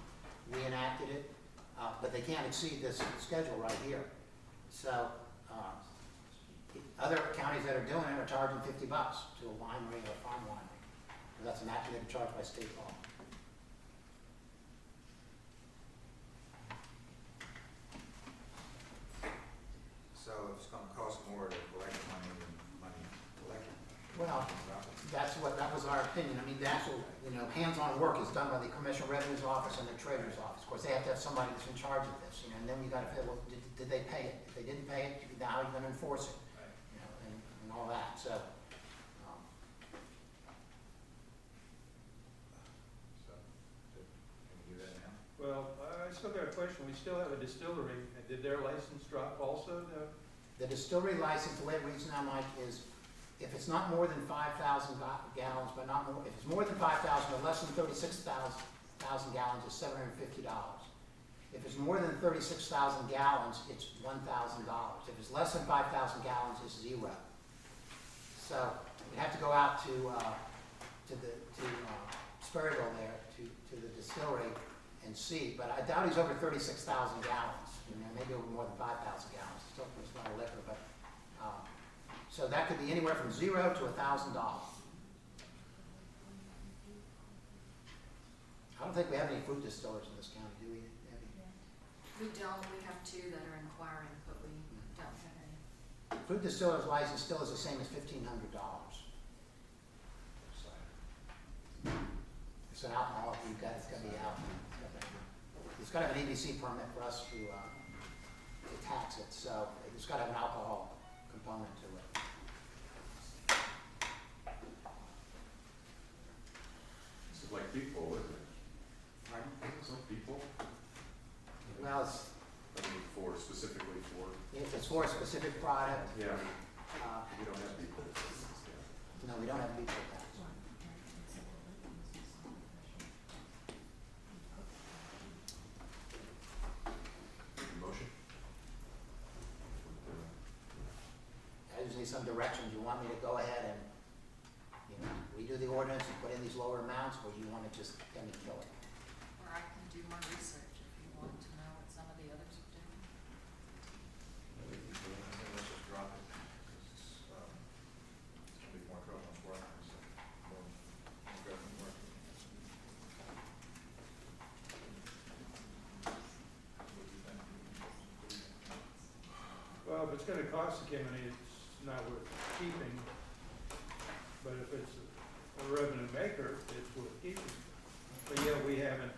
P: We enacted it, but they can't exceed this schedule right here. So, other counties that are doing it are charging $50 to a winery or a farm winery. That's an act they're charged by state law.
G: So it's gonna cost more to collect money than money collected.
P: Well, that was our opinion. I mean, the actual, hands-on work is done by the Commissioner Revenue's Office and the Treasurer's Office. Of course, they have to have somebody that's in charge of this, and then you gotta figure, well, did they pay it? If they didn't pay it, now how are you gonna enforce it? And all that, so.
G: So, can we do that now?
D: Well, I still got a question. We still have a distillery. Did their license drop also?
P: The distillery license, the way it reads now, Mike, is if it's not more than 5,000 gallons, but not more, if it's more than 5,000 but less than 36,000 gallons, it's $750. If it's more than 36,000 gallons, it's $1,000. If it's less than 5,000 gallons, it's $0. So we have to go out to Sperryville there, to the distillery and see, but I doubt he's over 36,000 gallons. Maybe over more than 5,000 gallons. Still, it's not a liquor, but so that could be anywhere from $0 to $1,000. I don't think we have any fruit distillers in this county, do we? Abby?
E: We don't, we have two that are inquiring, but we don't have any.
P: Fruit distiller's license still is the same as $1,500. It's an alcohol, it's got to be alcohol. It's got to have an ABC permit for us to tax it, so it's got to have an alcohol component to it.
B: This is like people, isn't it?
P: Pardon?
B: It's like people.
P: Well, it's,
B: Specifically for.
P: if it's for a specific product,
B: Yeah. We don't have people.
P: no, we don't have people tax.
B: Motion?
P: I just need some direction. Do you want me to go ahead and, redo the ordinance and put in these lower amounts, or do you want to just let me kill it?
E: Or I can do more research if you want to know what some of the others are doing.
G: Let's just drop it. It's gonna be more trouble than work. More trouble than work. What do you think?
D: Well, if it's going to cost the county, it's not worth keeping. But if it's a revenue maker, it's worth keeping. But yeah, we haven't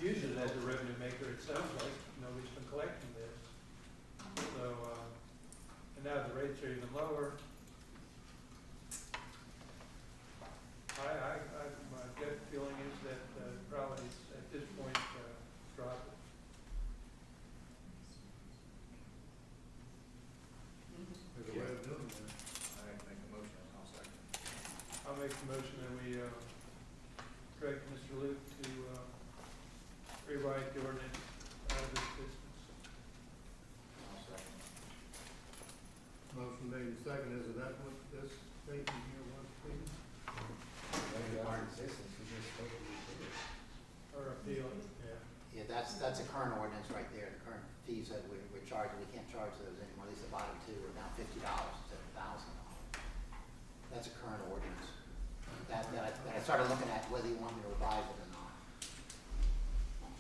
D: used it as a revenue maker, it sounds like. Nobody's been collecting this. So, and now the rates are even lower. My gut feeling is that probably at this point, drop it.
G: There's a way of doing that. I make a motion, I'll second.
D: I'll make the motion that we direct Mr. Luke to rewrite the ordinance out of existence.
G: I'll second.
A: Motion made and seconded, is that what this statement here was, please?
F: Maybe our existence, we just spoke to each other.
D: Or appeal, yeah.
P: Yeah, that's a current ordinance right there, the current fees that we're charging, we can't charge those anymore, at least the bottom two are now $50 instead of $1,000. That's a current ordinance. That I started looking at whether you want me to revise it or not.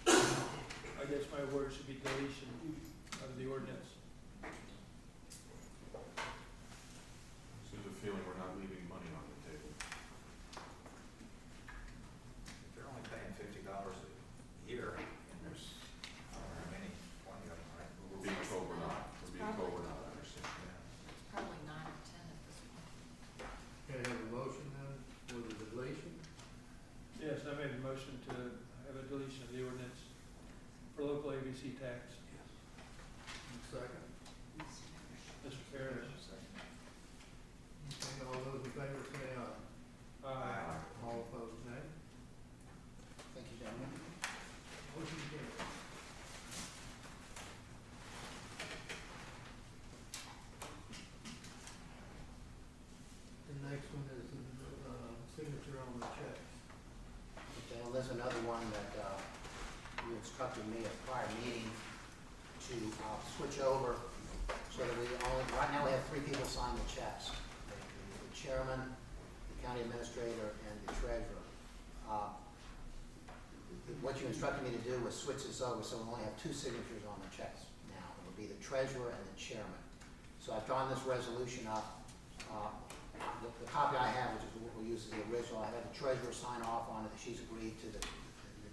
D: I guess my word should be deletion of the ordinance.
B: There's a feeling we're not leaving money on the table.
G: If they're only paying $50 a year, and there's, I don't know how many, 20 of them, right?
B: We're being told we're not. We're being told we're not, I understand.
E: It's probably 9 or 10 at this point.
A: Can I have a motion then for the deletion?
D: Yes, I made a motion to have a deletion of the ordinance for local ABC tax.
A: Second.
D: Mr. Parrish.
A: Okay, all those in favor say aye.
D: Aye.
A: All opposed, nay.
P: Thank you, gentlemen.
A: Motion carries. The next one is, signature on the checks.
P: Okay, well, there's another one that, you instructed me at prior meeting to, switch over so that we only, right now we have 3 people sign the checks. The chairman, the county administrator, and the treasurer. What you instructed me to do was switch this over, so we only have 2 signatures on the checks now. It will be the treasurer and the chairman. So I've drawn this resolution up. The copy I have, which is what we'll use as the original, I had the treasurer sign off on it, she's agreed to the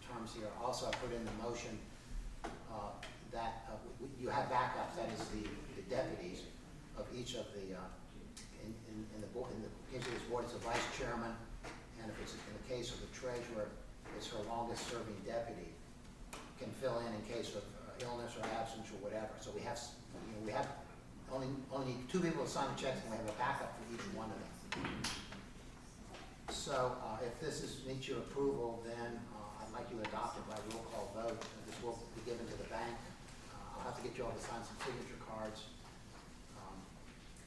P: terms here. Also, I put in the motion that you have backups, that is the deputies of each of the, in the board, in the case of this board, it's a vice chairman, and if it's in the case of the treasurer, it's her longest serving deputy, can fill in case of illness or absence or whatever. So we have, we have only need 2 people to sign the checks, and we have a backup for each one of them. So if this meets your approval, then I'd like you to adopt it by roll call vote. This will be given to the bank. I'll have to get you all to sign some signature cards.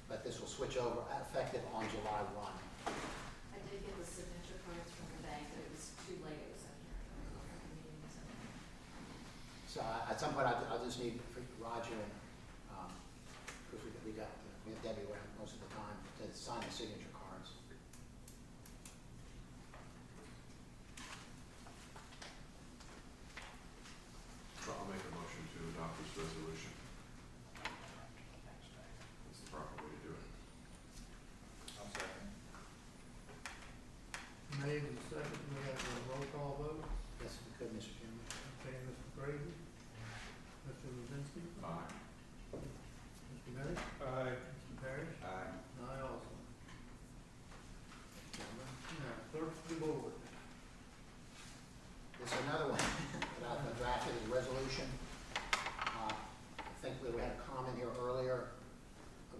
P: But this will switch over, effective on July 1.
E: I did get the signature cards from the bank, but it was too late, it was in here. The meeting was in here.
P: So at some point, I'll just need Roger and, because we have Debbie around most of the time, to sign the signature cards.
B: So I'll make a motion to adopt this resolution. That's the proper way to do it.
G: I'll second.
A: Made and seconded, we have a roll call vote.
P: Yes, if we could, Mr. Chairman.
A: Okay, Mr. Brady, Mr. Lozinski,
B: Aye.
A: Mr. Bennett,
D: Aye.
A: Mr. Parrish,
G: Aye.
A: and I also. Now, clerk of the board.
P: There's another one that I've drafted as a resolution. I think we had a comment here earlier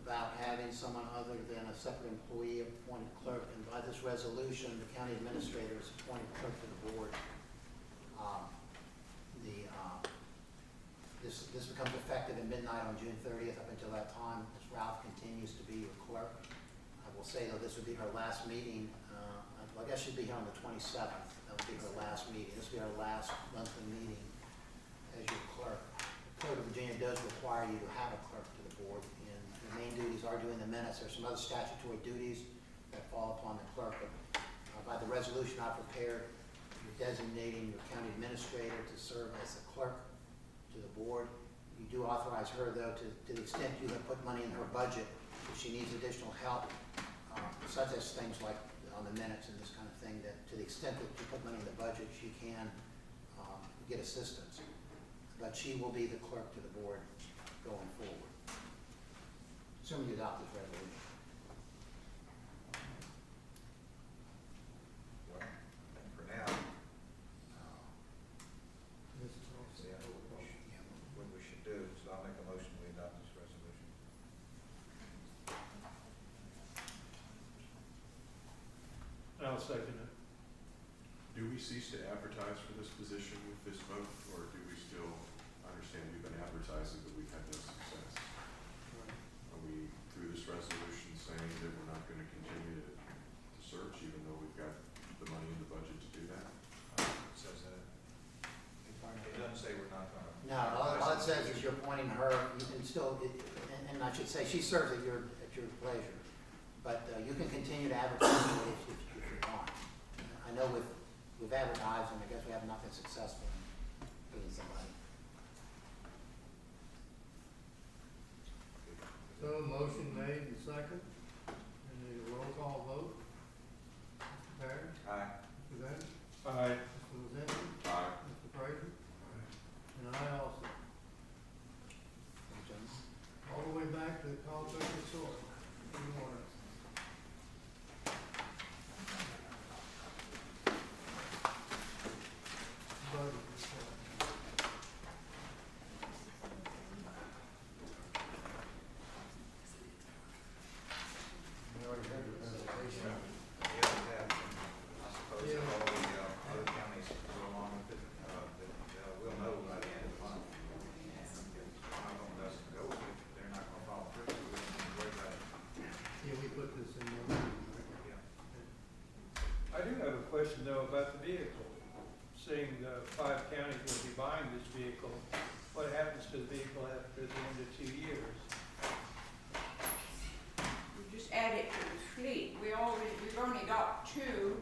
P: about having someone other than a separate employee appointed clerk, and by this resolution, the county administrator is appointed clerk to the board. This becomes effective at midnight on June 30th. Up until that time, Ms. Ralph continues to be your clerk. I will say, though, this would be her last meeting. I guess she'd be here on the 27th. That would be her last meeting. This would be her last monthly meeting as your clerk. The Code of Virginia does require you to have a clerk to the board, and the main duties are doing the minutes. There's some other statutory duties that fall upon the clerk, but by the resolution I prepared, you're designating your county administrator to serve as the clerk to the board. You do authorize her, though, to the extent you have put money in her budget, if she needs additional help, such as things like on the minutes and this kind of thing, that to the extent that you put money in the budget, she can get assistance. But she will be the clerk to the board going forward. Assuming you adopt this resolution.
G: Well, for now,
A: This is also.
G: see what we should do, so I'll make a motion we adopt this resolution.
D: I'll second it.
B: Do we cease to advertise for this position with this vote, or do we still understand we've been advertising but we've had no success? Are we through through this resolution saying that we're not gonna continue to search, even though we've got the money in the budget to do that?
G: It says that. It doesn't say we're not gonna.
P: No, all it says is you're appointing her, you can still, and I should say, she serves at your pleasure, but you can continue to advertise if you want. I know we've advertised, and I guess we have not been successful in getting somebody.
A: So motion made and second, and need a roll call vote. Mr. Perry?
G: Aye.
A: Mr. Bennett?
D: Aye.
A: Mr. Lorenzo?
B: Aye.
A: Mr. Frazier? And I also. All the way back to the culture and soil. Good morning. Budget report.
F: We already had the presentation.
G: Yeah, we have. I suppose if all the other counties go along with it, that we'll know by the end of the month. If one of them doesn't go with it, they're not gonna follow through, so we don't need to worry about it.
A: Yeah, we put this in there.
G: Yeah.
D: I do have a question though about the vehicle. Seeing the 5 counties will be buying this vehicle, what happens to the vehicle after the end of 2 years?
K: We just add it to the fleet. We've only got 2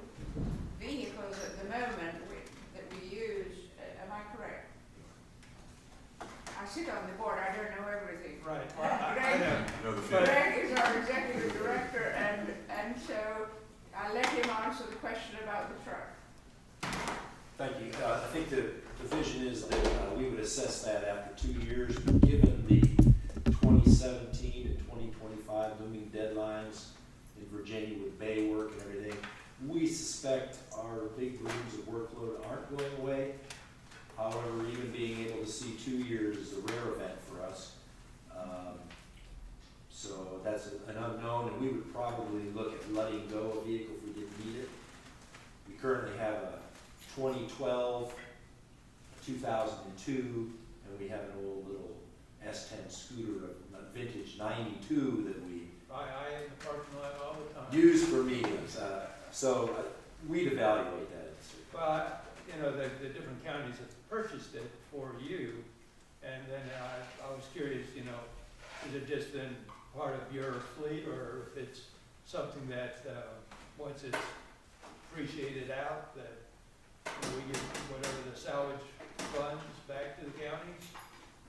K: vehicles at the moment that we use. Am I correct? I sit on the board, I don't know everything.
D: Right, well, I know.
B: No, the field.
K: Greg is our executive director, and so I let him answer the question about the truck.
Q: Thank you. I think the vision is that we would assess that after 2 years, but given the 2017 and 2025 looming deadlines in Virginia with bay work and everything, we suspect our big rooms of workload aren't going away. However, even being able to see 2 years is a rare event for us. So that's an unknown, and we would probably look at letting go a vehicle if we didn't need it. We currently have a 2012, 2002, and we have an old little S10 scooter, a vintage 92 that we
D: I in the parking lot all the time.
Q: use for meetings. So we'd evaluate that.
D: Well, the different counties have purchased it for you, and then I was curious, is it just then part of your fleet, or if it's something that, once it's appreciated out, that we give whatever the salvage funds back to the counties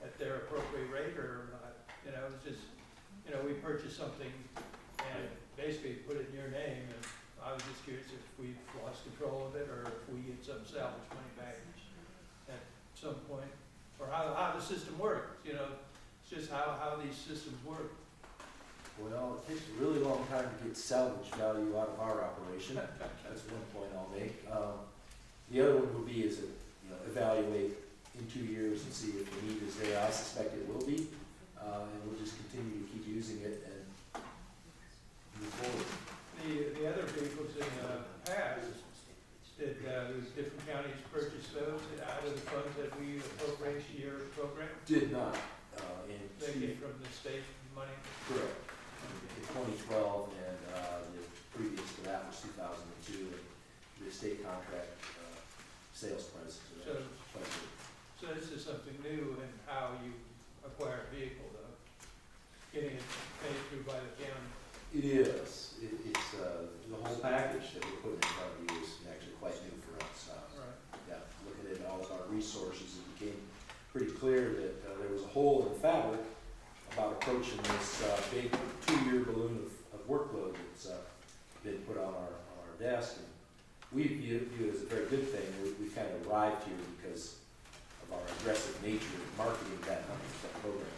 D: at their appropriate rate, or not? It's just, we purchased something and basically put it in your name, and I was just curious if we've lost control of it, or if we get some salvage money back at some point, or how the system works, it's just how these systems work.
Q: Well, it takes a really long time to get salvage value out of our operation. That's one point I'll make. The other one would be is evaluate in 2 years and see if the need is there. I suspect it will be, and we'll just continue to keep using it and move forward.
D: The other vehicles in the past, did those different counties purchase those out of the funds that we appropriate to your program?
Q: Did not.
D: They came from the state money?
Q: Correct. In 2012, and the previous to that was 2002, and the state contract sales price.
D: So this is something new in how you acquire a vehicle, though, getting it paid through by the county.
Q: It is. It's the whole package that we're putting in front of you is actually quite new for us.
D: Right.
Q: Yeah, looking at all of our resources, it became pretty clear that there was a hole in the fabric about approaching this big 2-year balloon of workload that's been put on our desk. And we view it as a very good thing. We kind of arrived here because of our aggressive nature of marketing that 100% program.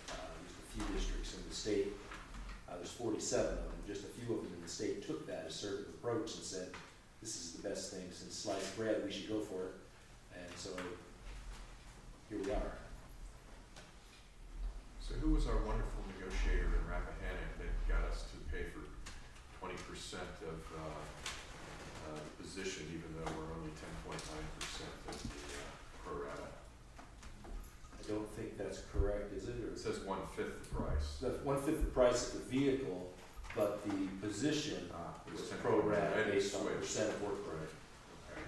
Q: There's a few districts in the state. There's 47 of them. Just a few of them in the state took that assertive approach and said, this is the best thing since sliced bread, we should go for it. And so here we are.
B: So who was our wonderful negotiator in Rappahannock that got us to pay for 20% of the position, even though we're only 10.9% of the pro rata?
Q: I don't think that's correct, is it? Or
B: it says 1/5 the price.
Q: That's 1/5 the price of the position
B: It
Q: was
B: was temporary.
Q: programmed
B: And
Q: based on
B: switched.
Q: percent of work rate.
B: Okay.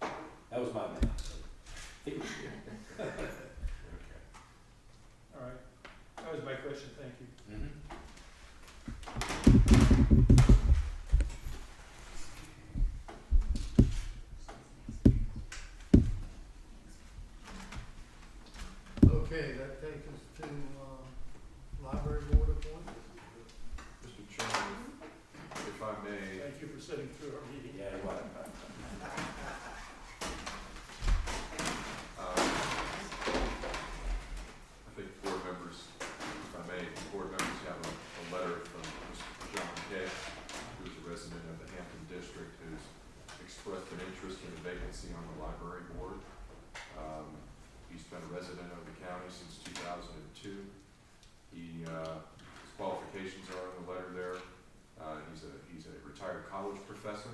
Q: Right. That was my math.
B: Okay.
D: All right, that was my question, thank you.
Q: Mhm.
A: Okay, that takes us to, library board appointment.
B: Mr. Chairman, if I may,
D: Thank you for sitting through our meeting.
Q: Yeah, what?
B: I think board members, if I may, board members have a letter from Mr. John Kay, who's a resident of the Hampton District, who's expressed an interest in a vacancy on the library board. He's been a resident of the county since 2002. His qualifications are in the letter there. He's a retired college professor.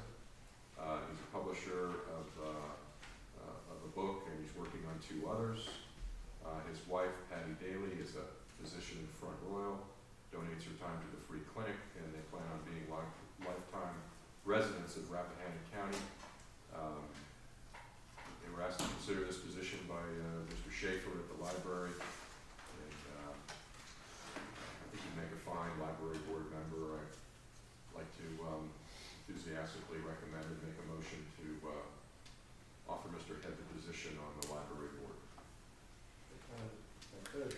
B: He's a publisher of a book, and he's working on 2 others. His wife, Patty Daly, is a physician in Front Royal, donates her time to the free clinic, and they plan on being lifetime residents of Rappahannock County. They were asked to consider this position by Mr. Schaefer at the library, and I think he'd make a fine library board member. I'd like to enthusiastically recommend and make a motion to offer Mr. Head the position on the library board.
F: I could,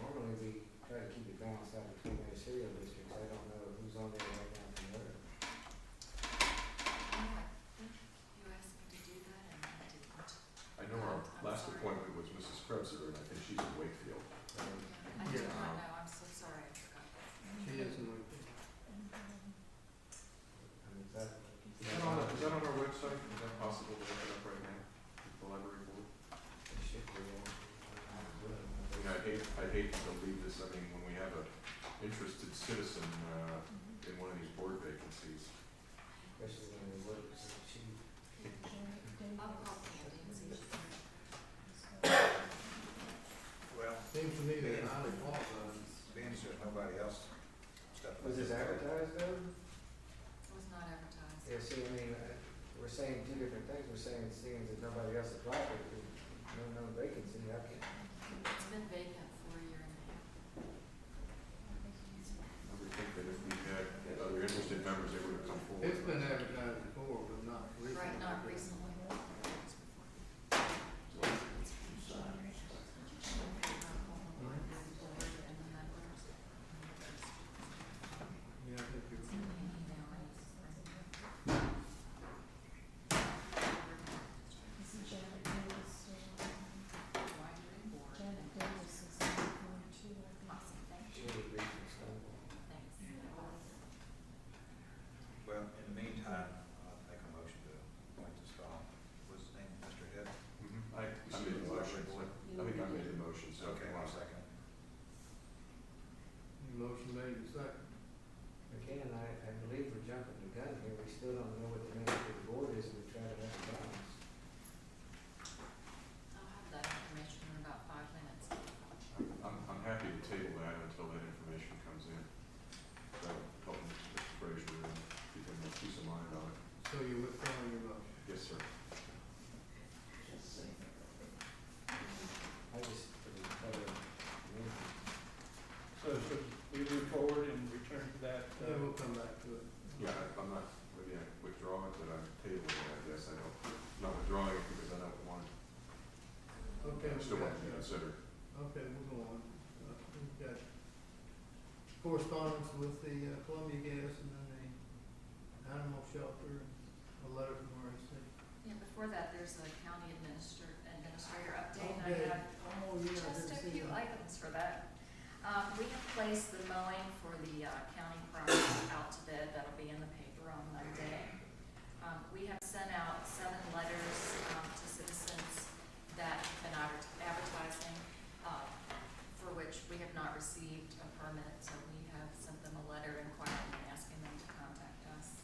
F: normally we try to keep it balanced out between ministerial districts. I don't know who's on there right now from there.
E: You asked me to do that and I didn't.
B: I know our
E: I'm
B: last
E: sorry.
B: appointment was Mrs. Krebser, and I think she's in Wakefield.
E: I did
A: Yeah.
E: not know, I'm so sorry, I forgot that.
A: She is in the,
F: I mean, is that
B: Is that on our website? Is that possible to look it up right now, the library board?
F: it should be on.
B: I mean, I hate to leave this, I mean, when we have a interested citizen, in one of these board vacancies.
F: Especially when they work, so she.
E: I'll call Candy and see if she can.
G: Well,
A: seems to me that highly qualified.
G: being there's nobody else stepping up.
F: Was this advertised though?
E: It was not advertised.
F: Yeah, see, I mean, we're saying 2 different things. We're saying it seems that nobody else applied, but there's no vacancy. I can't.
E: It's been vacant for a year and a half.
B: I would think that if we had other interested members, they would have come forward.
A: It's been advertised before, but not recently.
E: Right, not recently.
A: Yeah, I think you're.
M: This is Janet Davis. Janet Davis is going to,
E: Awesome, thank
F: She
E: you.
F: would be from Stonewall.
E: Thanks.
G: Well, in the meantime, I'll make a motion to appoint this fellow. What's his name, Mr. Head?
B: I made the motion, so I think I made the motion, so.
G: Okay, I'll second.
A: Motion made and second.
F: Again, I believe we're jumping the gun here. We still don't know what the name of the board is, and we try to have it balanced.
E: I'll have that information in about 5 minutes.
B: I'm happy to table that until that information comes in. That'll help Mr. Frazier and give him a peace of mind on it.
A: So you're withdrawing your motion?
B: Yes, sir.
F: I just, for the better community.
D: So should we move forward and return to that?
A: Yeah, we'll come back to it.
B: Yeah, I'm not, maybe I withdraw it, but I'm tabling it, I guess. I'm not withdrawing it because I don't want,
A: Okay.
B: I still
A: we
B: want
A: got
B: to be
A: that.
B: considered.
A: Okay, we'll go on. We've got correspondence with the Columbia Gas and then the animal shelter, and a letter from RSC.
E: Yeah, before that, there's a county administrator update, and I
A: Okay.
E: have
A: Oh, yeah, I
E: just
A: didn't
E: a
A: see
E: few
A: that.
E: items for that. We have placed the mowing for the county property out to bid. That'll be in the paper on Monday. We have sent out 7 letters to citizens that have been advertising, for which we have not received a permit. So we have sent them a letter inquiring and asking them to contact us.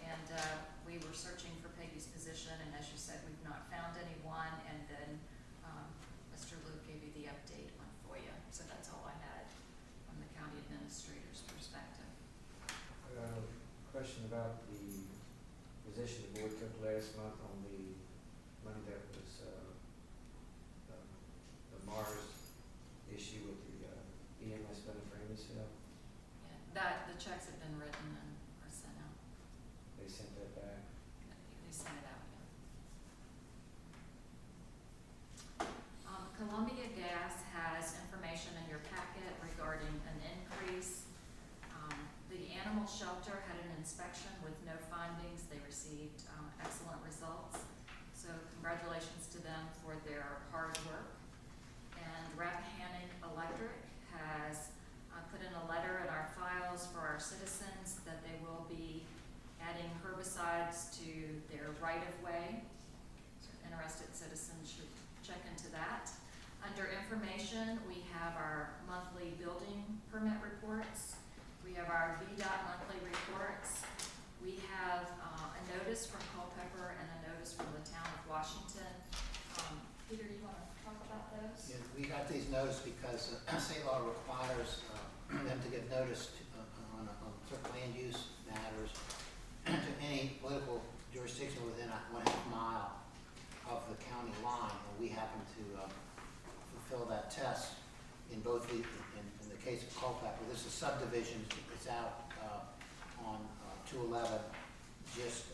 E: And we were searching for Peggy's position, and as you said, we've not found anyone. And then Mr. Luke gave you the update on FOIA, so that's all I had from the county administrator.
F: question about the position the board took last month on the money that was, the Mars issue with the, EMS benefit sale.
E: Yeah, the checks have been written and are sent out.
F: They sent that back.
E: They sent it out, yeah. Columbia Gas has information in your packet regarding an increase. The animal shelter had an inspection with no findings. They received excellent results. So congratulations to them for their hard work. And Rappahannock Electric has put in a letter in our files for our citizens that they will be adding herbicides to their right-of-way. So interested citizens should check into that. Under information, we have our monthly building permit reports. We have our VDOT monthly reports. We have a notice from Culpeper and a notice from the town of Washington. Peter, do you want to talk about those?
P: Yeah, we got these notices because state law requires them to give notice on certain land use matters to any political jurisdiction within a 1/2 mile of the county line. And we happen to fulfill that test in both in the case of Culpeper. This is subdivision. It's out on 211, just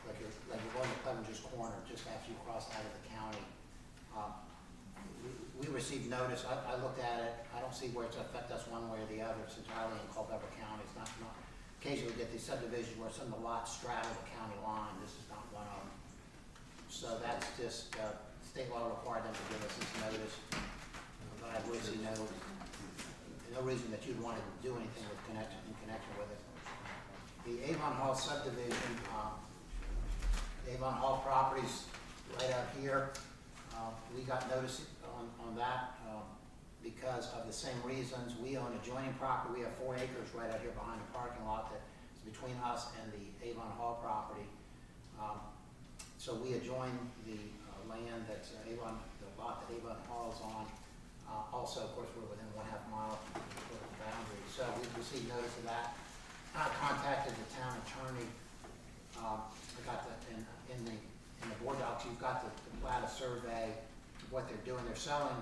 P: like you're going to Clevenger's Corner, just after you cross out of the county. We received notice. I looked at it. I don't see where it's affect us one way or the other. It's entirely in Culpeper County. It's not. Occasionally we get these subdivisions where some of the lots straddle the county line. This is not one of them. So that's just state law required them to give us this notice. But I really see no reason that you'd want to do anything in connection with it. The Avon Hall subdivision, the Avon Hall properties right out here. We got notice on that because of the same reasons. We own adjoining property. We have 4 acres right out here behind the parking lot that is between us and the Avon Hall property. So we adjoin the land that's Avon, the lot that Avon Hall is on. Also, of course, we're within 1/2 mile of the boundary. So we received notice of that. I contacted the town attorney. I got that in the board docs. You've got the plat of survey of what they're doing. They're selling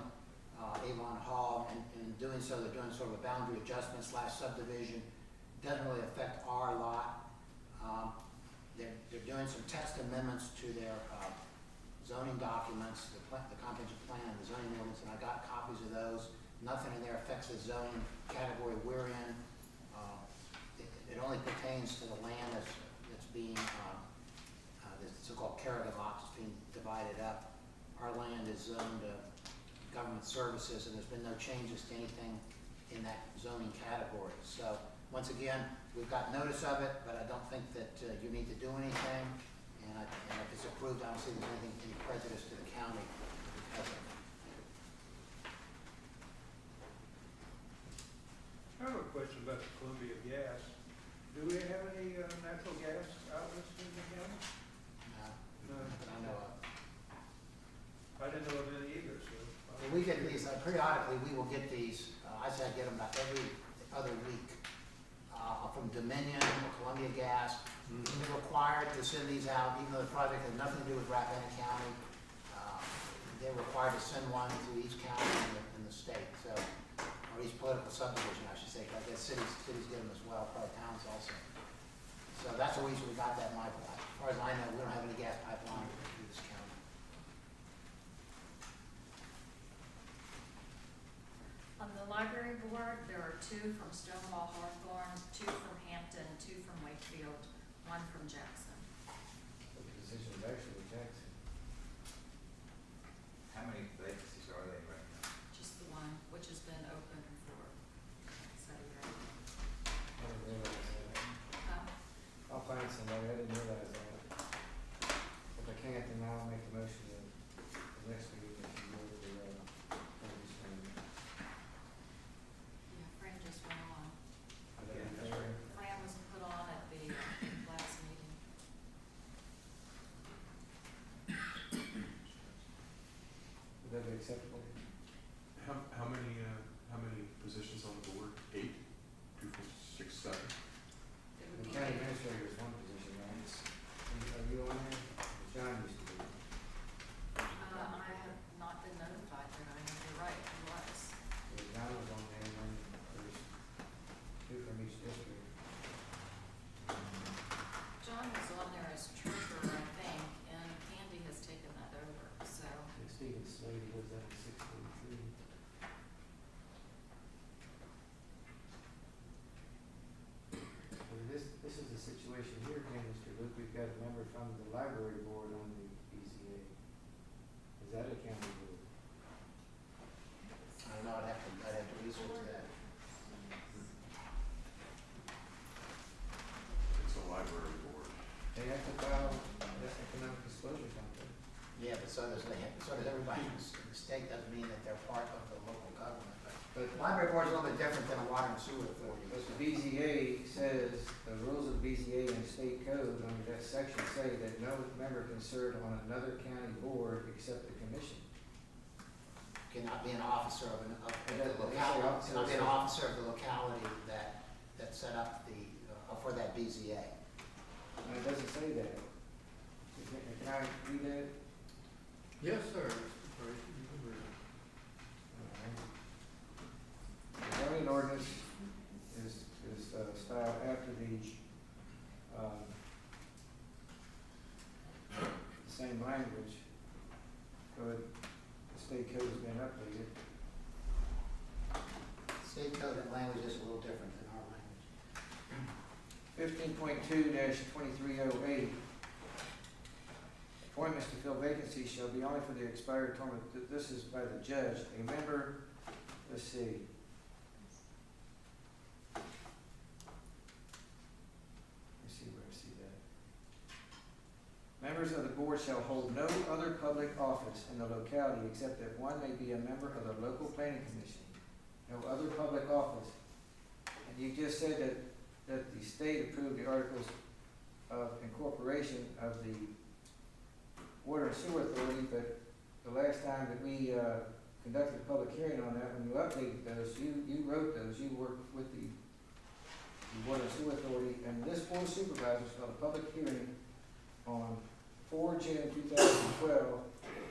P: Avon Hall, and in doing so, they're doing sort of a boundary adjustment / subdivision. It doesn't really affect our lot. They're doing some text amendments to their zoning documents, the comprehensive plan, and the zoning ordinance, and I got copies of those. Nothing in there affects the zoning category we're in. It only pertains to the land that's being, the so-called Kerrigan lot that's being divided up. Our land is zoned government services, and there's been no changes to anything in that zoning category. So once again, we've got notice of it, but I don't think that you need to do anything. And if it's approved, I don't see there's any prejudice to the county because of it.
D: I have a question about the Columbia Gas. Do we have any natural gas outlets in the county?
P: No, that I know of.
D: I didn't know of any either, so.
P: Well, we get these, periodically we will get these, I say I get them about every other week, from Dominion, Columbia Gas. They're required to send these out, even though the project has nothing to do with Rappahannock County. They're required to send one to each county in the state, so, or each political subdivision, I should say. I guess cities get them as well, probably towns also. So that's the reason we got that in my pipeline. As far as I know, we don't have any gas pipeline through this county.
E: On the library board, there are 2 from Stonewall Hawthorne, 2 from Hampton, 2 from Wakefield, 1 from Jackson.
F: The position is actually Jackson.
G: How many vacancies are they right now?
E: Just the 1, which has been open for, so
F: I didn't realize that. I'll find somebody. I didn't realize that. If I can't, then I'll make a motion that the next meeting, if you go to the,
E: yeah, Fran just went on.
G: Yeah, that's right.
E: Fran was put on at the last meeting.
F: Would that be acceptable?
B: How many positions on the board? 8? 2, 4, 6, 7?
E: It would
F: The
E: be
F: county district.
E: John was on there as treasurer, I think, and Candy has taken that over, so.
F: Stephen Slade lives out at 643. This is the situation here again, Mr. Luke. We've got a member from the library board on the BZA. Is that a county board?
P: I don't know, I'd have to research that.
B: It's a library board.
F: They have to file economic disclosure something.
P: Yeah, but so does everybody in the state, doesn't mean that they're part of the local government. But the library board is a little bit different than a water and sewer authority.
F: But the BZA says, the rules of BZA and state code under that section say that no member can serve on another county board except the commission.
P: Cannot be an officer of the
F: That-
P: locality,
F: that-
P: cannot be an officer of the locality that set up for that BZA.
F: And it doesn't say that. Can I read that?
A: Yes, sir. Mr. Tracy, you can read it.
F: The zoning ordinance is styled after the same language, but the state code has been updated.
P: State code and language is a little different than our language.
F: 15.2-2308. Appointments to fill vacancies shall be only for the expired term of, this is by the judge, a member, let's see. Let me see where I see that. Members of the board shall hold no other public office in the locality except that one may be a member of the local planning commission. No other public office. And you just said that the state approved the articles of incorporation of the Water and Sewer Authority, but the last time that we conducted a public hearing on that, when you updated those, you wrote those, you worked with the Water and Sewer Authority, and this board of supervisors held a public hearing on 4 June 2012,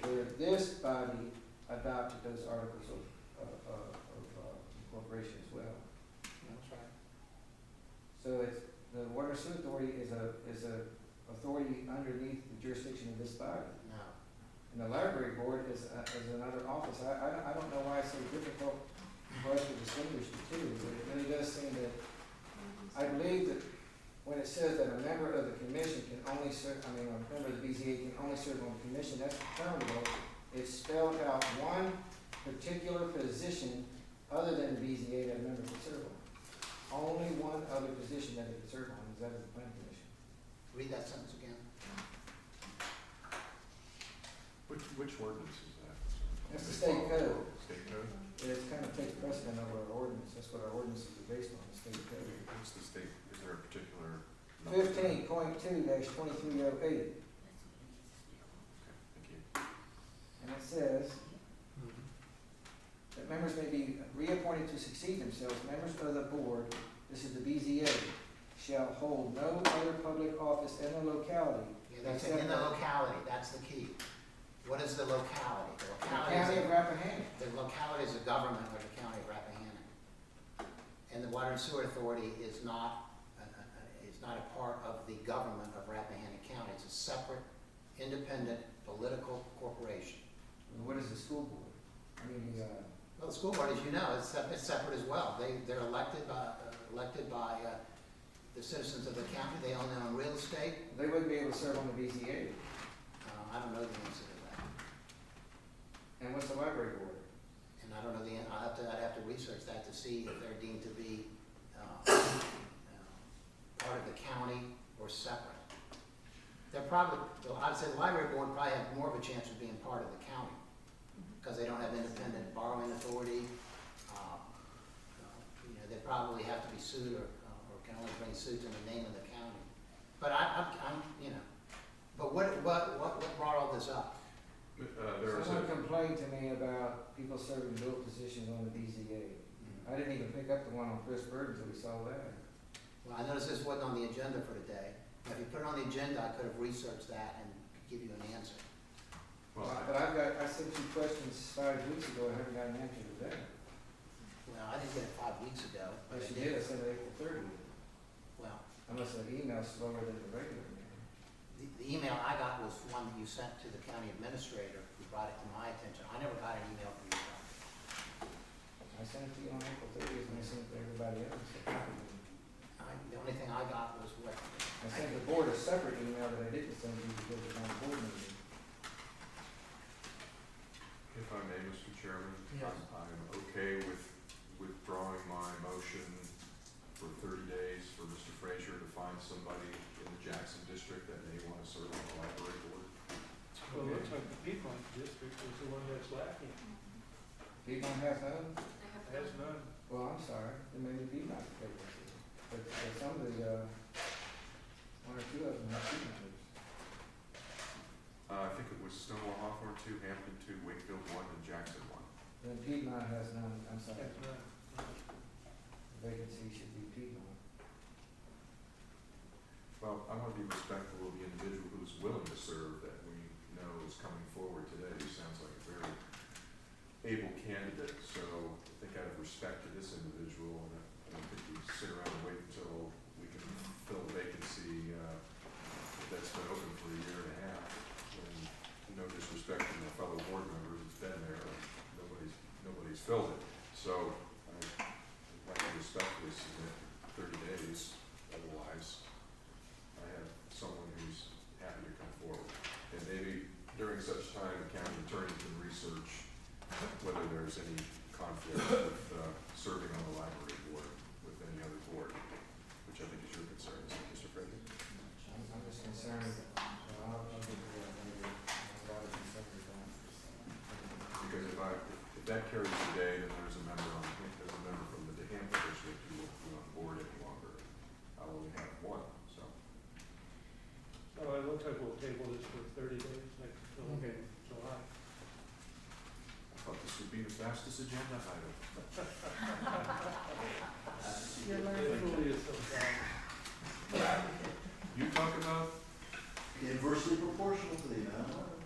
F: where this body adopted those articles of incorporation as well.
P: That's right.
F: So it's, the Water and Sewer Authority is a authority underneath the jurisdiction of this body.
P: No.
F: And the library board is another office. I don't know why it's so difficult for us to distinguish the two, but it really does seem that, I believe that when it says that a member of the commission can only serve, a member of the BZA can only serve on the commission, that's terminal. It's spelled out one particular position other than the BZA that a member can serve on. Only one other position that it can serve on is that of the planning commission.
P: Read that sentence again.
B: Which ordinance is that?
F: That's the state code.
B: State code?
F: It kind of takes precedent over our ordinance. That's what our ordinances are based on, the state code.
B: What's the state, is there a particular?
F: 15.2-2308,
B: Okay, thank you.
F: and it says that members may be reappointed to succeed themselves. Members of the board, this is the BZA, shall hold no other public office in the locality.
P: Yeah, that's in the locality, that's the key. What is the locality? The
F: The
P: locality
F: county of Rappahannock.
P: the locality is the government of the county of Rappahannock. And the Water and Sewer Authority is not a part of the government of Rappahannock County. It's a separate, independent, political corporation.
F: What is the school board?
P: Well, the school board, as you know, is separate as well. They're elected by the citizens of the county. They own their own real estate.
F: They wouldn't be able to serve on the BZA.
P: I don't know the answer to that.
F: And what's the library board?
P: And I don't know I'd have to research that to see if they're deemed to be part of the county or separate. They're probably, I'd say the library board probably have more of a chance of being part of the county because they don't have independent borrowing authority. They probably have to be sued or can only bring suits in the name of the county. But but what brought all this up?
F: Someone complained to me about people serving dual positions on the BZA. I didn't even pick up the one on Chris Bird until we saw that.
P: Well, I noticed this wasn't on the agenda for today. If you put it on the agenda, I could have researched that and could give you an answer.
B: Well,
F: But I sent you questions 5 weeks ago, I haven't got an answer to that.
P: Well, I didn't get it 5 weeks ago. But
F: Yes,
P: I
F: you did, I sent it April 30th. Unless the email's slower than the regular email.
P: The email I got was one that you sent to the county administrator, who brought it to my attention. I never got an email from you guys.
F: I sent it to you on April 30th, and I sent it to everybody else.
P: The only thing I got was what,
F: I sent the board a separate email that I didn't send you because it was on the board meeting.
B: If I may, Mr. Chairman,
A: Yes.
B: I'm okay with withdrawing my motion for 30 days for Mr. Frazier to find somebody in the Jackson district that may want to serve on the library board.
D: Well, it looks like the Piedmont district is the one that's lacking.
F: Piedmont has none?
D: Has none.
F: Well, I'm sorry, then maybe Piedmont could take this. But some of the, one or two of them have Piedmonters.
B: I think it was Stonewall Hawthorne 2, Hampton 2, Wakefield 1, and Jackson 1.
F: Then Piedmont has none, I'm sorry.
D: Has none.
F: The vacancy should be Piedmont.
B: Well, I want to be respectful of the individual who's willing to serve that we know is coming forward today. He sounds like a very able candidate, so I think out of respect to this individual, and I don't think we sit around and wait until we can fill a vacancy that's been open for a year and a half. And no disrespect to my fellow board members, it's been there, nobody's filled it. So I'd like to respectfully submit 30 days, otherwise I have someone who's happy to come forward. And maybe during such time, the county attorney can research whether there's any conflict with serving on the library board with any other board, which I think is your concern, isn't it, Mr. Frazier?
F: I'm just concerned, I'll get to that later. I'm rather concerned with that.
B: Because if that carries today, then there's a member from the Hampton district who won't be on board any longer. I'll only have one, so.
D: So it looks like we'll table this for 30 days next till
A: Okay.
D: July.
B: I thought this would be the fastest agenda item.
A: You're
D: Hopefully it's sometime.
B: You talk about
H: Inversely proportional to the amount of money.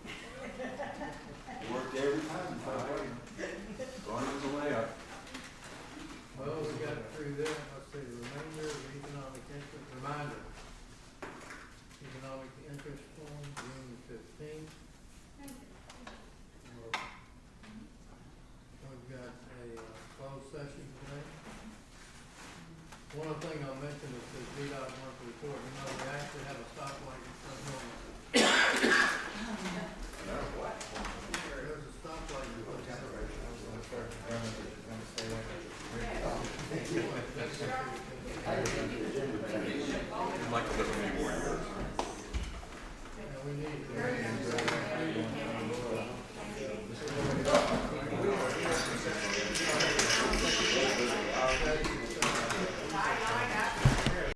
H: Worked every time.
B: going as a layup.
A: Well, we got through that, let's see, the remainder of the economic interest, reminder. Economic interest form, June 15th. We've got a closed session today. One other thing I'll mention is the VDOT monthly report, we actually have a stoplight in front of it. There's a stoplight in front of it.
B: Michael doesn't need more.
A: Yeah, we need.